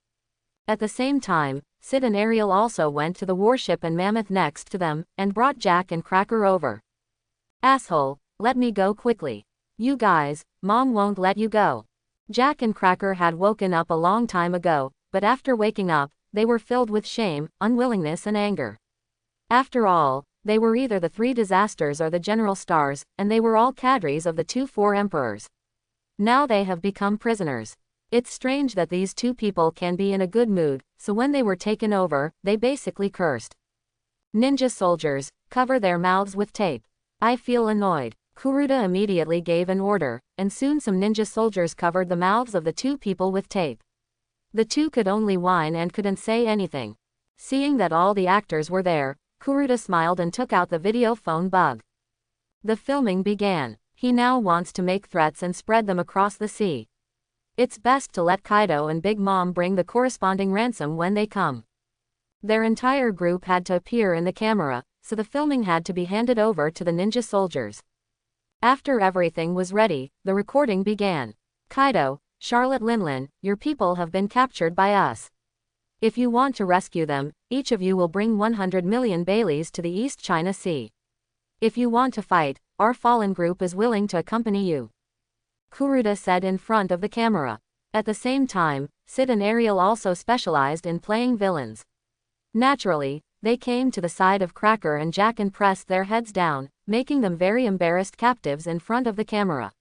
At the same time, Sid and Ariel also went to the warship and Mammoth next to them, and brought Jack and Cracker over. Asshole, let me go quickly. You guys, Mom won't let you go. Jack and Cracker had woken up a long time ago, but after waking up, they were filled with shame, unwillingness and anger. After all, they were either the three disasters or the general stars, and they were all cadres of the four emperors. Now they have become prisoners. It's strange that these two people can be in a good mood, so when they were taken over, they basically cursed. Ninja soldiers, cover their mouths with tape. I feel annoyed. Kuruda immediately gave an order, and soon some ninja soldiers covered the mouths of the two people with tape. The two could only whine and couldn't say anything. Seeing that all the actors were there, Kuruda smiled and took out the video phone bug. The filming began. He now wants to make threats and spread them across the sea. It's best to let Kaido and Big Mom bring the corresponding ransom when they come. Their entire group had to appear in the camera, so the filming had to be handed over to the ninja soldiers. After everything was ready, the recording began. Kaido, Charlotte Linlin, your people have been captured by us. If you want to rescue them, each of you will bring 100 million Baileys to the East China Sea. If you want to fight, our fallen group is willing to accompany you. Kuruda said in front of the camera. At the same time, Sid and Ariel also specialized in playing villains. Naturally, they came to the side of Cracker and Jack and pressed their heads down, making them very embarrassed captives in front of the camera.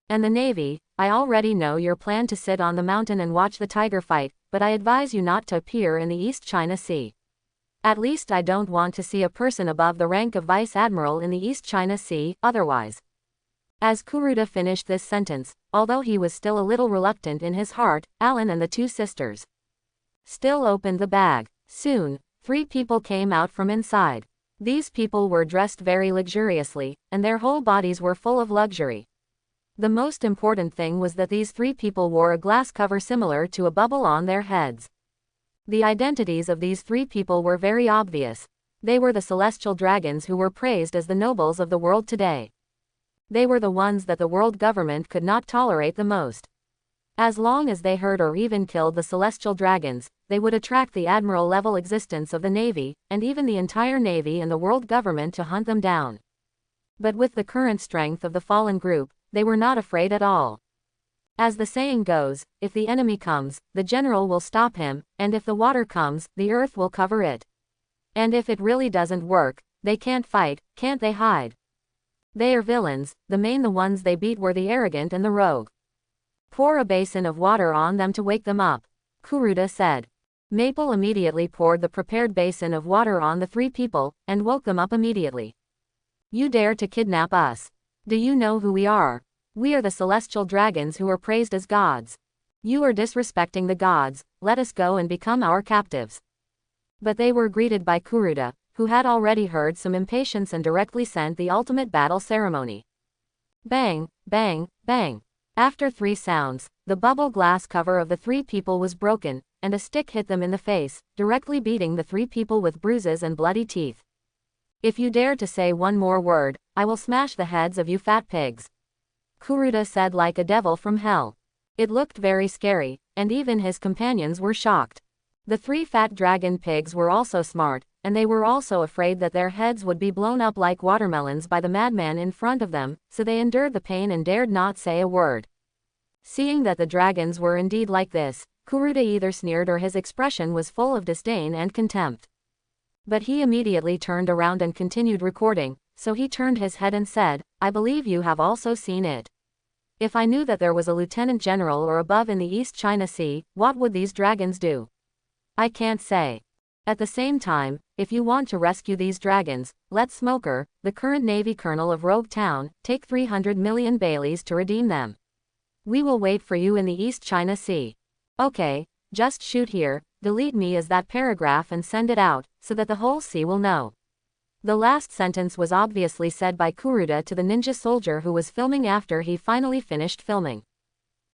And the Navy, I already know your plan to sit on the mountain and watch the tiger fight, but I advise you not to appear in the East China Sea. At least I don't want to see a person above the rank of Vice Admiral in the East China Sea, otherwise. As Kuruda finished this sentence, although he was still a little reluctant in his heart, Alan and the two sisters still opened the bag. Soon, 3 people came out from inside. These people were dressed very luxuriously, and their whole bodies were full of luxury. The most important thing was that these 3 people wore a glass cover similar to a bubble on their heads. The identities of these 3 people were very obvious. They were the celestial dragons who were praised as the nobles of the world today. They were the ones that the world government could not tolerate the most. As long as they hurt or even killed the celestial dragons, they would attract the admiral-level existence of the Navy, and even the entire Navy and the world government to hunt them down. But with the current strength of the fallen group, they were not afraid at all. As the saying goes, if the enemy comes, the general will stop him, and if the water comes, the earth will cover it. And if it really doesn't work, they can't fight, can't they hide? They are villains, the ones they beat were the arrogant and the rogue. Pour a basin of water on them to wake them up, Kuruda said. Maple immediately poured the prepared basin of water on the 3 people, and woke them up immediately. You dare to kidnap us? Do you know who we are? We are the celestial dragons who are praised as gods. You are disrespecting the gods, let us go and become our captives. But they were greeted by Kuruda, who had already heard some impatience and directly sent the ultimate battle ceremony. Bang, bang, bang. After 3 sounds, the bubble glass cover of the 3 people was broken, and a stick hit them in the face, directly beating the 3 people with bruises and bloody teeth. "If you dare to say one more word, I will smash the heads of you fat pigs," Kuruda said like a devil from hell. It looked very scary, and even his companions were shocked. The 3 fat dragon pigs were also smart, and they were also afraid that their heads would be blown up like watermelons by the madman in front of them, so they endured the pain and dared not say a word. Seeing that the dragons were indeed like this, Kuruda either sneered or his expression was full of disdain and contempt. But he immediately turned around and continued recording, so he turned his head and said, "I believe you have also seen it. If I knew that there was a lieutenant general or above in the East China Sea, what would these dragons do? I can't say. At the same time, if you want to rescue these dragons, let Smoker, the current Navy colonel of Rogue Town, take 300 million Baileys to redeem them. We will wait for you in the East China Sea. Okay, just shoot here, delete me as that paragraph and send it out, so that the whole sea will know." The last sentence was obviously said by Kuruda to the ninja soldier who was filming after he finally finished filming.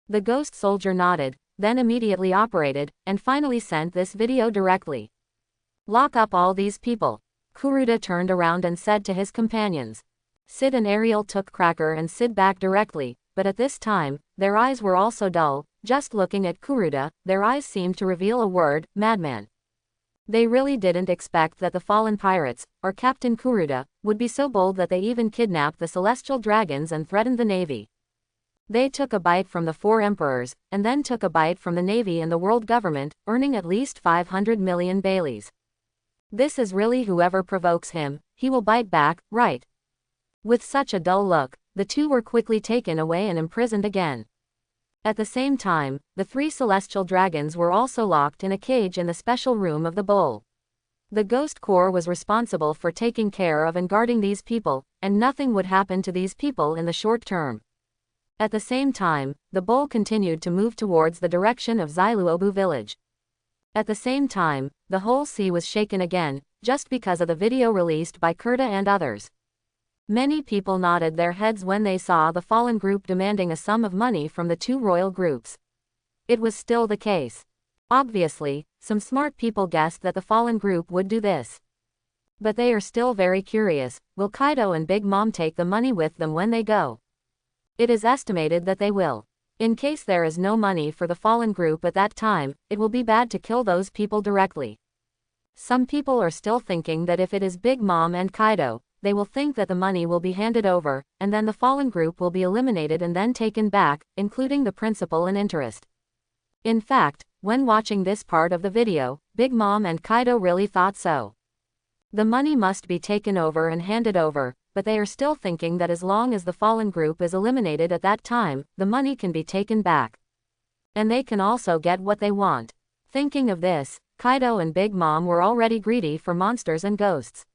The ghost soldier nodded, then immediately operated, and finally sent this video directly. "Lock up all these people." Kuruda turned around and said to his companions. Sid and Ariel took Cracker and Sid back directly, but at this time, their eyes were also dull. Just looking at Kuruda, their eyes seemed to reveal a word, madman. They really didn't expect that the fallen pirates, or Captain Kuruda, would be so bold that they even kidnapped the celestial dragons and threatened the navy. They took a bite from the 4 emperors, and then took a bite from the navy and the world government, earning at least 500 million Baileys. This is really whoever provokes him, he will bite back, right? With such a dull look, the 2 were quickly taken away and imprisoned again. At the same time, the 3 celestial dragons were also locked in a cage in the special room of the bowl. The Ghost Corps was responsible for taking care of and guarding these people, and nothing would happen to these people in the short term. At the same time, the bowl continued to move towards the direction of Xiluobu village. At the same time, the whole sea was shaken again, just because of the video released by Kurta and others. Many people nodded their heads when they saw the fallen group demanding a sum of money from the 2 royal groups. It was still the case. Obviously, some smart people guessed that the fallen group would do this. But they are still very curious, will Kaido and Big Mom take the money with them when they go? It is estimated that they will. In case there is no money for the fallen group at that time, it will be bad to kill those people directly. Some people are still thinking that if it is Big Mom and Kaido, they will think that the money will be handed over, and then the fallen group will be eliminated and then taken back, including the principal and interest. In fact, when watching this part of the video, Big Mom and Kaido really thought so. The money must be taken over and handed over, but they are still thinking that as long as the fallen group is eliminated at that time, the money can be taken back. And they can also get what they want. Thinking of this, Kaido and Big Mom were already greedy for monsters and ghosts.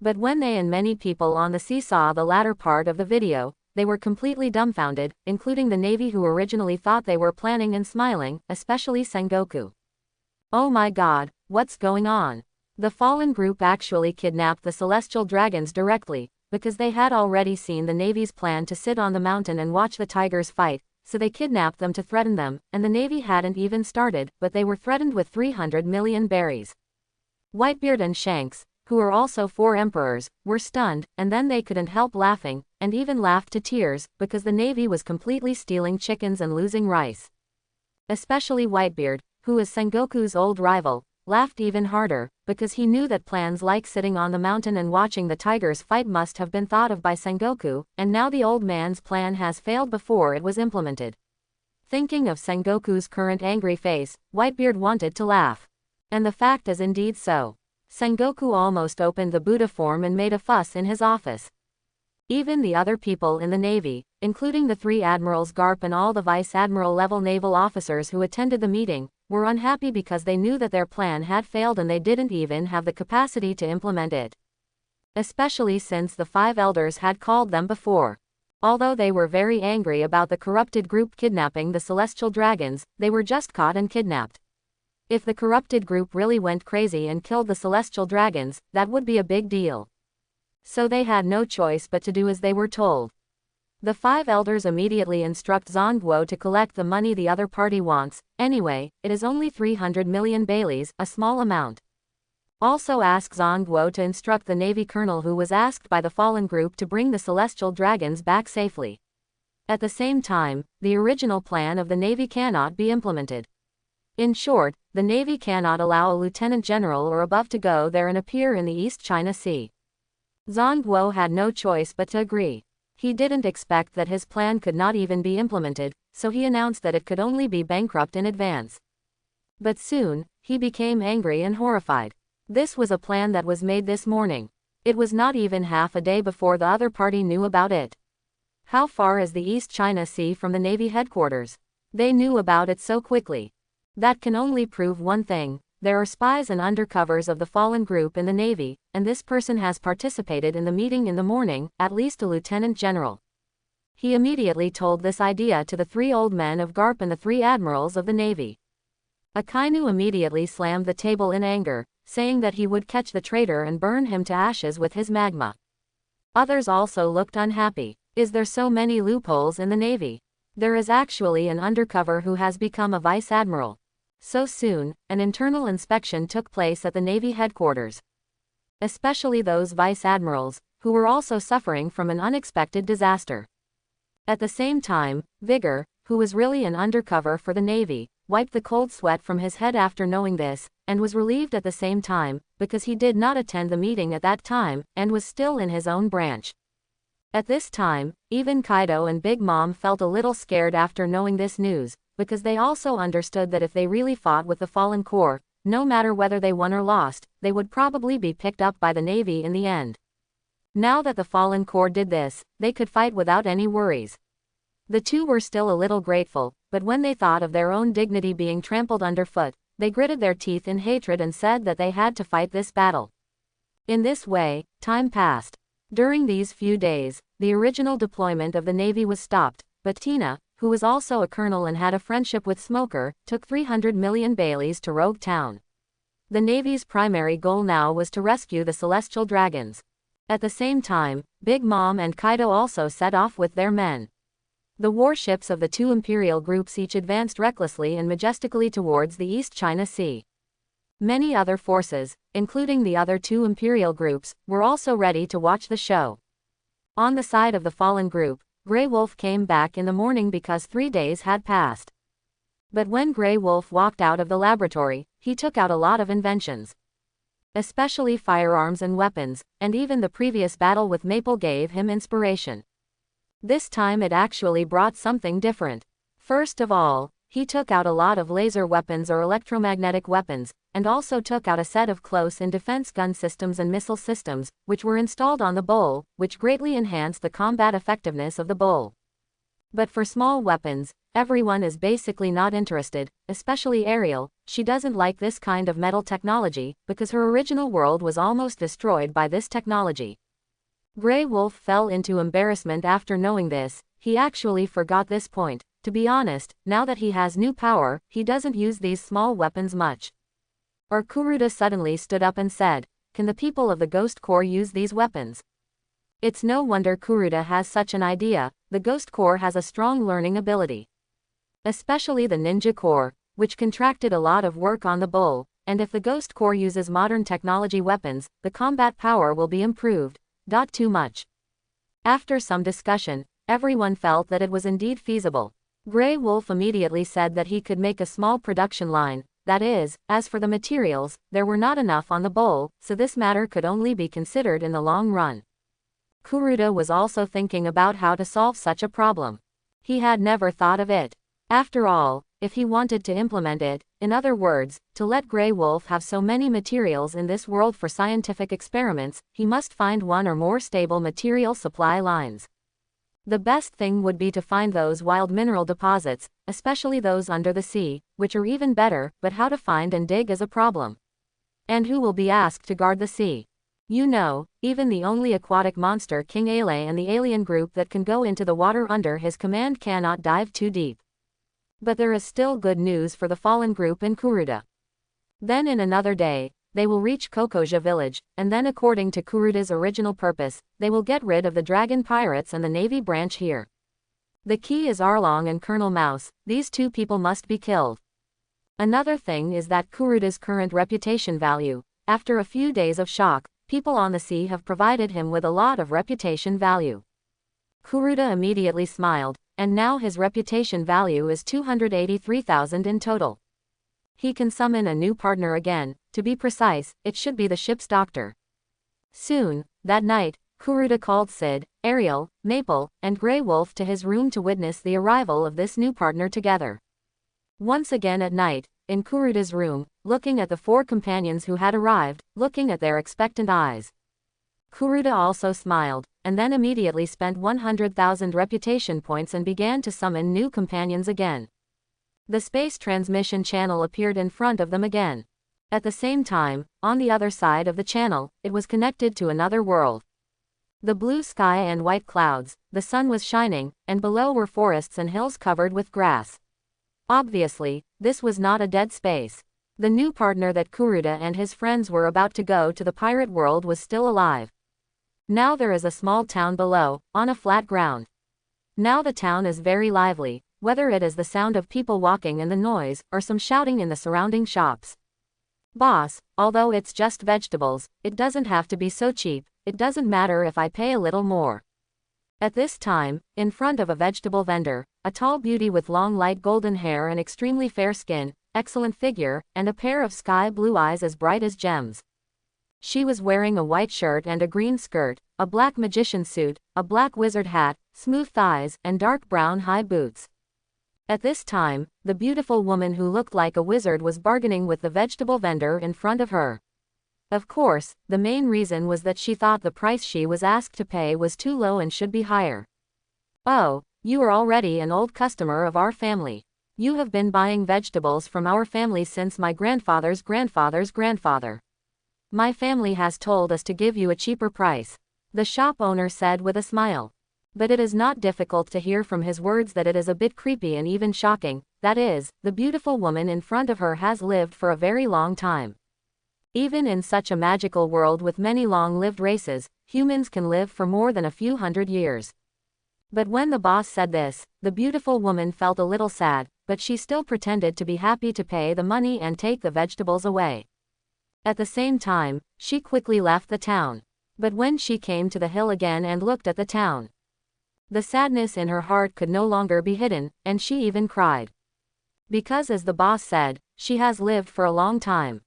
But when they and many people on the sea saw the latter part of the video, they were completely dumbfounded, including the Navy who originally thought they were planning and smiling, especially Sengoku. Oh my god, what's going on? The fallen group actually kidnapped the celestial dragons directly, because they had already seen the Navy's plan to sit on the mountain and watch the tigers fight, so they kidnapped them to threaten them, and the Navy hadn't even started, but they were threatened with 300 million berries. Whitebeard and Shanks, who are also 4 emperors, were stunned, and then they couldn't help laughing, and even laughed to tears, because the Navy was completely stealing chickens and losing rice. Especially Whitebeard, who is Sengoku's old rival, laughed even harder, because he knew that plans like sitting on the mountain and watching the tigers fight must have been thought of by Sengoku, and now the old man's plan has failed before it was implemented. Thinking of Sengoku's current angry face, Whitebeard wanted to laugh. And the fact is indeed so. Sengoku almost opened the Buddha form and made a fuss in his office. Even the other people in the Navy, including the 3 admirals Garp and all the vice admiral level naval officers who attended the meeting, were unhappy because they knew that their plan had failed and they didn't even have the capacity to implement it. Especially since the 5 elders had called them before. Although they were very angry about the corrupted group kidnapping the celestial dragons, they were just caught and kidnapped. If the corrupted group really went crazy and killed the celestial dragons, that would be a big deal. So they had no choice but to do as they were told. The 5 elders immediately instruct Zhongguo to collect the money the other party wants. Anyway, it is only 300 million baileys, a small amount. Also ask Zhongguo to instruct the Navy colonel who was asked by the fallen group to bring the celestial dragons back safely. At the same time, the original plan of the Navy cannot be implemented. In short, the Navy cannot allow a lieutenant general or above to go there and appear in the East China Sea. Zhongguo had no choice but to agree. He didn't expect that his plan could not even be implemented, so he announced that it could only be bankrupt in advance. But soon, he became angry and horrified. This was a plan that was made this morning. It was not even half a day before the other party knew about it. How far is the East China Sea from the Navy headquarters? They knew about it so quickly. That can only prove one thing: there are spies and undercovers of the fallen group in the Navy, and this person has participated in the meeting in the morning, at least a lieutenant general. He immediately told this idea to the 3 old men of Garp and the 3 admirals of the Navy. Akainu immediately slammed the table in anger, saying that he would catch the traitor and burn him to ashes with his magma. Others also looked unhappy. Is there so many loopholes in the Navy? There is actually an undercover who has become a vice admiral. So soon, an internal inspection took place at the Navy headquarters. Especially those vice admirals, who were also suffering from an unexpected disaster. At the same time, Vigor, who was really an undercover for the Navy, wiped the cold sweat from his head after knowing this, and was relieved at the same time, because he did not attend the meeting at that time, and was still in his own branch. At this time, even Kaido and Big Mom felt a little scared after knowing this news, because they also understood that if they really fought with the Fallen Corps, no matter whether they won or lost, they would probably be picked up by the Navy in the end. Now that the Fallen Corps did this, they could fight without any worries. The 2 were still a little grateful, but when they thought of their own dignity being trampled underfoot, they gritted their teeth in hatred and said that they had to fight this battle. In this way, time passed. During these few days, the original deployment of the Navy was stopped, but Tina, who was also a colonel and had a friendship with Smoker, took 300 million baileys to Rogue Town. The Navy's primary goal now was to rescue the celestial dragons. At the same time, Big Mom and Kaido also set off with their men. The warships of the 2 imperial groups each advanced recklessly and majestically towards the East China Sea. Many other forces, including the other 2 imperial groups, were also ready to watch the show. On the side of the fallen group, Grey Wolf came back in the morning because 3 days had passed. But when Grey Wolf walked out of the laboratory, he took out a lot of inventions. Especially firearms and weapons, and even the previous battle with Maple gave him inspiration. This time it actually brought something different. First of all, he took out a lot of laser weapons or electromagnetic weapons, and also took out a set of close-in defense gun systems and missile systems, which were installed on the bowl, which greatly enhanced the combat effectiveness of the bowl. But for small weapons, everyone is basically not interested, especially Ariel. She doesn't like this kind of metal technology, because her original world was almost destroyed by this technology. Grey Wolf fell into embarrassment after knowing this. He actually forgot this point. To be honest, now that he has new power, he doesn't use these small weapons much. Or Kuruda suddenly stood up and said, "Can the people of the Ghost Corps use these weapons?" It's no wonder Kuruda has such an idea. The Ghost Corps has a strong learning ability. Especially the Ninja Corps, which contracted a lot of work on the bull, and if the Ghost Corps uses modern technology weapons, the combat power will be improved. Too much. After some discussion, everyone felt that it was indeed feasible. Grey Wolf immediately said that he could make a small production line. That is, as for the materials, there were not enough on the bowl, so this matter could only be considered in the long run. Kuruda was also thinking about how to solve such a problem. He had never thought of it. After all, if he wanted to implement it, in other words, to let Grey Wolf have so many materials in this world for scientific experiments, he must find one or more stable material supply lines. The best thing would be to find those wild mineral deposits, especially those under the sea, which are even better, but how to find and dig is a problem. And who will be asked to guard the sea? You know, even the only aquatic monster King Ale and the alien group that can go into the water under his command cannot dive too deep. But there is still good news for the fallen group in Kuruda. Then in another day, they will reach Kokoja village, and then according to Kuruda's original purpose, they will get rid of the dragon pirates and the navy branch here. The key is Arlong and Colonel Mouse, these two people must be killed. Another thing is that Kuruda's current reputation value. After a few days of shock, people on the sea have provided him with a lot of reputation value. Kuruda immediately smiled, and now his reputation value is 283,000 in total. He can summon a new partner again, to be precise, it should be the ship's doctor. Soon, that night, Kuruda called Sid, Ariel, Maple, and Grey Wolf to his room to witness the arrival of this new partner together. Once again at night, in Kuruda's room, looking at the four companions who had arrived, looking at their expectant eyes. Kuruda also smiled, and then immediately spent 100,000 reputation points and began to summon new companions again. The space transmission channel appeared in front of them again. At the same time, on the other side of the channel, it was connected to another world. The blue sky and white clouds, the sun was shining, and below were forests and hills covered with grass. Obviously, this was not a dead space. The new partner that Kuruda and his friends were about to go to the pirate world was still alive. Now there is a small town below, on a flat ground. Now the town is very lively, whether it is the sound of people walking and the noise, or some shouting in the surrounding shops. Boss, although it's just vegetables, it doesn't have to be so cheap, it doesn't matter if I pay a little more. At this time, in front of a vegetable vendor, a tall beauty with long light golden hair and extremely fair skin, excellent figure, and a pair of sky blue eyes as bright as gems. She was wearing a white shirt and a green skirt, a black magician suit, a black wizard hat, smooth thighs, and dark brown high boots. At this time, the beautiful woman who looked like a wizard was bargaining with the vegetable vendor in front of her. Of course, the main reason was that she thought the price she was asked to pay was too low and should be higher. "Oh, you are already an old customer of our family. You have been buying vegetables from our family since my grandfather's grandfather's grandfather. My family has told us to give you a cheaper price," the shop owner said with a smile. But it is not difficult to hear from his words that it is a bit creepy and even shocking, that is, the beautiful woman in front of her has lived for a very long time. Even in such a magical world with many long-lived races, humans can live for more than a few hundred years. But when the boss said this, the beautiful woman felt a little sad, but she still pretended to be happy to pay the money and take the vegetables away. At the same time, she quickly left the town. But when she came to the hill again and looked at the town, the sadness in her heart could no longer be hidden, and she even cried. Because as the boss said, she has lived for a long time.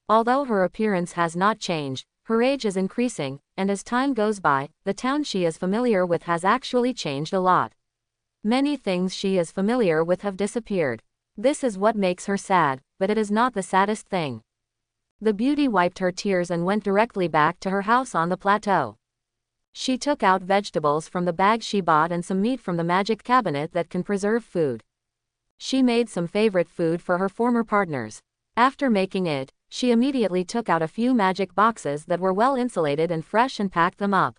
Although her appearance has not changed, her age is increasing, and as time goes by, the town she is familiar with has actually changed a lot. Many things she is familiar with have disappeared. This is what makes her sad, but it is not the saddest thing. The beauty wiped her tears and went directly back to her house on the plateau. She took out vegetables from the bag she bought and some meat from the magic cabinet that can preserve food. She made some favorite food for her former partners. After making it, she immediately took out a few magic boxes that were well insulated and fresh and packed them up.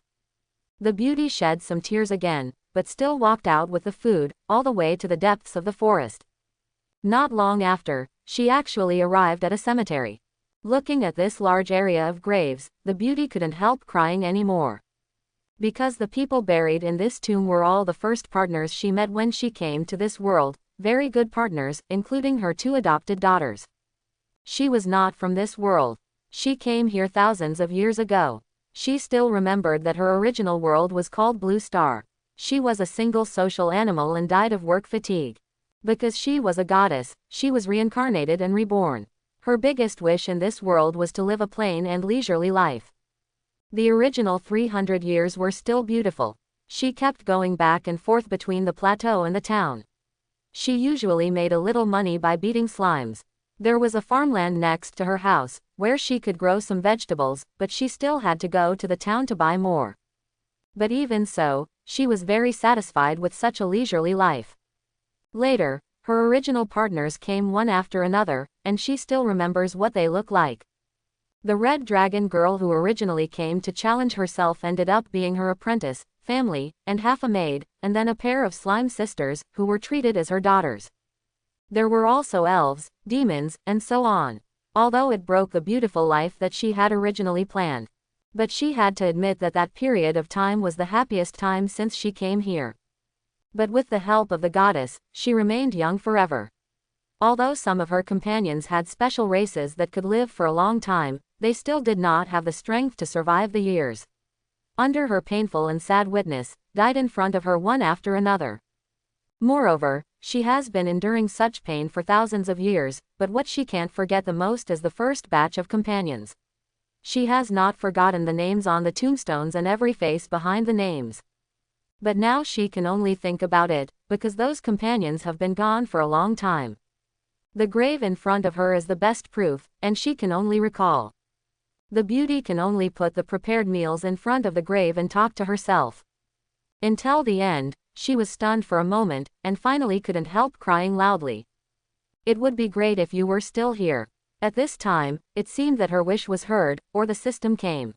The beauty shed some tears again, but still walked out with the food, all the way to the depths of the forest. Not long after, she actually arrived at a cemetery. Looking at this large area of graves, the beauty couldn't help crying anymore. Because the people buried in this tomb were all the first partners she met when she came to this world, very good partners, including her two adopted daughters. She was not from this world. She came here thousands of years ago. She still remembered that her original world was called Blue Star. She was a single social animal and died of work fatigue. Because she was a goddess, she was reincarnated and reborn. Her biggest wish in this world was to live a plain and leisurely life. The original 300 years were still beautiful. She kept going back and forth between the plateau and the town. She usually made a little money by beating slimes. There was a farmland next to her house, where she could grow some vegetables, but she still had to go to the town to buy more. But even so, she was very satisfied with such a leisurely life. Later, her original partners came one after another, and she still remembers what they look like. The red dragon girl who originally came to challenge herself ended up being her apprentice, family, and half a maid, and then a pair of slime sisters, who were treated as her daughters. There were also elves, demons, and so on. Although it broke the beautiful life that she had originally planned. But she had to admit that that period of time was the happiest time since she came here. But with the help of the goddess, she remained young forever. Although some of her companions had special races that could live for a long time, they still did not have the strength to survive the years. Under her painful and sad witness, died in front of her one after another. Moreover, she has been enduring such pain for thousands of years, but what she can't forget the most is the first batch of companions. She has not forgotten the names on the tombstones and every face behind the names. But now she can only think about it, because those companions have been gone for a long time. The grave in front of her is the best proof, and she can only recall. The beauty can only put the prepared meals in front of the grave and talk to herself. Until the end, she was stunned for a moment, and finally couldn't help crying loudly. It would be great if you were still here. At this time, it seemed that her wish was heard, or the system came.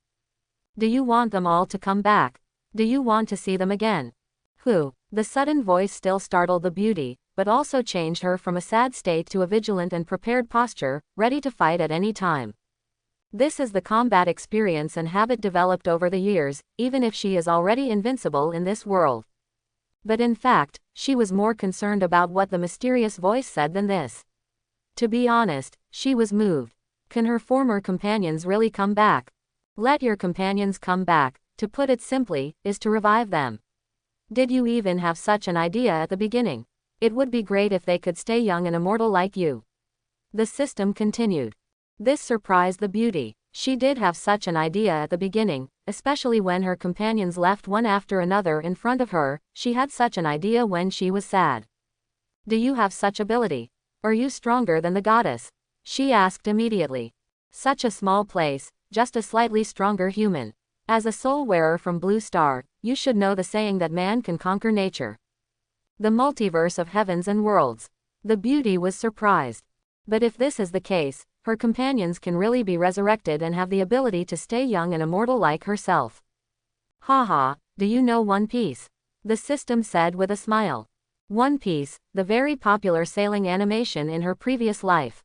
Do you want them all to come back? Do you want to see them again? Who? The sudden voice still startled the beauty, but also changed her from a sad state to a vigilant and prepared posture, ready to fight at any time. This is the combat experience and habit developed over the years, even if she is already invincible in this world. But in fact, she was more concerned about what the mysterious voice said than this. To be honest, she was moved. Can her former companions really come back? Let your companions come back, to put it simply, is to revive them. Did you even have such an idea at the beginning? It would be great if they could stay young and immortal like you. The system continued. This surprised the beauty. She did have such an idea at the beginning, especially when her companions left one after another in front of her. She had such an idea when she was sad. Do you have such ability? Are you stronger than the goddess? She asked immediately. Such a small place, just a slightly stronger human. As a soul wearer from Blue Star, you should know the saying that man can conquer nature. The multiverse of heavens and worlds. The beauty was surprised. But if this is the case, her companions can really be resurrected and have the ability to stay young and immortal like herself. Haha, do you know One Piece? The system said with a smile. One Piece, the very popular sailing animation in her previous life.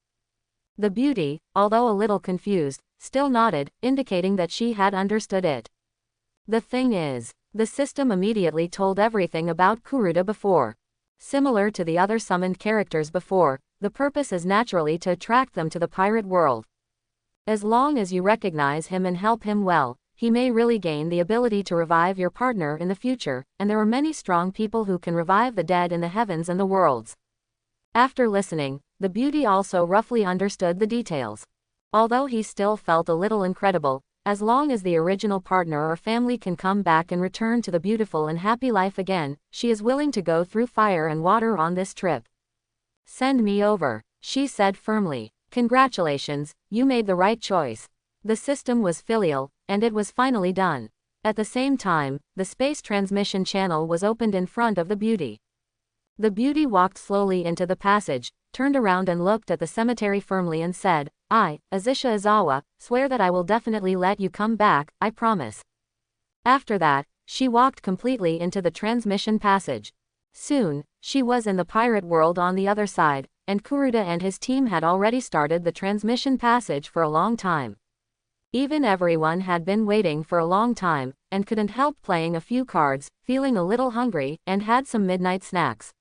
The beauty, although a little confused, still nodded, indicating that she had understood it. The thing is, the system immediately told everything about Kuruda before. Similar to the other summoned characters before, the purpose is naturally to attract them to the pirate world. As long as you recognize him and help him well, he may really gain the ability to revive your partner in the future, and there are many strong people who can revive the dead in the heavens and the worlds. After listening, the beauty also roughly understood the details. Although he still felt a little incredible, as long as the original partner or family can come back and return to the beautiful and happy life again, she is willing to go through fire and water on this trip. Send me over, she said firmly. Congratulations, you made the right choice. The system was filial, and it was finally done. At the same time, the space transmission channel was opened in front of the beauty. The beauty walked slowly into the passage, turned around and looked at the cemetery firmly and said, I, Azisha Izawa, swear that I will definitely let you come back, I promise. After that, she walked completely into the transmission passage. Soon, she was in the pirate world on the other side, and Kuruda and his team had already started the transmission passage for a long time. Even everyone had been waiting for a long time, and couldn't help playing a few cards, feeling a little hungry, and had some midnight snacks.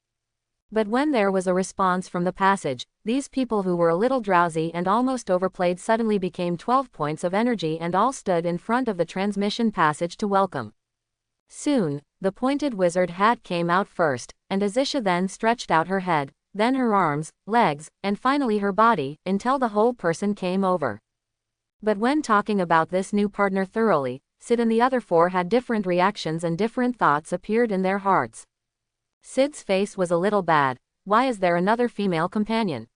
But when there was a response from the passage, these people who were a little drowsy and almost overplayed suddenly became 12 points of energy and all stood in front of the transmission passage to welcome. Soon, the pointed wizard hat came out first, and Azisha then stretched out her head, then her arms, legs, and finally her body, until the whole person came over. But when talking about this new partner thoroughly, Sid and the other four had different reactions and different thoughts appeared in their hearts. Sid's face was a little bad. Why is there another female companion?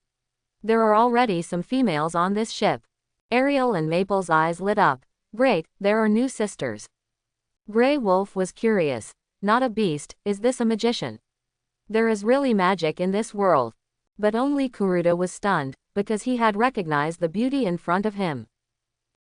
There are already some females on this ship. Ariel and Maple's eyes lit up. Great, there are new sisters. Grey Wolf was curious. Not a beast, is this a magician? There is really magic in this world. But only Kuruda was stunned, because he had recognized the beauty in front of him.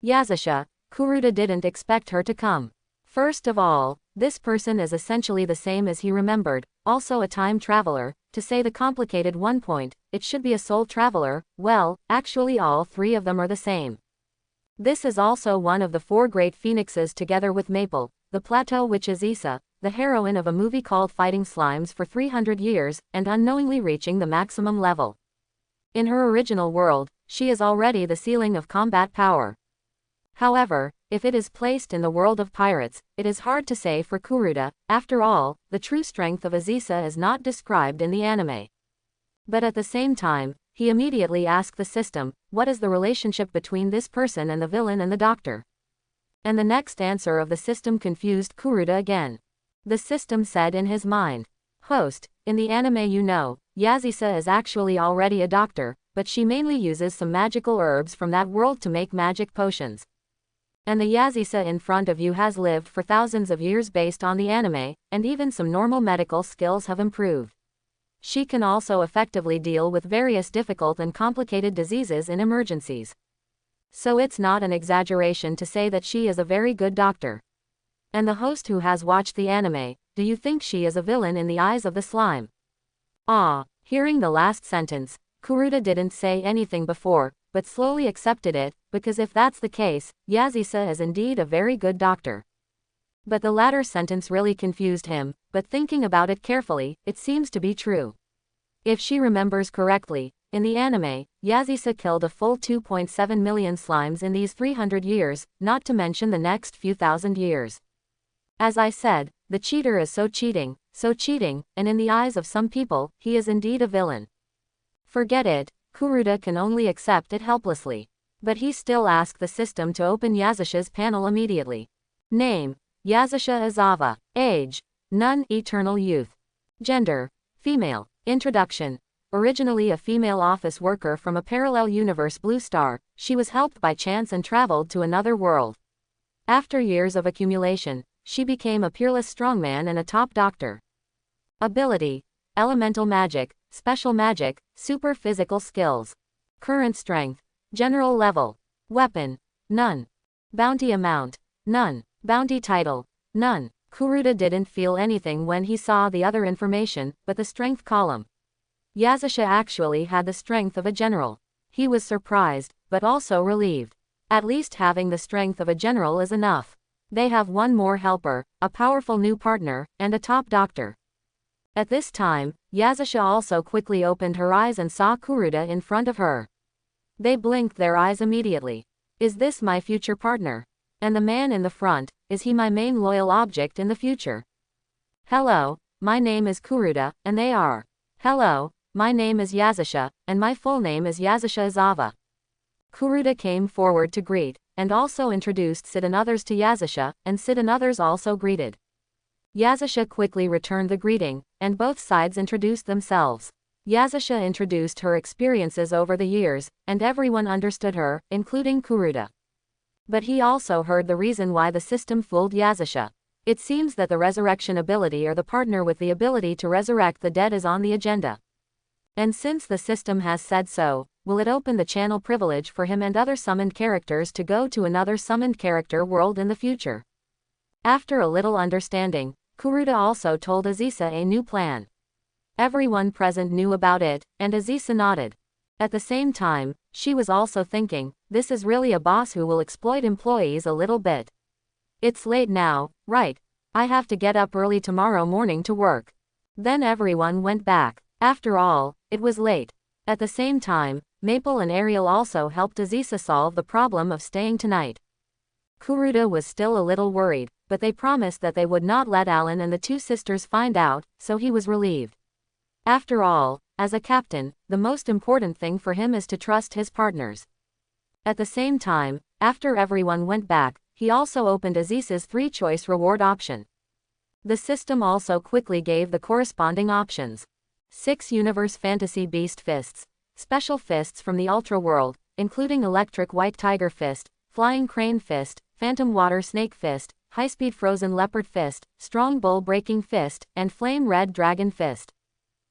Yazisha, Kuruda didn't expect her to come. First of all, this person is essentially the same as he remembered, also a time traveler. To say the complicated one point, it should be a soul traveler. Well, actually all three of them are the same. This is also one of the four great phoenixes together with Maple, the plateau witch Aziza, the heroine of a movie called Fighting Slimes for 300 years, and unknowingly reaching the maximum level. In her original world, she is already the ceiling of combat power. However, if it is placed in the world of pirates, it is hard to say for Kuruda. After all, the true strength of Aziza is not described in the anime. But at the same time, he immediately asked the system, what is the relationship between this person and the villain and the doctor? And the next answer of the system confused Kuruda again. The system said in his mind, host, in the anime you know, Yaziza is actually already a doctor, but she mainly uses some magical herbs from that world to make magic potions. And the Yaziza in front of you has lived for thousands of years based on the anime, and even some normal medical skills have improved. She can also effectively deal with various difficult and complicated diseases in emergencies. So it's not an exaggeration to say that she is a very good doctor. And the host who has watched the anime, do you think she is a villain in the eyes of the slime? Hearing the last sentence, Kuruda didn't say anything before, but slowly accepted it, because if that's the case, Yaziza is indeed a very good doctor. But the latter sentence really confused him, but thinking about it carefully, it seems to be true. If she remembers correctly, in the anime, Yaziza killed a full 2.7 million slimes in these 300 years, not to mention the next few thousand years. As I said, the cheater is so cheating, and in the eyes of some people, he is indeed a villain. Forget it, Kuruda can only accept it helplessly. But he still asked the system to open Yazisha's panel immediately. Name, Yazisha Azava. Age, none, eternal youth. Gender, female. Introduction. Originally a female office worker from a parallel universe Blue Star, she was helped by chance and traveled to another world. After years of accumulation, she became a peerless strongman and a top doctor. Ability, elemental magic, special magic, super physical skills. Current strength, general level. Weapon, none. Bounty amount, none. Bounty title, none. Kuruda didn't feel anything when he saw the other information, but the strength column. Yazisha actually had the strength of a general. He was surprised, but also relieved. At least having the strength of a general is enough. They have one more helper, a powerful new partner, and a top doctor. At this time, Yazisha also quickly opened her eyes and saw Kuruda in front of her. They blinked their eyes immediately. Is this my future partner? And the man in the front, is he my main loyal object in the future? Hello, my name is Kuruda, and they are. Hello, my name is Yazisha, and my full name is Yazisha Azava. Kuruda came forward to greet, and also introduced Sid and others to Yazisha, and Sid and others also greeted. Yazisha quickly returned the greeting, and both sides introduced themselves. Yazisha introduced her experiences over the years, and everyone understood her, including Kuruda. But he also heard the reason why the system fooled Yazisha. It seems that the resurrection ability or the partner with the ability to resurrect the dead is on the agenda. And since the system has said so, will it open the channel privilege for him and other summoned characters to go to another summoned character world in the future? After a little understanding, Kuruda also told Aziza a new plan. Everyone present knew about it, and Aziza nodded. At the same time, she was also thinking, this is really a boss who will exploit employees a little bit. It's late now, right? I have to get up early tomorrow morning to work. Then everyone went back. After all, it was late. At the same time, Maple and Ariel also helped Aziza solve the problem of staying tonight. Kuruda was still a little worried, but they promised that they would not let Alan and the two sisters find out, so he was relieved. After all, as a captain, the most important thing for him is to trust his partners. At the same time, after everyone went back, he also opened Aziza's 3-choice reward option. The system also quickly gave the corresponding options. 6 Universe Fantasy Beast Fists. Special fists from the Ultra World, including Electric White Tiger Fist, Flying Crane Fist, Phantom Water Snake Fist, High-Speed Frozen Leopard Fist, Strong Bull Breaking Fist, and Flame Red Dragon Fist.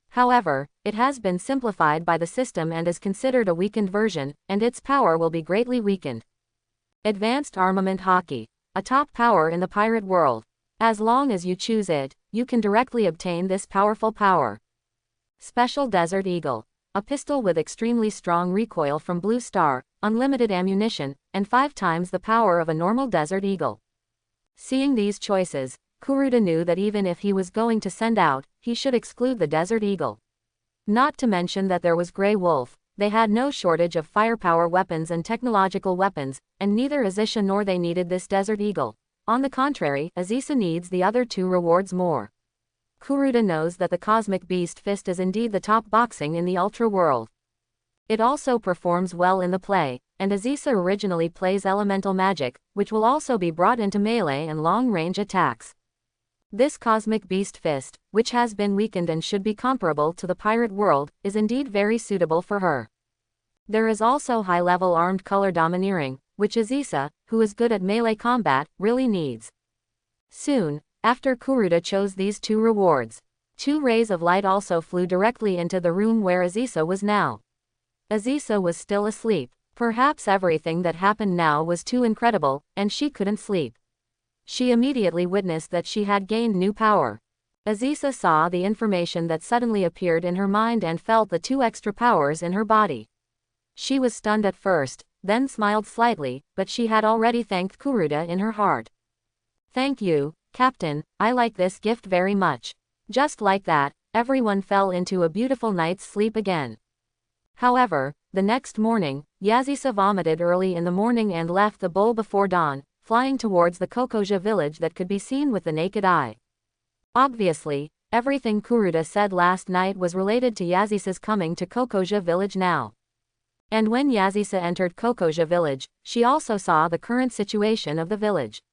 However, it has been simplified by the system and is considered a weakened version, and its power will be greatly weakened. Advanced Armament Hockey. A top power in the pirate world. As long as you choose it, you can directly obtain this powerful power. Special Desert Eagle. A pistol with extremely strong recoil from Blue Star, unlimited ammunition, and 5 times the power of a normal Desert Eagle. Seeing these choices, Kuruda knew that even if he was going to send out, he should exclude the Desert Eagle. Not to mention that there was Grey Wolf. They had no shortage of firepower weapons and technological weapons, and neither Azisa nor they needed this Desert Eagle. On the contrary, Azisa needs the other two rewards more. Kuruda knows that the Cosmic Beast Fist is indeed the top boxing in the Ultra world. It also performs well in the play, and Azisa originally plays elemental magic, which will also be brought into melee and long-range attacks. This Cosmic Beast Fist, which has been weakened and should be comparable to the pirate world, is indeed very suitable for her. There is also high-level armed color domineering, which Azisa, who is good at melee combat, really needs. Soon, after Kuruda chose these two rewards, two rays of light also flew directly into the room where Azisa was now. Azisa was still asleep. Perhaps everything that happened now was too incredible, and she couldn't sleep. She immediately witnessed that she had gained new power. Azisa saw the information that suddenly appeared in her mind and felt the two extra powers in her body. She was stunned at first, then smiled slightly, but she had already thanked Kuruda in her heart. "Thank you, Captain, I like this gift very much." Just like that, everyone fell into a beautiful night's sleep again. However, the next morning, Azisa vomited early in the morning and left the bowl before dawn, flying towards the Kokoja village that could be seen with the naked eye. Obviously, everything Kuruda said last night was related to Azisa's coming to Kokoja village now. And when Azisa entered Kokoja village, she also saw the current situation of the village.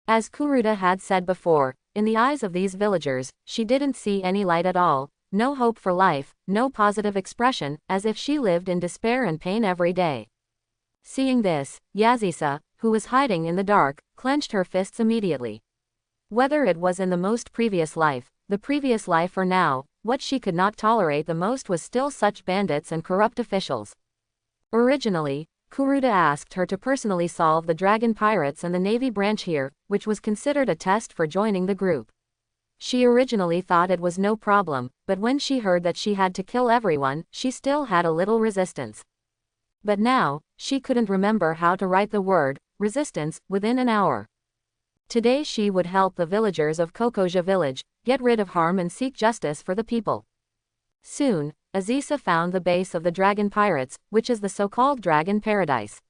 As Kuruda had said before, in the eyes of these villagers, she didn't see any light at all, no hope for life, no positive expression, as if she lived in despair and pain every day. Seeing this, Azisa, who was hiding in the dark, clenched her fists immediately. Whether it was in the most previous life, the previous life or now, what she could not tolerate the most was still such bandits and corrupt officials. Originally, Kuruda asked her to personally solve the dragon pirates and the navy branch here, which was considered a test for joining the group. She originally thought it was no problem, but when she heard that she had to kill everyone, she still had a little resistance. But now, she couldn't remember how to write the word resistance within an hour. Today she would help the villagers of Kokoja village get rid of harm and seek justice for the people. Soon, Azisa found the base of the dragon pirates, which is the so-called dragon paradise.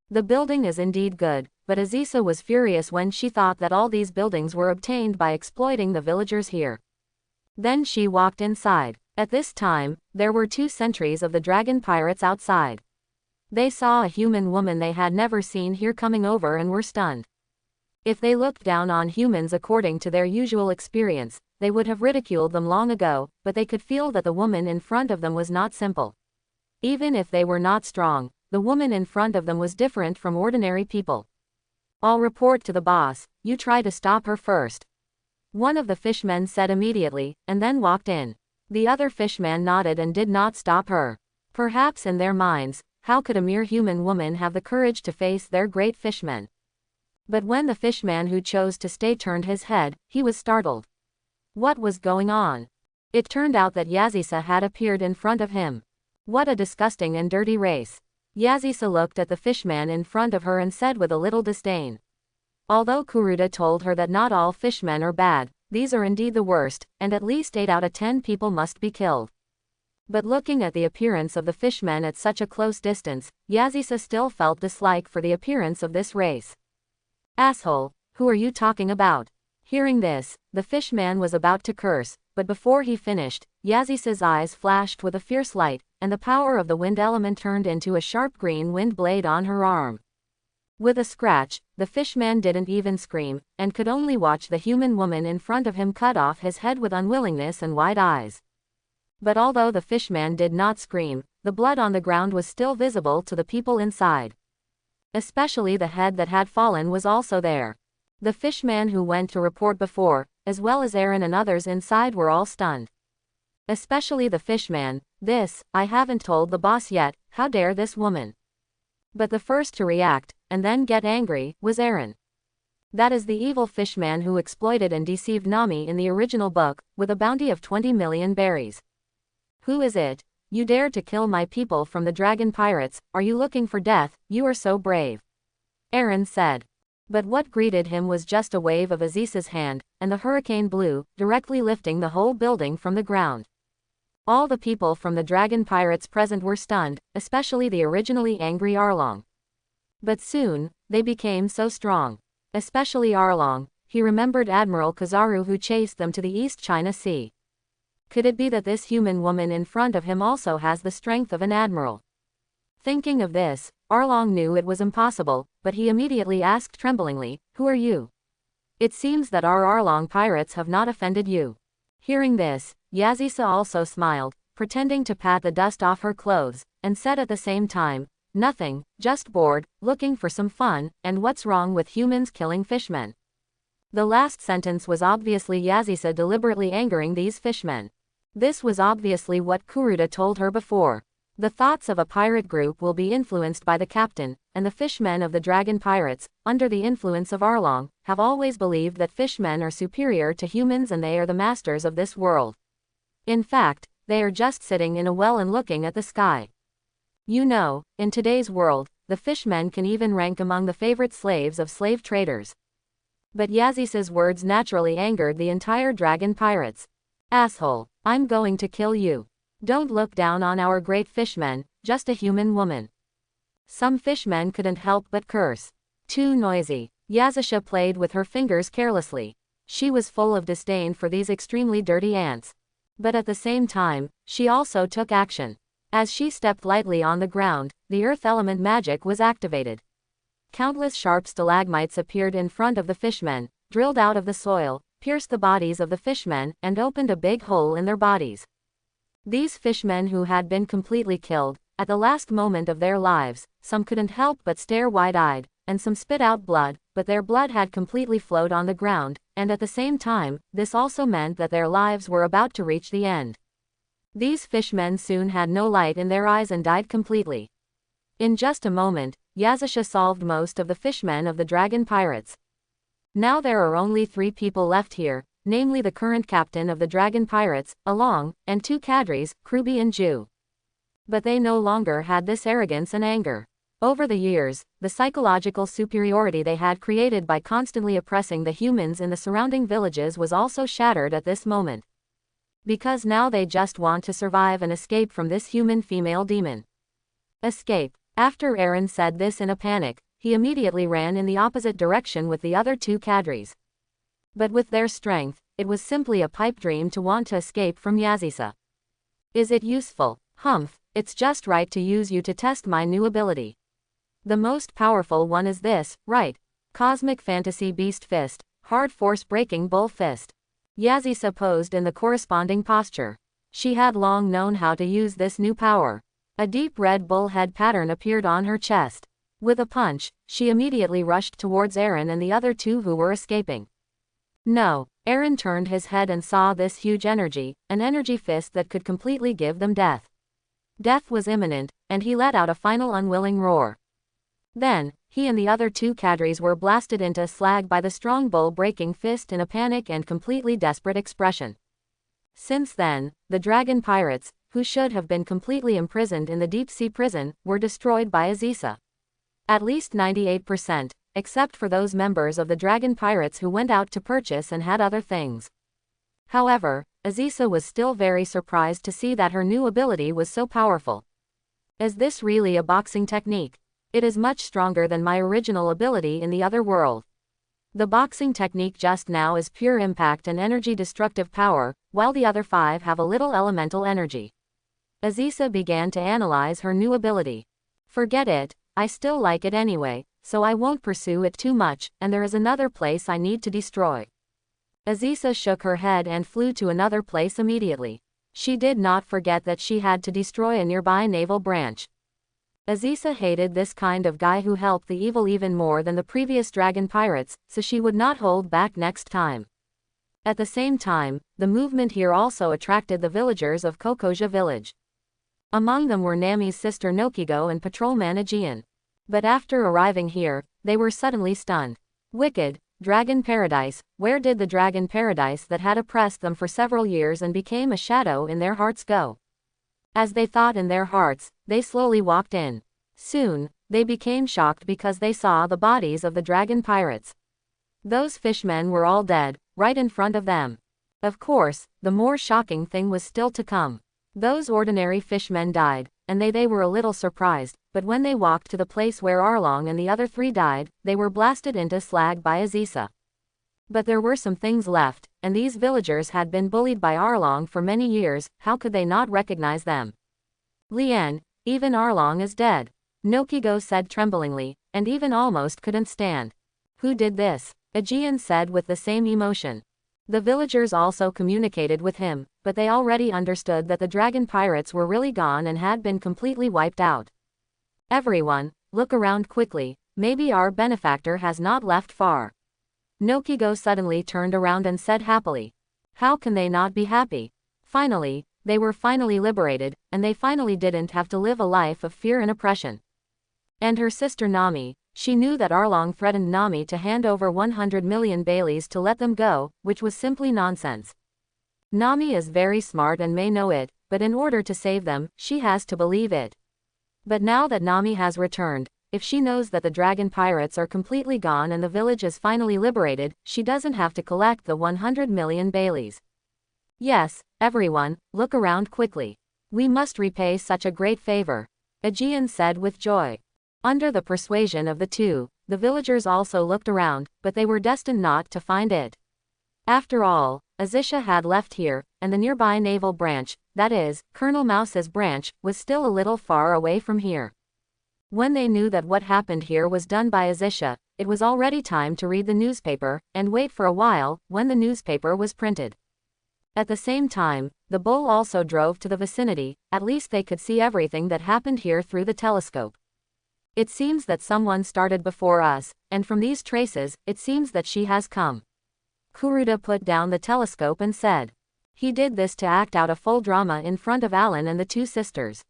The building is indeed good, but Azisa was furious when she thought that all these buildings were obtained by exploiting the villagers here. Then she walked inside. At this time, there were two sentries of the dragon pirates outside. They saw a human woman they had never seen here coming over and were stunned. If they looked down on humans according to their usual experience, they would have ridiculed them long ago, but they could feel that the woman in front of them was not simple. Even if they were not strong, the woman in front of them was different from ordinary people. "I'll report to the boss, you try to stop her first," one of the fishmen said immediately, and then walked in. The other fishman nodded and did not stop her. Perhaps in their minds, how could a mere human woman have the courage to face their great fishmen? But when the fishman who chose to stay turned his head, he was startled. What was going on? It turned out that Azisa had appeared in front of him. What a disgusting and dirty race. Azisa looked at the fishman in front of her and said with a little disdain. Although Kuruda told her that not all fishmen are bad, these are indeed the worst, and at least 8 out of 10 people must be killed. But looking at the appearance of the fishmen at such a close distance, Azisa still felt dislike for the appearance of this race. "Asshole, who are you talking about?" Hearing this, the fishman was about to curse, but before he finished, Azisa's eyes flashed with a fierce light, and the power of the wind element turned into a sharp green wind blade on her arm. With a scratch, the fishman didn't even scream, and could only watch the human woman in front of him cut off his head with unwillingness and wide eyes. But although the fishman did not scream, the blood on the ground was still visible to the people inside. Especially the head that had fallen was also there. The fishman who went to report before, as well as Aaron and others inside, were all stunned. Especially the fishman. "This, I haven't told the boss yet, how dare this woman?" But the first to react, and then get angry, was Aaron. That is the evil fishman who exploited and deceived Nami in the original book, with a bounty of 20 million berries. "Who is it? You dared to kill my people from the dragon pirates, are you looking for death? You are so brave," Aaron said. But what greeted him was just a wave of Azisa's hand, and the hurricane blew, directly lifting the whole building from the ground. All the people from the dragon pirates present were stunned, especially the originally angry Arlong. But soon, they became so strong. Especially Arlong, he remembered Admiral Kizaru who chased them to the East China Sea. Could it be that this human woman in front of him also has the strength of an admiral? Thinking of this, Arlong knew it was impossible, but he immediately asked tremblingly, "Who are you? It seems that our Arlong pirates have not offended you." Hearing this, Yazisa also smiled, pretending to pat the dust off her clothes, and said at the same time, "Nothing, just bored, looking for some fun, and what's wrong with humans killing fishmen?" The last sentence was obviously Yazisa deliberately angering these fishmen. This was obviously what Kuruda told her before. The thoughts of a pirate group will be influenced by the captain, and the fishmen of the dragon pirates, under the influence of Arlong, have always believed that fishmen are superior to humans and they are the masters of this world. In fact, they are just sitting in a well and looking at the sky. You know, in today's world, the fishmen can even rank among the favorite slaves of slave traders. But Yazisa's words naturally angered the entire dragon pirates. "Asshole, I'm going to kill you. Don't look down on our great fishmen, just a human woman." Some fishmen couldn't help but curse. "Too noisy." Yazisha played with her fingers carelessly. She was full of disdain for these extremely dirty ants. But at the same time, she also took action. As she stepped lightly on the ground, the earth element magic was activated. Countless sharp stalagmites appeared in front of the fishmen, drilled out of the soil, pierced the bodies of the fishmen, and opened a big hole in their bodies. These fishmen who had been completely killed, at the last moment of their lives, some couldn't help but stare wide-eyed, and some spit out blood, but their blood had completely flowed on the ground, and at the same time, this also meant that their lives were about to reach the end. These fishmen soon had no light in their eyes and died completely. In just a moment, Yazisha solved most of the fishmen of the dragon pirates. Now there are only 3 people left here, namely the current captain of the dragon pirates, Along, and 2 cadres, Kruby and Ju. But they no longer had this arrogance and anger. Over the years, the psychological superiority they had created by constantly oppressing the humans in the surrounding villages was also shattered at this moment. Because now they just want to survive and escape from this human female demon. Escape. After Aaron said this in a panic, he immediately ran in the opposite direction with the other 2 cadres. But with their strength, it was simply a pipe dream to want to escape from Yazisa. "Is it useful? Humph, it's just right to use you to test my new ability. The most powerful one is this, right? Cosmic Fantasy Beast Fist, Hard Force Breaking Bull Fist." Yazisa posed in the corresponding posture. She had long known how to use this new power. A deep red bull head pattern appeared on her chest. With a punch, she immediately rushed towards Aaron and the other 2 who were escaping. No, Aaron turned his head and saw this huge energy, an energy fist that could completely give them death. Death was imminent, and he let out a final unwilling roar. Then, he and the other 2 cadres were blasted into slag by the strong bull breaking fist in a panic and completely desperate expression. Since then, the dragon pirates, who should have been completely imprisoned in the deep-sea prison, were destroyed by Azisa. At least 98%, except for those members of the dragon pirates who went out to purchase and had other things. However, Azisa was still very surprised to see that her new ability was so powerful. "Is this really a boxing technique? It is much stronger than my original ability in the other world. The boxing technique just now is pure impact and energy destructive power, while the other 5 have a little elemental energy." Azisa began to analyze her new ability. "Forget it, I still like it anyway, so I won't pursue it too much, and there is another place I need to destroy." Azisa shook her head and flew to another place immediately. She did not forget that she had to destroy a nearby naval branch. Azisa hated this kind of guy who helped the evil even more than the previous dragon pirates, so she would not hold back next time. At the same time, the movement here also attracted the villagers of Kokoja village. Among them were Nami's sister Nokigo and patrolman Aegean. But after arriving here, they were suddenly stunned. Wicked, Dragon Paradise, where did the Dragon Paradise that had oppressed them for several years and became a shadow in their hearts go? As they thought in their hearts, they slowly walked in. Soon, They became shocked because they saw the bodies of the dragon pirates. Those fishmen were all dead, right in front of them. Of course, the more shocking thing was still to come. Those ordinary fishmen died, and they were a little surprised, but when they walked to the place where Arlong and the other 3 died, they were blasted into slag by Azisa. But there were some things left, and these villagers had been bullied by Arlong for many years, how could they not recognize them? Lien, even Arlong is dead. Nokigo said tremblingly, and even almost couldn't stand. Who did this? Aegean said with the same emotion. The villagers also communicated with him, but they already understood that the dragon pirates were really gone and had been completely wiped out. Everyone, look around quickly, maybe our benefactor has not left far. Nokigo suddenly turned around and said happily. How can they not be happy? Finally, they were finally liberated, and they finally didn't have to live a life of fear and oppression. And her sister Nami, she knew that Arlong threatened Nami to hand over 100 million Baileys to let them go, which was simply nonsense. Nami is very smart and may know it, but in order to save them, she has to believe it. But now that Nami has returned, if she knows that the dragon pirates are completely gone and the village is finally liberated, she doesn't have to collect the 100 million Baileys. Yes, everyone, look around quickly. We must repay such a great favor. Aegean said with joy. Under the persuasion of the 2, the villagers also looked around, but they were destined not to find it. After all, Azisha had left here, and the nearby naval branch, that is, Colonel Mouse's branch, was still a little far away from here. When they knew that what happened here was done by Azisha, it was already time to read the newspaper, and wait for a while, when the newspaper was printed. At the same time, the bull also drove to the vicinity, at least they could see everything that happened here through the telescope. It seems that someone started before us, and from these traces, it seems that she has come. Kuruda put down the telescope and said. He did this to act out a full drama in front of Alan and the 2 sisters.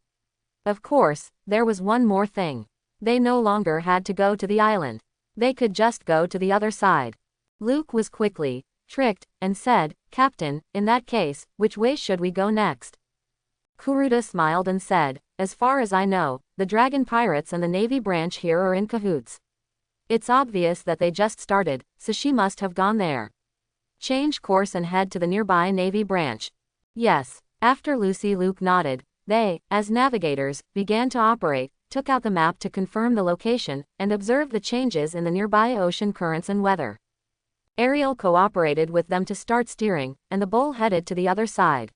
Of course, there was one more thing. They no longer had to go to the island. They could just go to the other side. Luke was quickly tricked, and said, Captain, in that case, which way should we go next? Kuruda smiled and said, as far as I know, the dragon pirates and the navy branch here are in cahoots. It's obvious that they just started, so she must have gone there. Change course and head to the nearby navy branch. Yes. After Luke nodded, they, as navigators, began to operate, took out the map to confirm the location, and observed the changes in the nearby ocean currents and weather. Ariel cooperated with them to start steering, and the bull headed to the other side.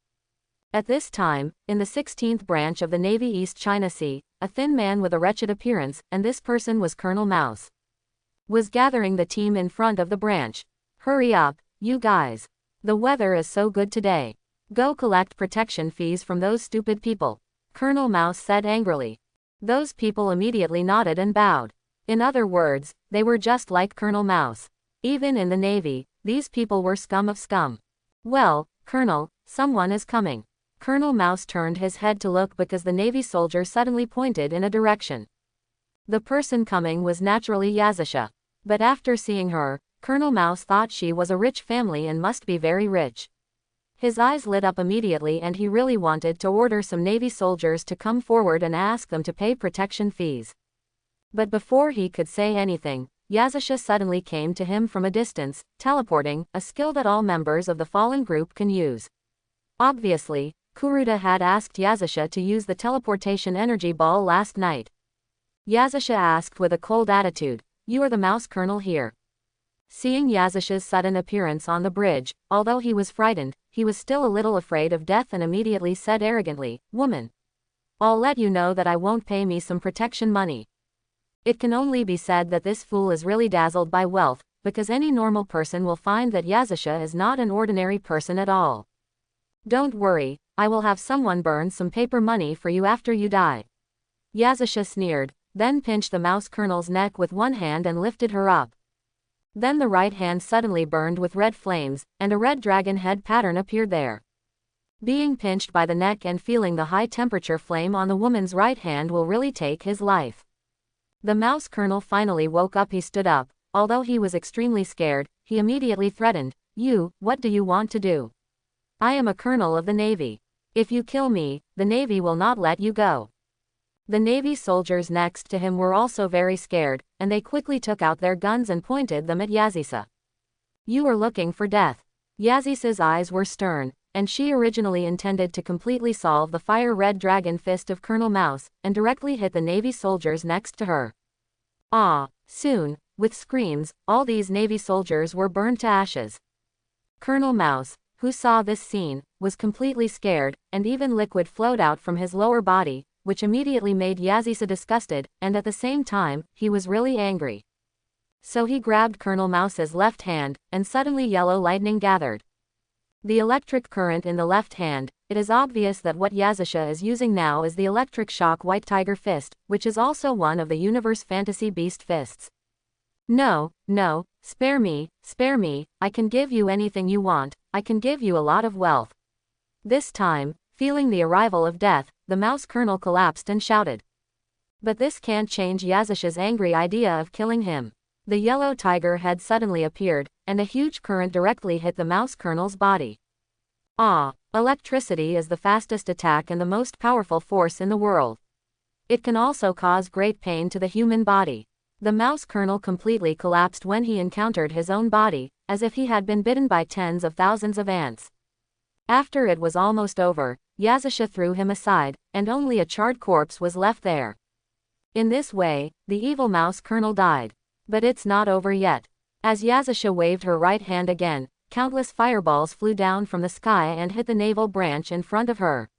At this time, in the 16th branch of the Navy East China Sea, a thin man with a wretched appearance, and this person was Colonel Mouse, was gathering the team in front of the branch. Hurry up, you guys. The weather is so good today. Go collect protection fees from those stupid people, Colonel Mouse said angrily. Those people immediately nodded and bowed. In other words, they were just like Colonel Mouse. Even in the Navy, these people were scum of scum. Well, Colonel, someone is coming. Colonel Mouse turned his head to look because the Navy soldier suddenly pointed in a direction. The person coming was naturally Yazisha. But after seeing her, Colonel Mouse thought she was a rich family and must be very rich. His eyes lit up immediately and he really wanted to order some Navy soldiers to come forward and ask them to pay protection fees. But before he could say anything, Yazisha suddenly came to him from a distance, teleporting, a skill that all members of the fallen group can use. Obviously, Kuruda had asked Yazisha to use the teleportation energy ball last night. Yazisha asked with a cold attitude, "You are the Mouse Colonel here?" Seeing Yazisha's sudden appearance on the bridge, although he was frightened, he was still a little afraid of death and immediately said arrogantly, "Woman, I'll let you know that I won't pay me some protection money." It can only be said that this fool is really dazzled by wealth, because any normal person will find that Yazisha is not an ordinary person at all. "Don't worry, I will have someone burn some paper money for you after you die." Yazisha sneered, then pinched the Mouse Colonel's neck with one hand and lifted her up. Then the right hand suddenly burned with red flames, and a red dragon head pattern appeared there. Being pinched by the neck and feeling the high temperature flame on the woman's right hand will really take his life. The Mouse Colonel finally woke up. He stood up. Although he was extremely scared, he immediately threatened, "What do you want to do? I am a colonel of the Navy. If you kill me, the Navy will not let you go." The Navy soldiers next to him were also very scared, and they quickly took out their guns and pointed them at Yazisa. You are looking for death. Yazisa's eyes were stern, and she originally intended to completely solve the fire-red dragon fist of Colonel Mouse, and directly hit the Navy soldiers next to her. Soon, with screams, all these Navy soldiers were burned to ashes. Colonel Mouse, who saw this scene, was completely scared, and even liquid flowed out from his lower body, which immediately made Yazisa disgusted, and at the same time, he was really angry. So he grabbed Colonel Mouse's left hand, and suddenly yellow lightning gathered. The electric current in the left hand, it is obvious that what Yazisha is using now is the electric shock white tiger fist, which is also one of the universe fantasy beast fists. No, spare me, I can give you anything you want, I can give you a lot of wealth. This time, feeling the arrival of death, the mouse colonel collapsed and shouted. But this can't change Yazisha's angry idea of killing him. The yellow tiger had suddenly appeared, and a huge current directly hit the mouse colonel's body. Electricity is the fastest attack and the most powerful force in the world. It can also cause great pain to the human body. The mouse colonel completely collapsed when he encountered his own body, as if he had been bitten by tens of thousands of ants. After it was almost over, Yazisha threw him aside, and only a charred corpse was left there. In this way, the evil mouse colonel died. But it's not over yet. As Yazisha waved her right hand again, countless fireballs flew down from the sky and hit the naval branch in front of her.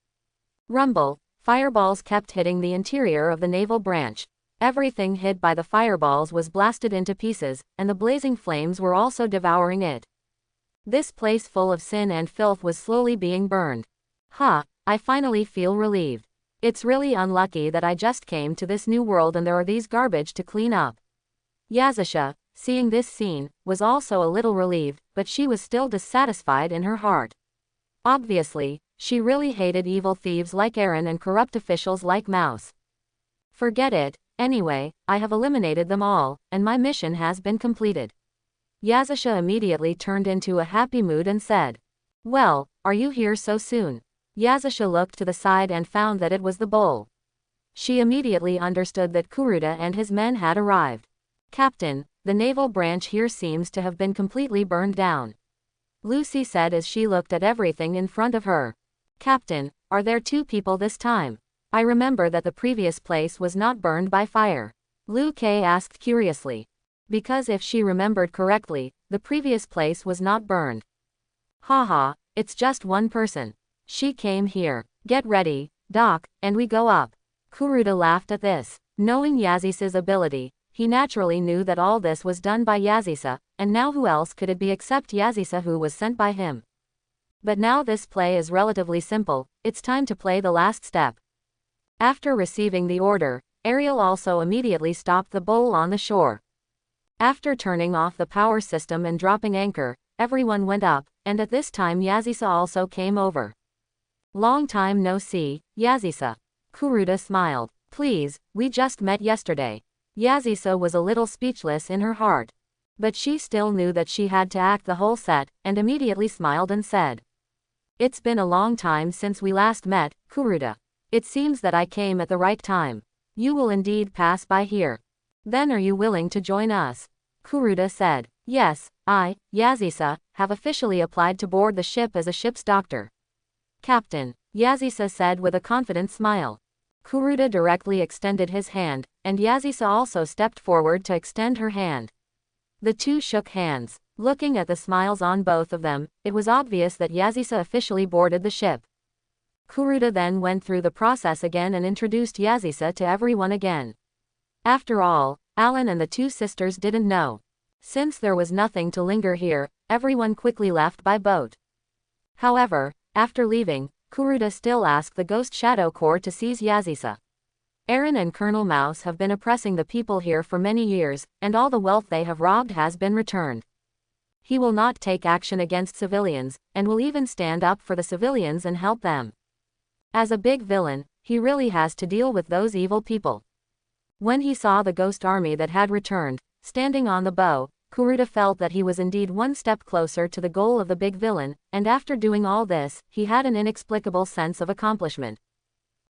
Rumble, fireballs kept hitting the interior of the naval branch. Everything hit by the fireballs was blasted into pieces, and the blazing flames were also devouring it. This place full of sin and filth was slowly being burned. I finally feel relieved. It's really unlucky that I just came to this new world and there are these garbage to clean up. Yazisha, seeing this scene, was also a little relieved, but she was still dissatisfied in her heart. Obviously, she really hated evil thieves like Aaron and corrupt officials like Mouse. Forget it, anyway, I have eliminated them all, and my mission has been completed. Yazisha immediately turned into a happy mood and said, Well, are you here so soon? Yazisha looked to the side and found that it was the bull. She immediately understood that Kuruda and his men had arrived. Captain, the naval branch here seems to have been completely burned down. Lucy said as she looked at everything in front of her. Captain, are there two people this time? I remember that the previous place was not burned by fire. Liu Kei asked curiously. Because if she remembered correctly, the previous place was not burned. It's just one person. She came here. Get ready, Doc, and we go up. Kuruda laughed at this. Knowing Yazisa's ability, he naturally knew that all this was done by Yazisa, and now who else could it be except Yazisa who was sent by him? But now this play is relatively simple, it's time to play the last step. After receiving the order, Ariel also immediately stopped the bull on the shore. After turning off the power system and dropping anchor, everyone went up, and at this time Yazisa also came over. Long time no see, Yazisa. Kuruda smiled. Please, we just met yesterday. Yazisa was a little speechless in her heart. But she still knew that she had to act the whole set, and immediately smiled and said. It's been a long time since we last met, Kuruda. It seems that I came at the right time. You will indeed pass by here. Then are you willing to join us? Kuruda said. Yes, I, Yazisa, have officially applied to board the ship as a ship's doctor. Captain, Yazisa said with a confident smile. Kuruda directly extended his hand, and Yazisa also stepped forward to extend her hand. The two shook hands. Looking at the smiles on both of them, it was obvious that Yazisa officially boarded the ship. Kuruda then went through the process again and introduced Yazisa to everyone again. After all, Alan and the two sisters didn't know. Since there was nothing to linger here, everyone quickly left by boat. However, after leaving, Kuruda still asked the Ghost Shadow Corps to seize Yazisa. Aaron and Colonel Mouse have been oppressing the people here for many years, and all the wealth they have robbed has been returned. He will not take action against civilians, and will even stand up for the civilians and help them. As a big villain, he really has to deal with those evil people. When he saw the ghost army that had returned, standing on the bow, Kuruda felt that he was indeed one step closer to the goal of the big villain, and after doing all this, he had an inexplicable sense of accomplishment.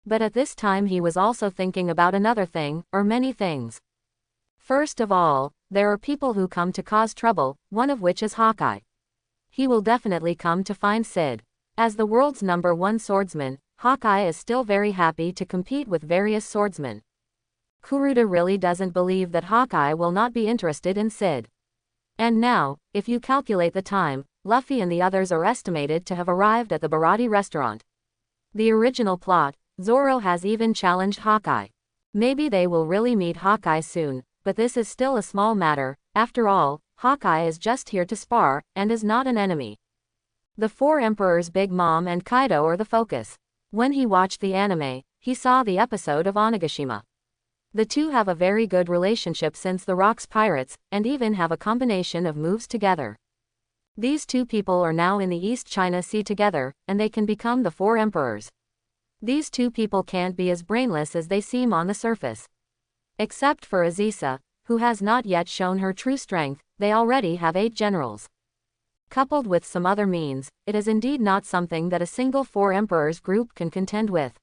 But at this time he was also thinking about another thing, or many things. First of all, there are people who come to cause trouble, one of which is Hawkeye. He will definitely come to find Sid. As the world's #1 swordsman, Hawkeye is still very happy to compete with various swordsmen. Kuruda really doesn't believe that Hawkeye will not be interested in Sid. And now, if you calculate the time, Luffy and the others are estimated to have arrived at the Bharati restaurant. The original plot, Zoro has even challenged Hawkeye. Maybe they will really meet Hawkeye soon, but this is still a small matter. After all, Hawkeye is just here to spar, and is not an enemy. The four emperors Big Mom and Kaido are the focus. When he watched the anime, he saw the episode of Onigashima. The two have a very good relationship since the Rocks Pirates, and even have a combination of moves together. These two people are now in the East China Sea together, and they can become the four emperors. These two people can't be as brainless as they seem on the surface. Except for Azisa, who has not yet shown her true strength, they already have 8 generals. Coupled with some other means, it is indeed not something that a single four emperors group can contend with.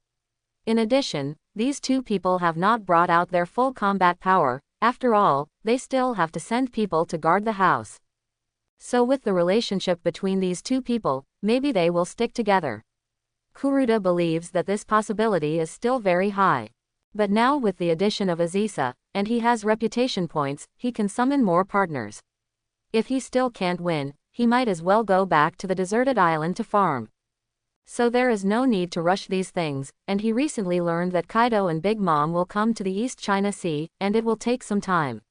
In addition, these two people have not brought out their full combat power. After all, they still have to send people to guard the house. So with the relationship between these two people, maybe they will stick together. Kuruda believes that this possibility is still very high. But now with the addition of Azisa, and he has reputation points, he can summon more partners. If he still can't win, he might as well go back to the deserted island to farm. So there is no need to rush these things, and he recently learned that Kaido and Big Mom will come to the East China Sea, and it will take some time.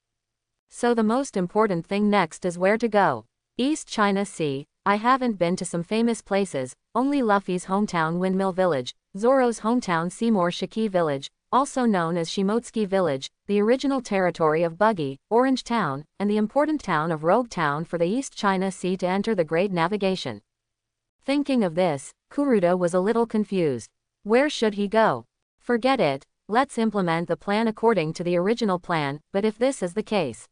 So the most important thing next is where to go. East China Sea. I haven't been to some famous places, only Luffy's hometown Windmill Village, Zoro's hometown Seymour Shiki Village, also known as Shimotsuki Village, the original territory of Buggy, Orange Town, and the important town of Rogue Town for the East China Sea to enter the Great Navigation. Thinking of this, Kuruda was a little confused. Where should he go? Forget it, let's implement the plan according to the original plan, but if this is the case.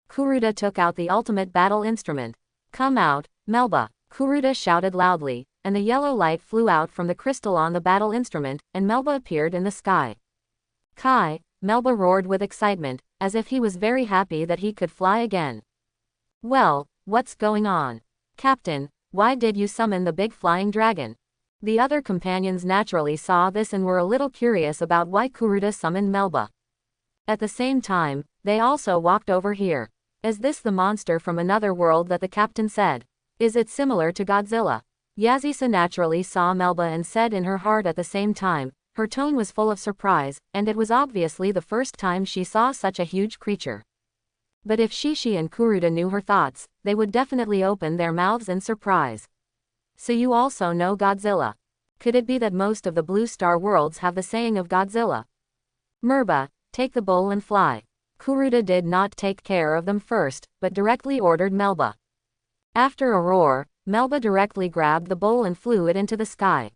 Kuruda took out the ultimate battle instrument. Come out, Melba, Kuruda shouted loudly, and the yellow light flew out from the crystal on the battle instrument, and Melba appeared in the sky. Kai, Melba roared with excitement, as if he was very happy that he could fly again. Well, what's going on? Captain, why did you summon the big flying dragon? The other companions naturally saw this and were a little curious about why Kuruda summoned Melba. At the same time, they also walked over here. Is this the monster from another world that the captain said? Is it similar to Godzilla? Yazisa naturally saw Melba and said in her heart at the same time. Her tone was full of surprise, and it was obviously the first time she saw such a huge creature. But if Shishi and Kuruda knew her thoughts, they would definitely open their mouths in surprise. So you also know Godzilla. Could it be that most of the Blue Star worlds have the saying of Godzilla? Merba, take the bull and fly. Kuruda did not take care of them first, but directly ordered Melba. After a roar, Melba directly grabbed the bull and flew it into the sky.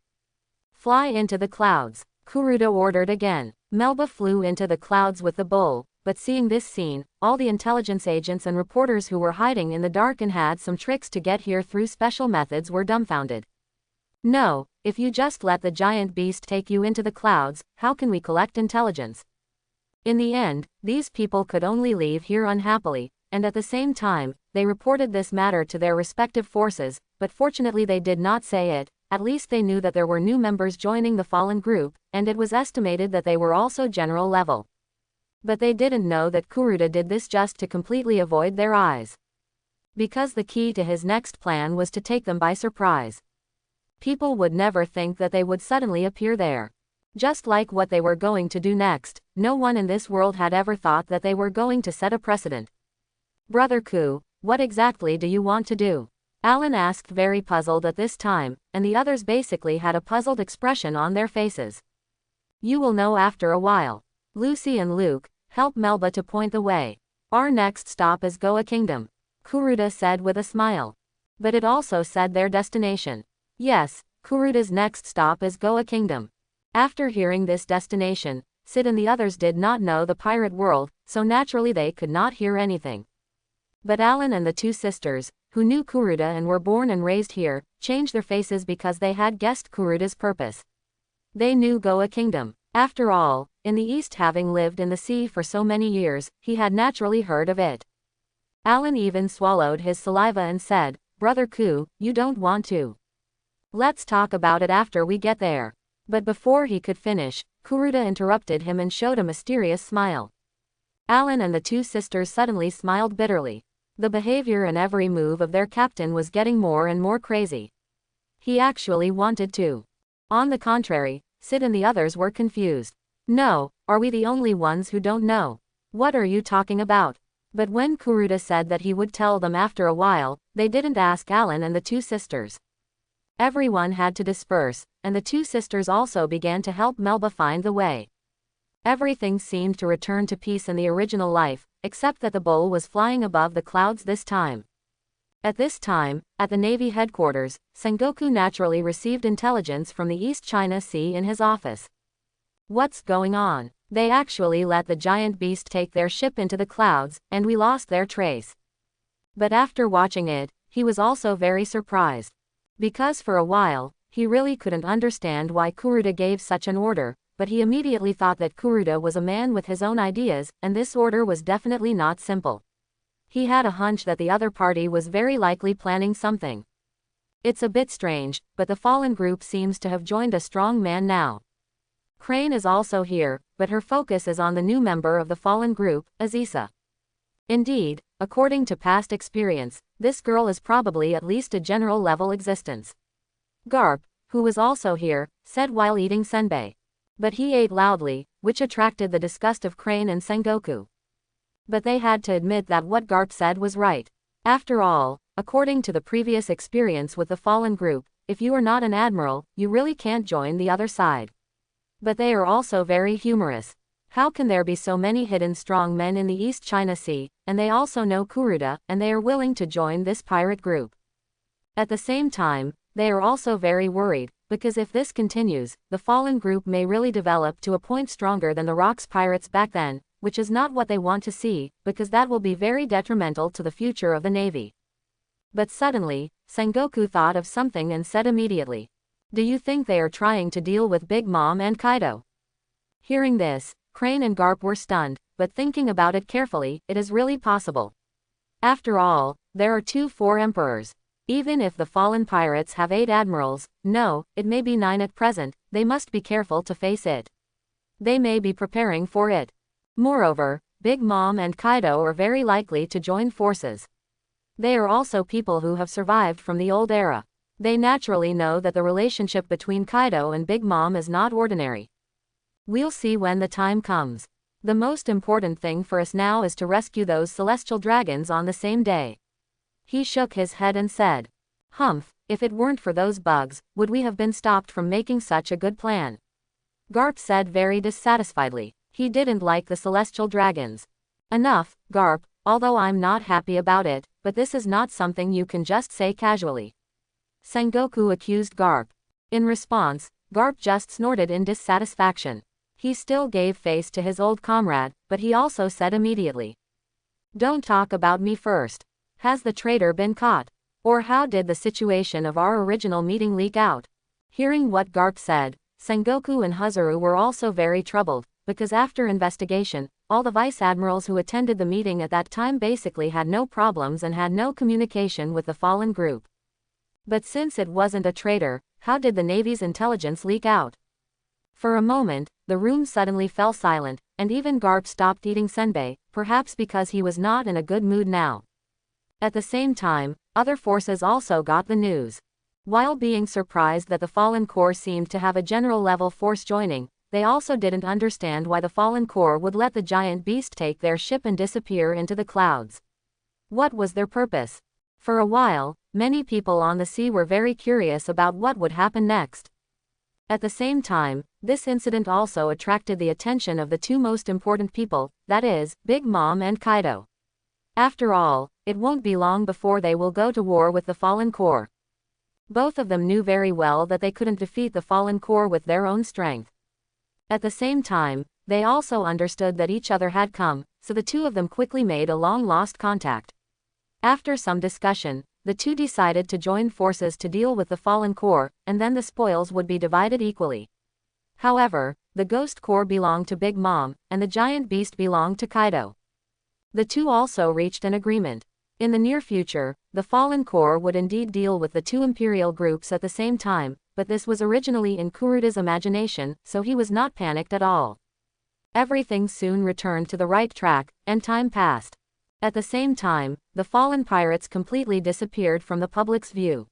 Fly into the clouds, Kuruda ordered again. Melba flew into the clouds with the bull, but seeing this scene, all the intelligence agents and reporters who were hiding in the dark and had some tricks to get here through special methods were dumbfounded. No, if you just let the giant beast take you into the clouds, how can we collect intelligence? In the end, these people could only leave here unhappily, and at the same time, they reported this matter to their respective forces, but fortunately they did not say it. At least they knew that there were new members joining the fallen group, and it was estimated that they were also general level. But they didn't know that Kuruda did this just to completely avoid their eyes. Because the key to his next plan was to take them by surprise. People would never think that they would suddenly appear there. Just like what they were going to do next, no one in this world had ever thought that they were going to set a precedent. Brother Ku, what exactly do you want to do? Alan asked, very puzzled at this time, and the others basically had a puzzled expression on their faces. You will know after a while. Lucy and Luke, help Melba to point the way. Our next stop is Goa Kingdom, Kuruda said with a smile. But it also said their destination. Yes, Kuruda's next stop is Goa Kingdom. After hearing this destination, Sid and the others did not know the pirate world, so naturally they could not hear anything. But Alan and the two sisters, who knew Kuruda and were born and raised here, changed their faces because they had guessed Kuruda's purpose. They knew Goa Kingdom. After all, in the east, having lived in the sea for so many years, he had naturally heard of it. Alan even swallowed his saliva and said, "Brother Ku, you don't want to. Let's talk about it after we get there." But before he could finish, Kuruda interrupted him and showed a mysterious smile. Alan and the two sisters suddenly smiled bitterly. The behavior and every move of their captain was getting more and more crazy. He actually wanted to. On the contrary, Sid and the others were confused. "No, are we the only ones who don't know? What are you talking about?" But when Kuruda said that he would tell them after a while, they didn't ask Alan and the two sisters. Everyone had to disperse, and the two sisters also began to help Melba find the way. Everything seemed to return to peace in the original life, except that the bull was flying above the clouds this time. At this time, at the Navy headquarters, Sengoku naturally received intelligence from the East China Sea in his office. "What's going on? They actually let the giant beast take their ship into the clouds, and we lost their trace." But after watching it, he was also very surprised. Because for a while, he really couldn't understand why Kuruda gave such an order, but he immediately thought that Kuruda was a man with his own ideas, and this order was definitely not simple. He had a hunch that the other party was very likely planning something. It's a bit strange, but the fallen group seems to have joined a strong man now. Crane is also here, but her focus is on the new member of the fallen group, Azisa. Indeed, according to past experience, this girl is probably at least a general level existence. Garp, who was also here, said while eating senbei. But he ate loudly, which attracted the disgust of Crane and Sengoku. But they had to admit that what Garp said was right. After all, according to the previous experience with the fallen group, if you are not an admiral, you really can't join the other side. But they are also very humorous. How can there be so many hidden strong men in the East China Sea, and they also know Kuruda, and they are willing to join this pirate group? At the same time, they are also very worried, because if this continues, the fallen group may really develop to a point stronger than the Rocks pirates back then, which is not what they want to see, because that will be very detrimental to the future of the Navy. But suddenly, Sengoku thought of something and said immediately, "Do you think they are trying to deal with Big Mom and Kaido?" Hearing this, Crane and Garp were stunned, but thinking about it carefully, it is really possible. After all, there are 4 emperors. Even if the fallen pirates have 8 admirals, no, it may be 9 at present, they must be careful to face it. They may be preparing for it. Moreover, Big Mom and Kaido are very likely to join forces. They are also people who have survived from the old era. They naturally know that the relationship between Kaido and Big Mom is not ordinary. We'll see when the time comes. The most important thing for us now is to rescue those celestial dragons on the same day. He shook his head and said, "Humph, if it weren't for those bugs, would we have been stopped from making such a good plan?" Garp said very dissatisfiedly. He didn't like the celestial dragons. "Enough, Garp, although I'm not happy about it, but this is not something you can just say casually." Sengoku accused Garp. In response, Garp just snorted in dissatisfaction. He still gave face to his old comrade, but he also said immediately, "Don't talk about me first. Has the traitor been caught? Or how did the situation of our original meeting leak out?" Hearing what Garp said, Sengoku and Huzuru were also very troubled, because after investigation, all the vice admirals who attended the meeting at that time basically had no problems and had no communication with the fallen group. But since it wasn't a traitor, how did the Navy's intelligence leak out? For a moment, the room suddenly fell silent, and even Garp stopped eating senbei, perhaps because he was not in a good mood now. At the same time, other forces also got the news. While being surprised that the Fallen Corps seemed to have a general level force joining, they also didn't understand why the Fallen Corps would let the giant beast take their ship and disappear into the clouds. What was their purpose? For a while, many people on the sea were very curious about what would happen next. At the same time, this incident also attracted the attention of the 2 most important people, that is, Big Mom and Kaido. After all, it won't be long before they will go to war with the Fallen Corps. Both of them knew very well that they couldn't defeat the Fallen Corps with their own strength. At the same time, they also understood that each other had come, so the 2 of them quickly made a long-lost contact. After some discussion, the 2 decided to join forces to deal with the Fallen Corps, and then the spoils would be divided equally. However, the ghost core belonged to Big Mom, and the giant beast belonged to Kaido. The two also reached an agreement. In the near future, the fallen core would indeed deal with the two imperial groups at the same time, but this was originally in Kuruda's imagination, so he was not panicked at all. Everything soon returned to the right track, and time passed. At the same time, the fallen pirates completely disappeared from the public's view.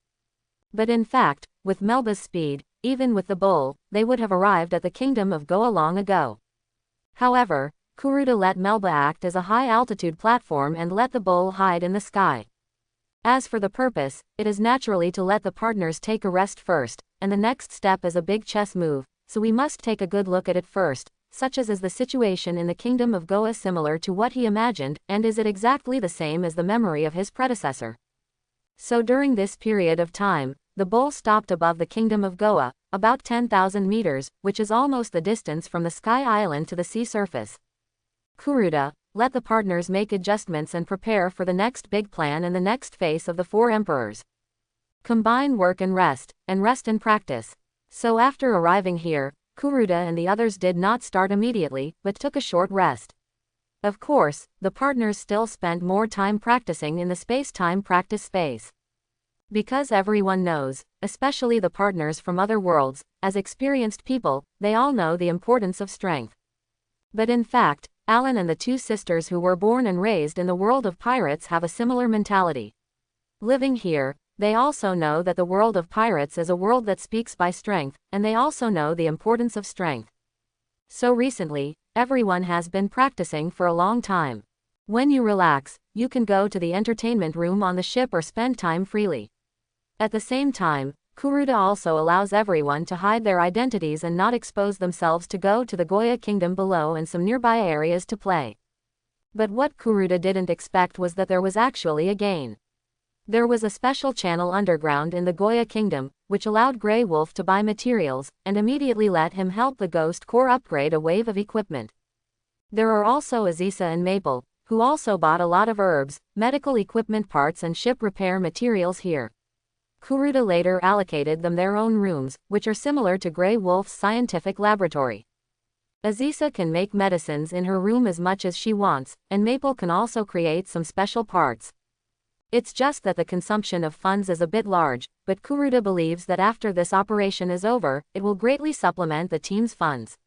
But in fact, with Melba's speed, even with the bull, they would have arrived at the kingdom of Goa long ago. However, Kuruda let Melba act as a high-altitude platform and let the bull hide in the sky. As for the purpose, it is naturally to let the partners take a rest first, and the next step is a big chess move, so we must take a good look at it first, such as is the situation in the kingdom of Goa similar to what he imagined, and is it exactly the same as the memory of his predecessor. So during this period of time, the bull stopped above the kingdom of Goa, about 10,000 meters, which is almost the distance from the sky island to the sea surface. Kuruda, let the partners make adjustments and prepare for the next big plan and the next phase of the four emperors. Combine work and rest and practice. So after arriving here, Kuruda and the others did not start immediately, but took a short rest. Of course, the partners still spent more time practicing in the space-time practice space. Because everyone knows, especially the partners from other worlds, as experienced people, they all know the importance of strength. But in fact, Alan and the two sisters who were born and raised in the world of pirates have a similar mentality. Living here, they also know that the world of pirates is a world that speaks by strength, and they also know the importance of strength. So recently, everyone has been practicing for a long time. When you relax, you can go to the entertainment room on the ship or spend time freely. At the same time, Kuruda also allows everyone to hide their identities and not expose themselves to go to the Goya kingdom below and some nearby areas to play. But what Kuruda didn't expect was that there was actually a gain. There was a special channel underground in the Goya kingdom, which allowed Grey Wolf to buy materials, and immediately let him help the Ghost Corps upgrade a wave of equipment. There are also Aziza and Maple, who also bought a lot of herbs, medical equipment parts and ship repair materials here. Kuruda later allocated them their own rooms, which are similar to Grey Wolf's scientific laboratory. Aziza can make medicines in her room as much as she wants, and Maple can also create some special parts. It's just that the consumption of funds is a bit large, but Kuruda believes that after this operation is over, it will greatly supplement the team's funds.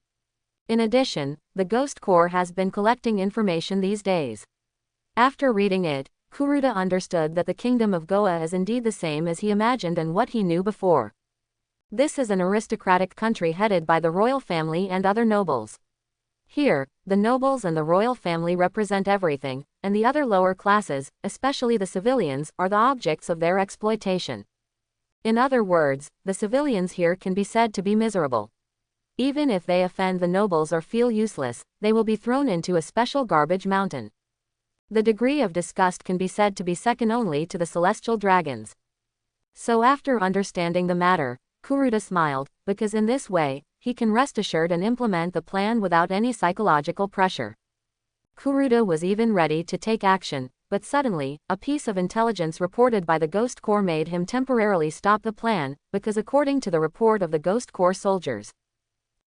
In addition, the Ghost Corps has been collecting information these days. After reading it, Kuruda understood that the kingdom of Goa is indeed the same as he imagined and what he knew before. This is an aristocratic country headed by the royal family and other nobles. Here, the nobles and the royal family represent everything, and the other lower classes, especially the civilians, are the objects of their exploitation. In other words, the civilians here can be said to be miserable. Even if they offend the nobles or feel useless, they will be thrown into a special garbage mountain. The degree of disgust can be said to be second only to the celestial dragons. So after understanding the matter, Kuruda smiled, because in this way, he can rest assured and implement the plan without any psychological pressure. Kuruda was even ready to take action, but suddenly, a piece of intelligence reported by the Ghost Corps made him temporarily stop the plan, because according to the report of the Ghost Corps soldiers,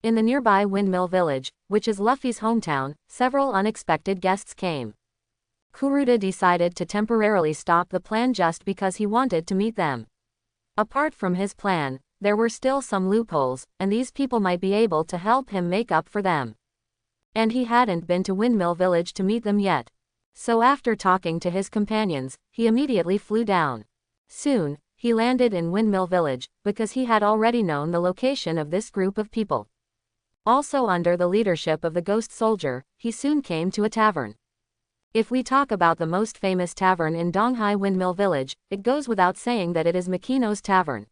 in the nearby Windmill Village, which is Luffy's hometown, several unexpected guests came. Kuruda decided to temporarily stop the plan just because he wanted to meet them. Apart from his plan, there were still some loopholes, and these people might be able to help him make up for them. And he hadn't been to Windmill Village to meet them yet. So after talking to his companions, he immediately flew down. Soon, he landed in Windmill Village, because he had already known the location of this group of people. Also under the leadership of the Ghost Soldier, he soon came to a tavern. If we talk about the most famous tavern in Donghai Windmill Village, it goes without saying that it is Makino's Tavern.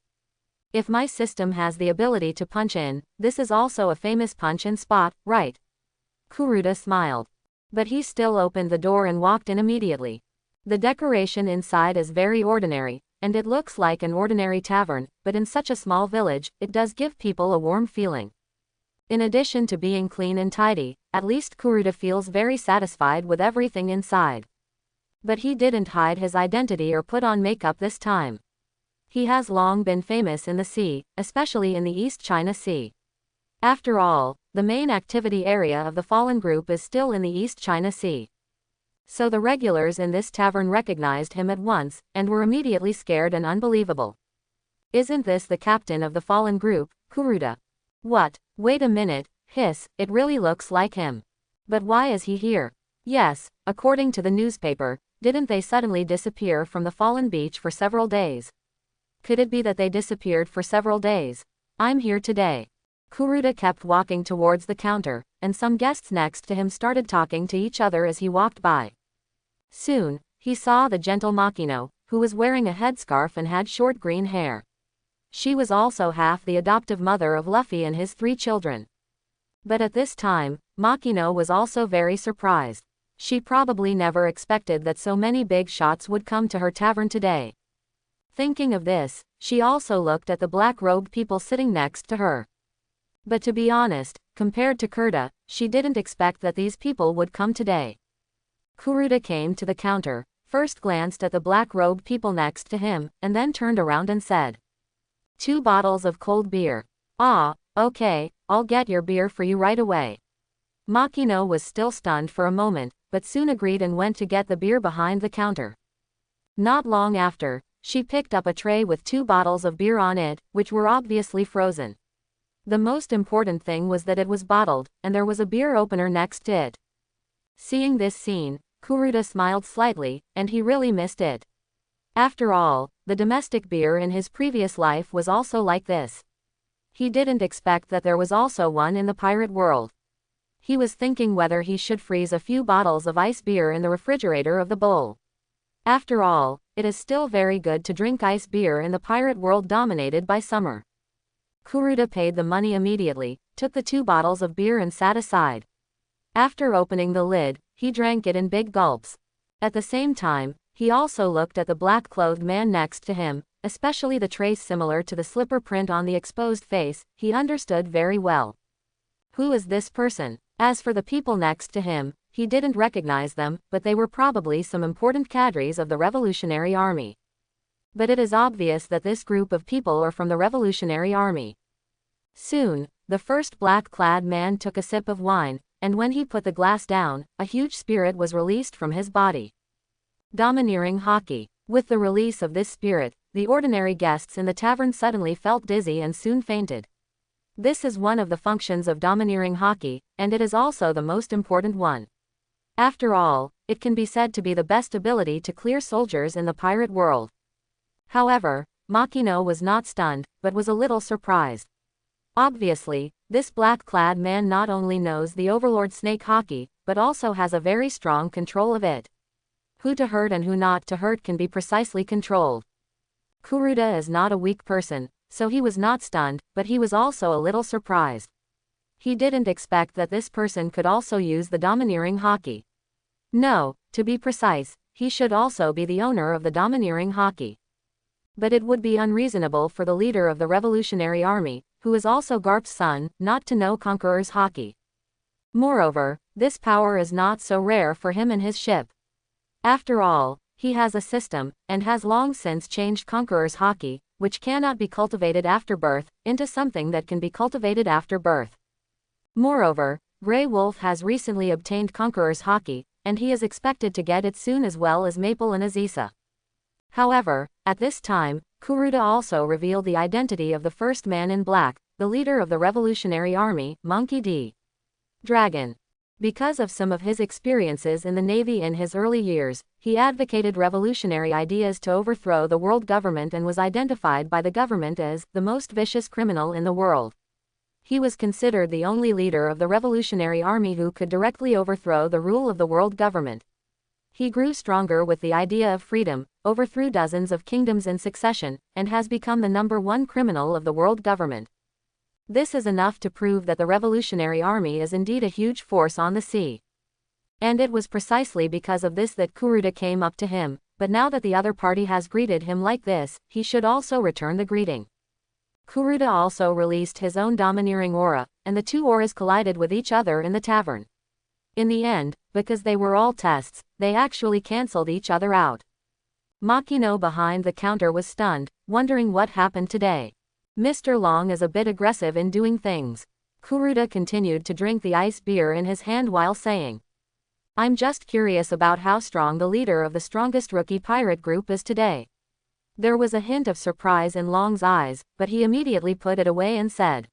If my system has the ability to punch in, this is also a famous punch-in spot, right? Kuruda smiled. But he still opened the door and walked in immediately. The decoration inside is very ordinary, and it looks like an ordinary tavern, but in such a small village, it does give people a warm feeling. In addition to being clean and tidy, at least Kuruda feels very satisfied with everything inside. But he didn't hide his identity or put on makeup this time. He has long been famous in the sea, especially in the East China Sea. After all, the main activity area of the fallen group is still in the East China Sea. So the regulars in this tavern recognized him at once, and were immediately scared and unbelievable. Isn't this the captain of the fallen group, Kuruda? What? Wait a minute, hiss, it really looks like him. But why is he here? Yes, according to the newspaper, didn't they suddenly disappear from the fallen beach for several days? Could it be that they disappeared for several days? I'm here today. Kuruda kept walking towards the counter, and some guests next to him started talking to each other as he walked by. Soon, he saw the gentle Makino, who was wearing a headscarf and had short green hair. She was also half the adoptive mother of Luffy and his 3 children. But at this time, Makino was also very surprised. She probably never expected that so many big shots would come to her tavern today. Thinking of this, she also looked at the black-robed people sitting next to her. But to be honest, compared to Kuruda, she didn't expect that these people would come today. Kuruda came to the counter, first glanced at the black-robed people next to him, and then turned around and said, 2 bottles of cold beer. Ah, okay, I'll get your beer for you right away. Makino was still stunned for a moment, but soon agreed and went to get the beer behind the counter. Not long after, she picked up a tray with 2 bottles of beer on it, which were obviously frozen. The most important thing was that it was bottled, and there was a beer opener next to it. Seeing this scene, Kuruda smiled slightly, and he really missed it. After all, the domestic beer in his previous life was also like this. He didn't expect that there was also one in the pirate world. He was thinking whether he should freeze a few bottles of ice beer in the refrigerator of the bowl. After all, it is still very good to drink ice beer in the pirate world dominated by summer. Kuruda paid the money immediately, took the 2 bottles of beer and sat aside. After opening the lid, he drank it in big gulps. At the same time, he also looked at the black-clothed man next to him, especially the trace similar to the slipper print on the exposed face, he understood very well. Who is this person? As for the people next to him, he didn't recognize them, but they were probably some important cadres of the Revolutionary Army. But it is obvious that this group of people are from the Revolutionary Army. Soon, the first black-clad man took a sip of wine, and when he put the glass down, a huge spirit was released from his body. Domineering Haki. With the release of this spirit, the ordinary guests in the tavern suddenly felt dizzy and soon fainted. This is one of the functions of domineering Haki, and it is also the most important one. After all, it can be said to be the best ability to clear soldiers in the pirate world. However, Makino was not stunned, but was a little surprised. Obviously, this black-clad man not only knows the Overlord Snake Haki, but also has a very strong control of it. Who to hurt and who not to hurt can be precisely controlled. Kuruda is not a weak person, so he was not stunned, but he was also a little surprised. He didn't expect that this person could also use the domineering Haki. No, to be precise, he should also be the owner of the domineering Haki. But it would be unreasonable for the leader of the Revolutionary Army, who is also Garp's son, not to know Conqueror's Haki. Moreover, this power is not so rare for him and his ship. After all, he has a system, and has long since changed Conqueror's Haki, which cannot be cultivated after birth, into something that can be cultivated after birth. Moreover, Grey Wolf has recently obtained Conqueror's Haki, and he is expected to get it soon as well as Maple and Azisa. However, at this time, Kuruda also revealed the identity of the first man in black, the leader of the Revolutionary Army, Monkey D. Dragon. Because of some of his experiences in the Navy in his early years, he advocated revolutionary ideas to overthrow the world government and was identified by the government as the most vicious criminal in the world. He was considered the only leader of the Revolutionary Army who could directly overthrow the rule of the world government. He grew stronger with the idea of freedom, overthrew dozens of kingdoms in succession, and has become the #1 criminal of the world government. This is enough to prove that the Revolutionary Army is indeed a huge force on the sea. And it was precisely because of this that Kuruda came up to him, but now that the other party has greeted him like this, he should also return the greeting. Kuruda also released his own domineering aura, and the 2 auras collided with each other in the tavern. In the end, because they were all tests, they actually cancelled each other out. Makino behind the counter was stunned, wondering what happened today. Mr. Long is a bit aggressive in doing things. Kuruda continued to drink the ice beer in his hand while saying, I'm just curious about how strong the leader of the strongest rookie pirate group is today. There was a hint of surprise in Long's eyes, but he immediately put it away and said.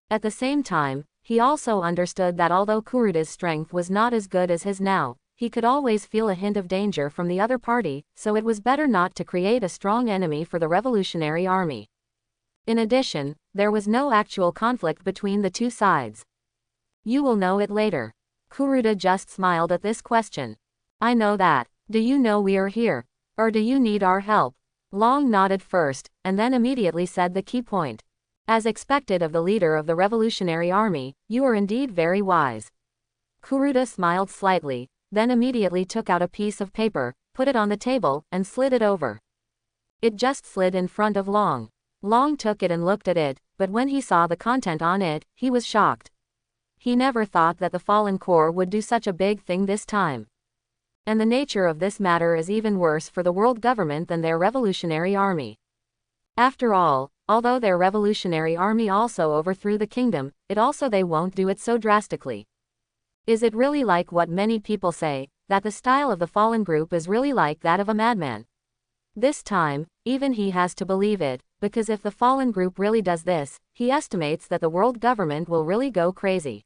At the same time, he also understood that although Kuruda's strength was not as good as his now, he could always feel a hint of danger from the other party, so it was better not to create a strong enemy for the Revolutionary Army. In addition, there was no actual conflict between the two sides. You will know it later. Kuruda just smiled at this question. I know that. Do you know we are here? Or do you need our help? Long nodded first, and then immediately said the key point. As expected of the leader of the Revolutionary Army, you are indeed very wise. Kuruda smiled slightly, then immediately took out a piece of paper, put it on the table, and slid it over. It just slid in front of Long. Long took it and looked at it, but when he saw the content on it, he was shocked. He never thought that the Fallen Corps would do such a big thing this time. And the nature of this matter is even worse for the world government than their Revolutionary Army. After all, although their Revolutionary Army also overthrew the kingdom, it also they won't do it so drastically. Is it really like what many people say, that the style of the Fallen Group is really like that of a madman? This time, even he has to believe it, because if the Fallen Group really does this, he estimates that the world government will really go crazy.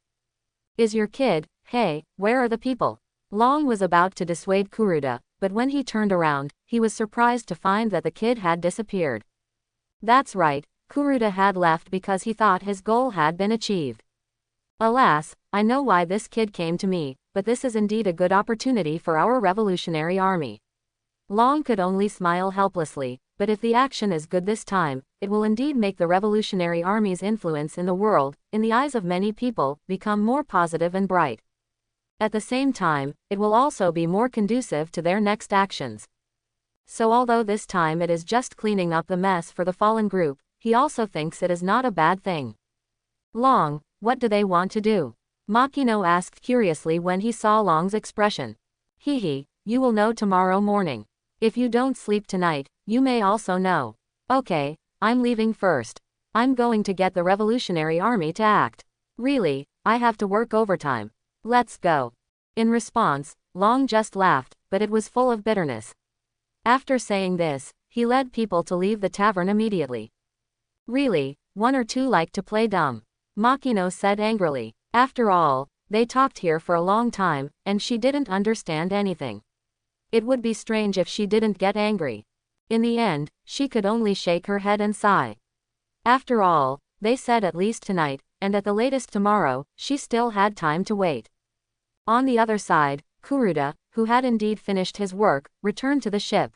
Is your kid, hey, where are the people? Long was about to dissuade Kuruda, but when he turned around, he was surprised to find that the kid had disappeared. That's right, Kuruda had left because he thought his goal had been achieved. Alas, I know why this kid came to me, but this is indeed a good opportunity for our Revolutionary Army. Long could only smile helplessly, but if the action is good this time, it will indeed make the Revolutionary Army's influence in the world, in the eyes of many people, become more positive and bright. At the same time, it will also be more conducive to their next actions. So although this time it is just cleaning up the mess for the Fallen Group, he also thinks it is not a bad thing. Long, what do they want to do? Makino asked curiously when he saw Long's expression. Hehe, you will know tomorrow morning. If you don't sleep tonight, you may also know. Okay, I'm leaving first. I'm going to get the Revolutionary Army to act. Really, I have to work overtime. Let's go. In response, Long just laughed, but it was full of bitterness. After saying this, he led people to leave the tavern immediately. Really, one or two like to play dumb. Makino said angrily. After all, they talked here for a long time, and she didn't understand anything. It would be strange if she didn't get angry. In the end, she could only shake her head and sigh. After all, they said at least tonight, and at the latest tomorrow, she still had time to wait. On the other side, Kuruda, who had indeed finished his work, returned to the ship.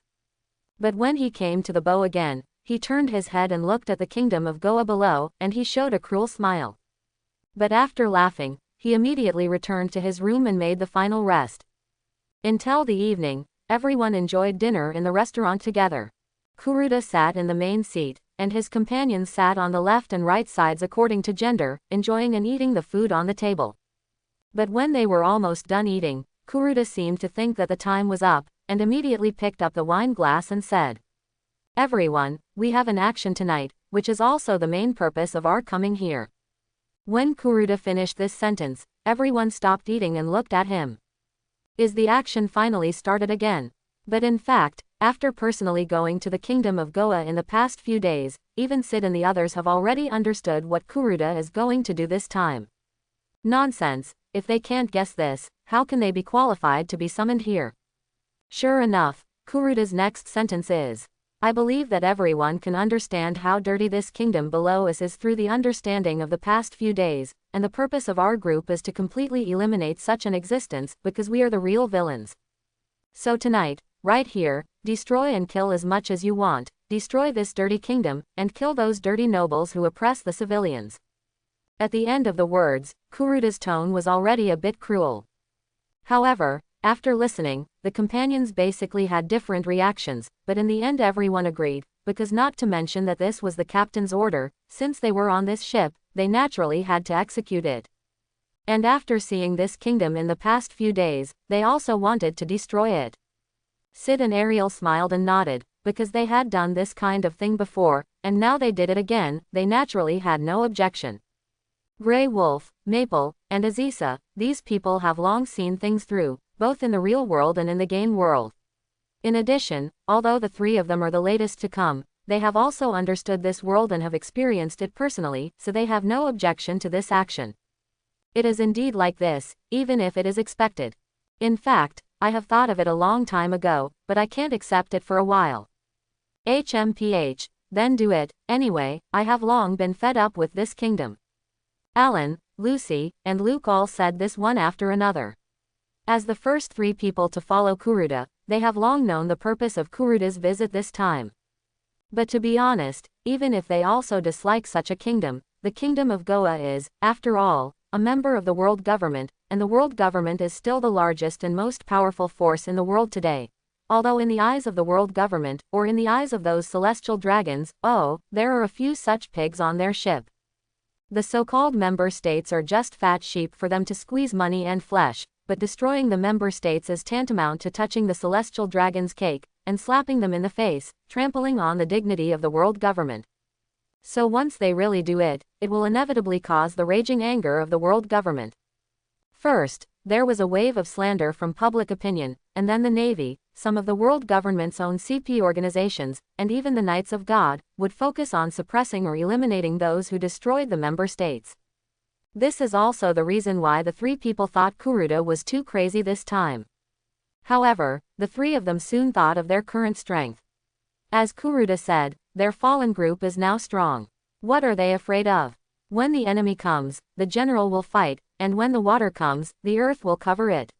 But when he came to the bow again, he turned his head and looked at the kingdom of Goa below, and he showed a cruel smile. But after laughing, he immediately returned to his room and made the final rest. Until the evening, everyone enjoyed dinner in the restaurant together. Kuruda sat in the main seat, and his companions sat on the left and right sides according to gender, enjoying and eating the food on the table. But when they were almost done eating, Kuruda seemed to think that the time was up, and immediately picked up the wine glass and said, Everyone, we have an action tonight, which is also the main purpose of our coming here. When Kuruda finished this sentence, everyone stopped eating and looked at him. Is the action finally started again? But in fact, after personally going to the kingdom of Goa in the past few days, even Sid and the others have already understood what Kuruda is going to do this time. Nonsense, if they can't guess this, how can they be qualified to be summoned here? Sure enough, Kuruda's next sentence is, I believe that everyone can understand how dirty this kingdom below us is through the understanding of the past few days, and the purpose of our group is to completely eliminate such an existence because we are the real villains. So tonight, right here, destroy and kill as much as you want, destroy this dirty kingdom, and kill those dirty nobles who oppress the civilians. At the end of the words, Kuruda's tone was already a bit cruel. However, after listening, the companions basically had different reactions, but in the end everyone agreed, because not to mention that this was the captain's order, since they were on this ship, they naturally had to execute it. And after seeing this kingdom in the past few days, they also wanted to destroy it. Sid and Ariel smiled and nodded, because they had done this kind of thing before, and now they did it again, they naturally had no objection. Grey Wolf, Maple, and Aziza, these people have long seen things through, both in the real world and in the game world. In addition, although the three of them are the latest to come, they have also understood this world and have experienced it personally, so they have no objection to this action. It is indeed like this, even if it is expected. In fact, I have thought of it a long time ago, but I can't accept it for a while. HMPH, then do it, anyway, I have long been fed up with this kingdom. Alan, Lucy, and Luke all said this one after another. As the first three people to follow Kuruda, they have long known the purpose of Kuruda's visit this time. But to be honest, even if they also dislike such a kingdom, the kingdom of Goa is, after all, a member of the world government, and the world government is still the largest and most powerful force in the world today. Although in the eyes of the world government, or in the eyes of those celestial dragons, oh, there are a few such pigs on their ship. The so-called member states are just fat sheep for them to squeeze money and flesh, but destroying the member states is tantamount to touching the celestial dragon's cake, and slapping them in the face, trampling on the dignity of the world government. So once they really do it, it will inevitably cause the raging anger of the world government. First, there was a wave of slander from public opinion, and then the Navy, some of the world government's own CP organizations, and even the Knights of God, would focus on suppressing or eliminating those who destroyed the member states. This is also the reason why the three people thought Kuruda was too crazy this time. However, the three of them soon thought of their current strength. As Kuruda said, their fallen group is now strong. What are they afraid of? When the enemy comes, the general will fight, and when the water comes, the earth will cover it.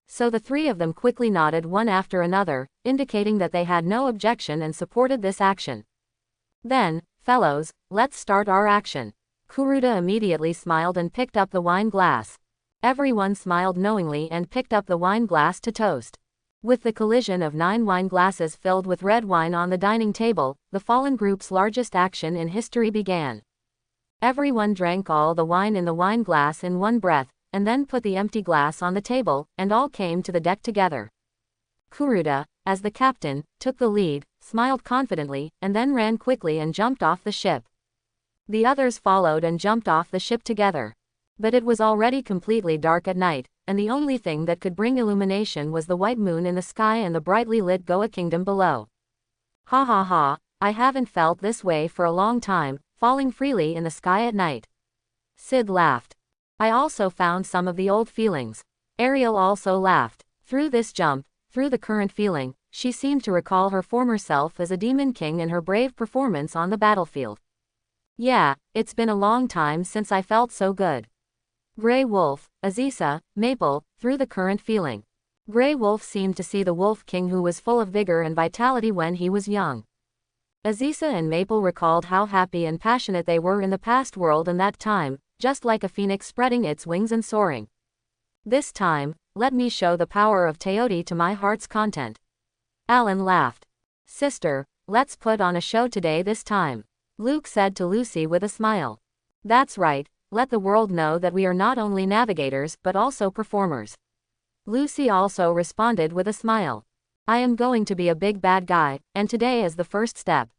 So the three of them quickly nodded one after another, indicating that they had no objection and supported this action. Then, fellows, let's start our action. Kuruda immediately smiled and picked up the wine glass. Everyone smiled knowingly and picked up the wine glass to toast. With the collision of 9 wine glasses filled with red wine on the dining table, the fallen group's largest action in history began. Everyone drank all the wine in the wine glass in one breath, and then put the empty glass on the table, and all came to the deck together. Kuruda, as the captain, took the lead, smiled confidently, and then ran quickly and jumped off the ship. The others followed and jumped off the ship together. But it was already completely dark at night, and the only thing that could bring illumination was the white moon in the sky and the brightly lit Goa kingdom below. Ha ha ha, I haven't felt this way for a long time, falling freely in the sky at night. Sid laughed. I also found some of the old feelings. Ariel also laughed. Through this jump, through the current feeling, she seemed to recall her former self as a demon king and her brave performance on the battlefield. Yeah, it's been a long time since I felt so good. Grey Wolf, Aziza, Maple, through the current feeling. Grey Wolf seemed to see the Wolf King who was full of vigor and vitality when he was young. Aziza and Maple recalled how happy and passionate they were in the past world and that time, just like a phoenix spreading its wings and soaring. This time, let me show the power of Teoti to my heart's content. Alan laughed. Sister, let's put on a show today this time. Luke said to Lucy with a smile. That's right, let the world know that we are not only navigators but also performers. Lucy also responded with a smile. I am going to be a big bad guy, and today is the first step.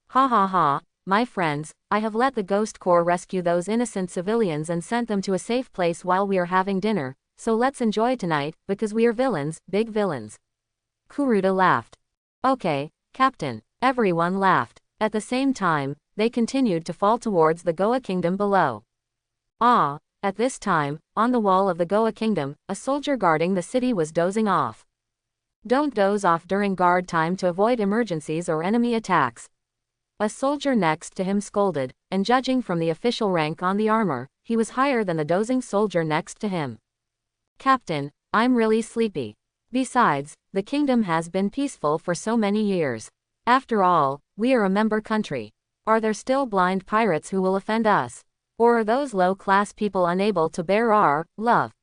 Ha ha ha, my friends, I have let the Ghost Corps rescue those innocent civilians and sent them to a safe place while we are having dinner, so let's enjoy tonight, because we are villains, big villains. Kuruda laughed. Okay, Captain. Everyone laughed. At the same time, they continued to fall towards the Goa kingdom below. At this time, on the wall of the Goa kingdom, a soldier guarding the city was dozing off. Don't doze off during guard time to avoid emergencies or enemy attacks. A soldier next to him scolded, and judging from the official rank on the armor, he was higher than the dozing soldier next to him. Captain, I'm really sleepy. Besides, the kingdom has been peaceful for so many years. After all, we are a member country. Are there still blind pirates who will offend us? Or are those low-class people unable to bear our love?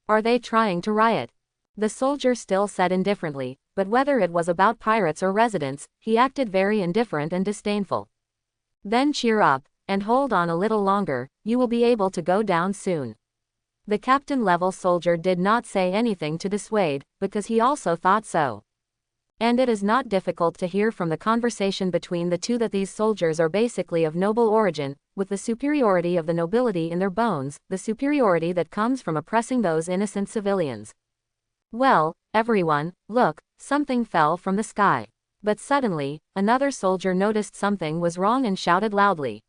Are they trying to riot? The soldier still said indifferently, but whether it was about pirates or residents, he acted very indifferent and disdainful. Then cheer up, and hold on a little longer, you will be able to go down soon. The captain-level soldier did not say anything to dissuade, because he also thought so. And it is not difficult to hear from the conversation between the two that these soldiers are basically of noble origin, with the superiority of the nobility in their bones, the superiority that comes from oppressing those innocent civilians. Well, everyone, look, something fell from the sky. But suddenly, another soldier noticed something was wrong and shouted loudly.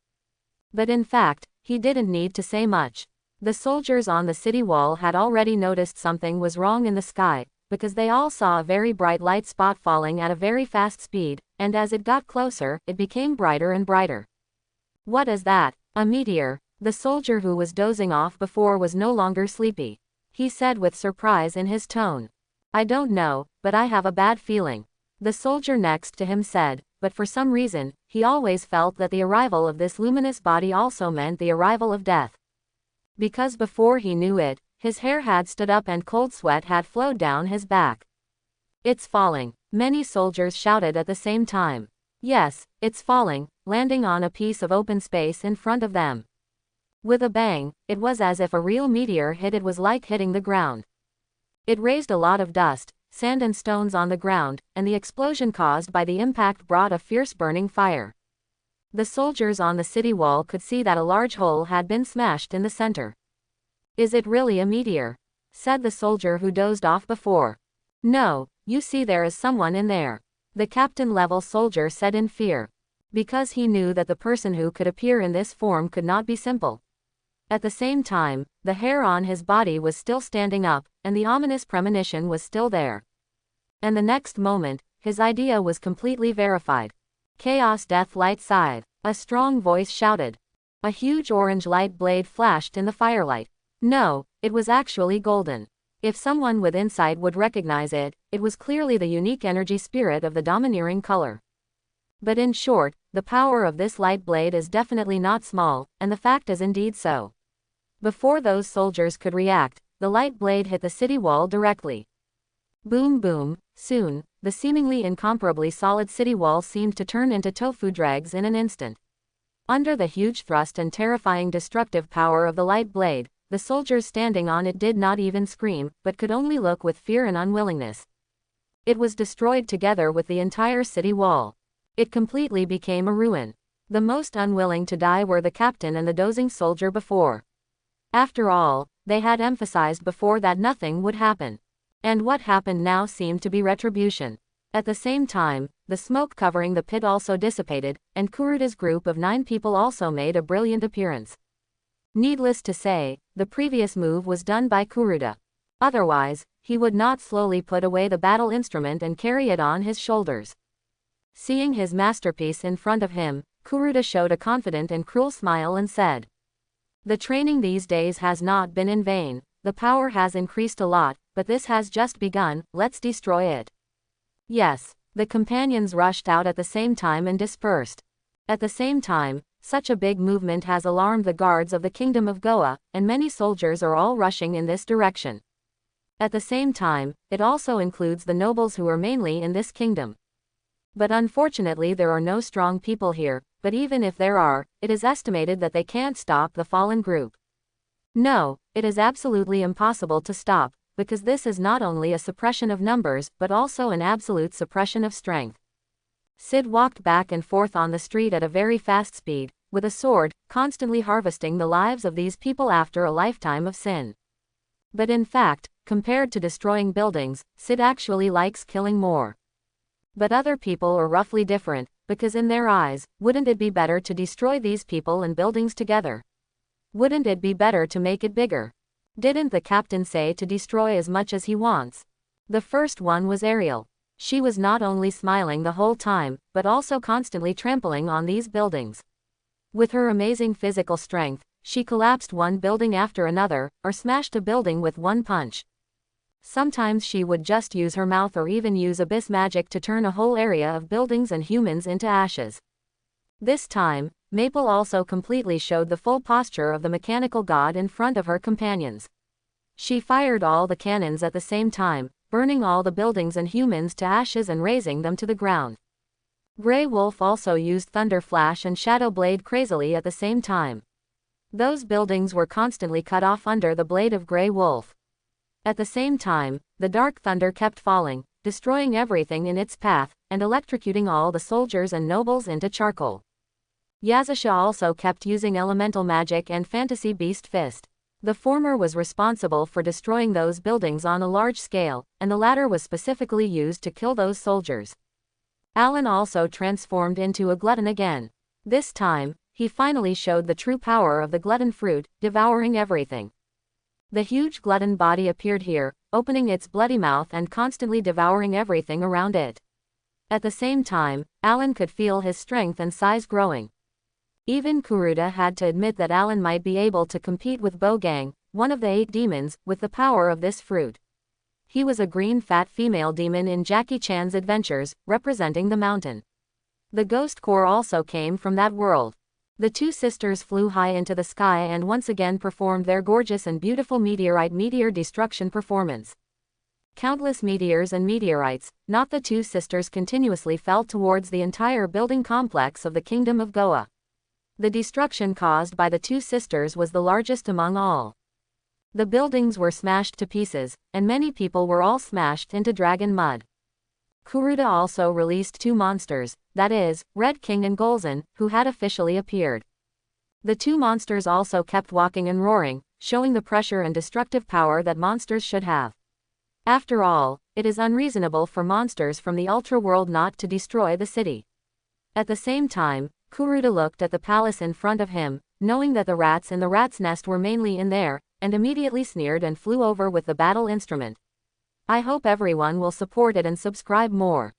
But in fact, he didn't need to say much. The soldiers on the city wall had already noticed something was wrong in the sky, because they all saw a very bright light spot falling at a very fast speed, and as it got closer, it became brighter and brighter. What is that? A meteor. The soldier who was dozing off before was no longer sleepy. He said with surprise in his tone. I don't know, but I have a bad feeling. The soldier next to him said, but for some reason, he always felt that the arrival of this luminous body also meant the arrival of death. Because before he knew it, his hair had stood up and cold sweat had flowed down his back. It's falling. Many soldiers shouted at the same time. Yes, it's falling, landing on a piece of open space in front of them. With a bang, it was as if a real meteor hit. It was like hitting the ground. It raised a lot of dust, sand and stones on the ground, and the explosion caused by the impact brought a fierce burning fire. The soldiers on the city wall could see that a large hole had been smashed in the center. Is it really a meteor? Said the soldier who dozed off before. No, you see there is someone in there. The captain-level soldier said in fear. Because he knew that the person who could appear in this form could not be simple. At the same time, the hair on his body was still standing up, and the ominous premonition was still there. And the next moment, his idea was completely verified. Chaos Death Light Scythe. A strong voice shouted. A huge orange light blade flashed in the firelight. No, it was actually golden. If someone with insight would recognize it, it was clearly the unique energy spirit of the domineering color. But in short, the power of this light blade is definitely not small, and the fact is indeed so. Before those soldiers could react, the light blade hit the city wall directly. Boom boom, soon, the seemingly incomparably solid city wall seemed to turn into tofu dregs in an instant. Under the huge thrust and terrifying destructive power of the light blade, the soldiers standing on it did not even scream, but could only look with fear and unwillingness. It was destroyed together with the entire city wall. It completely became a ruin. The most unwilling to die were the captain and the dozing soldier before. After all, they had emphasized before that nothing would happen. And what happened now seemed to be retribution. At the same time, the smoke covering the pit also dissipated, and Kuruda's group of 9 people also made a brilliant appearance. Needless to say, the previous move was done by Kuruda. Otherwise, he would not slowly put away the battle instrument and carry it on his shoulders. Seeing his masterpiece in front of him, Kuruda showed a confident and cruel smile and said, "The training these days has not been in vain, the power has increased a lot, but this has just begun, let's destroy it." Yes, the companions rushed out at the same time and dispersed. At the same time, such a big movement has alarmed the guards of the kingdom of Goa, and many soldiers are all rushing in this direction. At the same time, it also includes the nobles who are mainly in this kingdom. But unfortunately there are no strong people here, but even if there are, it is estimated that they can't stop the fallen group. No, it is absolutely impossible to stop, because this is not only a suppression of numbers but also an absolute suppression of strength. Sid walked back and forth on the street at a very fast speed, with a sword, constantly harvesting the lives of these people after a lifetime of sin. But in fact, compared to destroying buildings, Sid actually likes killing more. But other people are roughly different, because in their eyes, wouldn't it be better to destroy these people and buildings together? Wouldn't it be better to make it bigger? Didn't the captain say to destroy as much as he wants? The first one was Ariel. She was not only smiling the whole time, but also constantly trampling on these buildings. With her amazing physical strength, she collapsed one building after another, or smashed a building with one punch. Sometimes she would just use her mouth or even use abyss magic to turn a whole area of buildings and humans into ashes. This time, Maple also completely showed the full posture of the mechanical god in front of her companions. She fired all the cannons at the same time, burning all the buildings and humans to ashes and razing them to the ground. Grey Wolf also used Thunder Flash and Shadow Blade crazily at the same time. Those buildings were constantly cut off under the blade of Grey Wolf. At the same time, the Dark Thunder kept falling, destroying everything in its path, and electrocuting all the soldiers and nobles into charcoal. Yasasha also kept using elemental magic and fantasy beast fist. The former was responsible for destroying those buildings on a large scale, and the latter was specifically used to kill those soldiers. Alan also transformed into a glutton again. This time, he finally showed the true power of the glutton fruit, devouring everything. The huge glutton body appeared here, opening its bloody mouth and constantly devouring everything around it. At the same time, Alan could feel his strength and size growing. Even Kuruda had to admit that Alan might be able to compete with Bogang, one of the 8 demons, with the power of this fruit. He was a green fat female demon in Jackie Chan's Adventures, representing the mountain. The ghost core also came from that world. The 2 sisters flew high into the sky and once again performed their gorgeous and beautiful meteor destruction performance. Countless meteors and meteorites, not the 2 sisters, continuously fell towards the entire building complex of the Kingdom of Goa. The destruction caused by the 2 sisters was the largest among all. The buildings were smashed to pieces, and many people were all smashed into dragon mud. Kuruda also released 2 monsters, that is, Red King and Golzan, who had officially appeared. The 2 monsters also kept walking and roaring, showing the pressure and destructive power that monsters should have. After all, it is unreasonable for monsters from the Ultra World not to destroy the city. At the same time, Kuruda looked at the palace in front of him, knowing that the rats in the rat's nest were mainly in there, and immediately sneered and flew over with the battle instrument. I hope everyone will support it and subscribe more.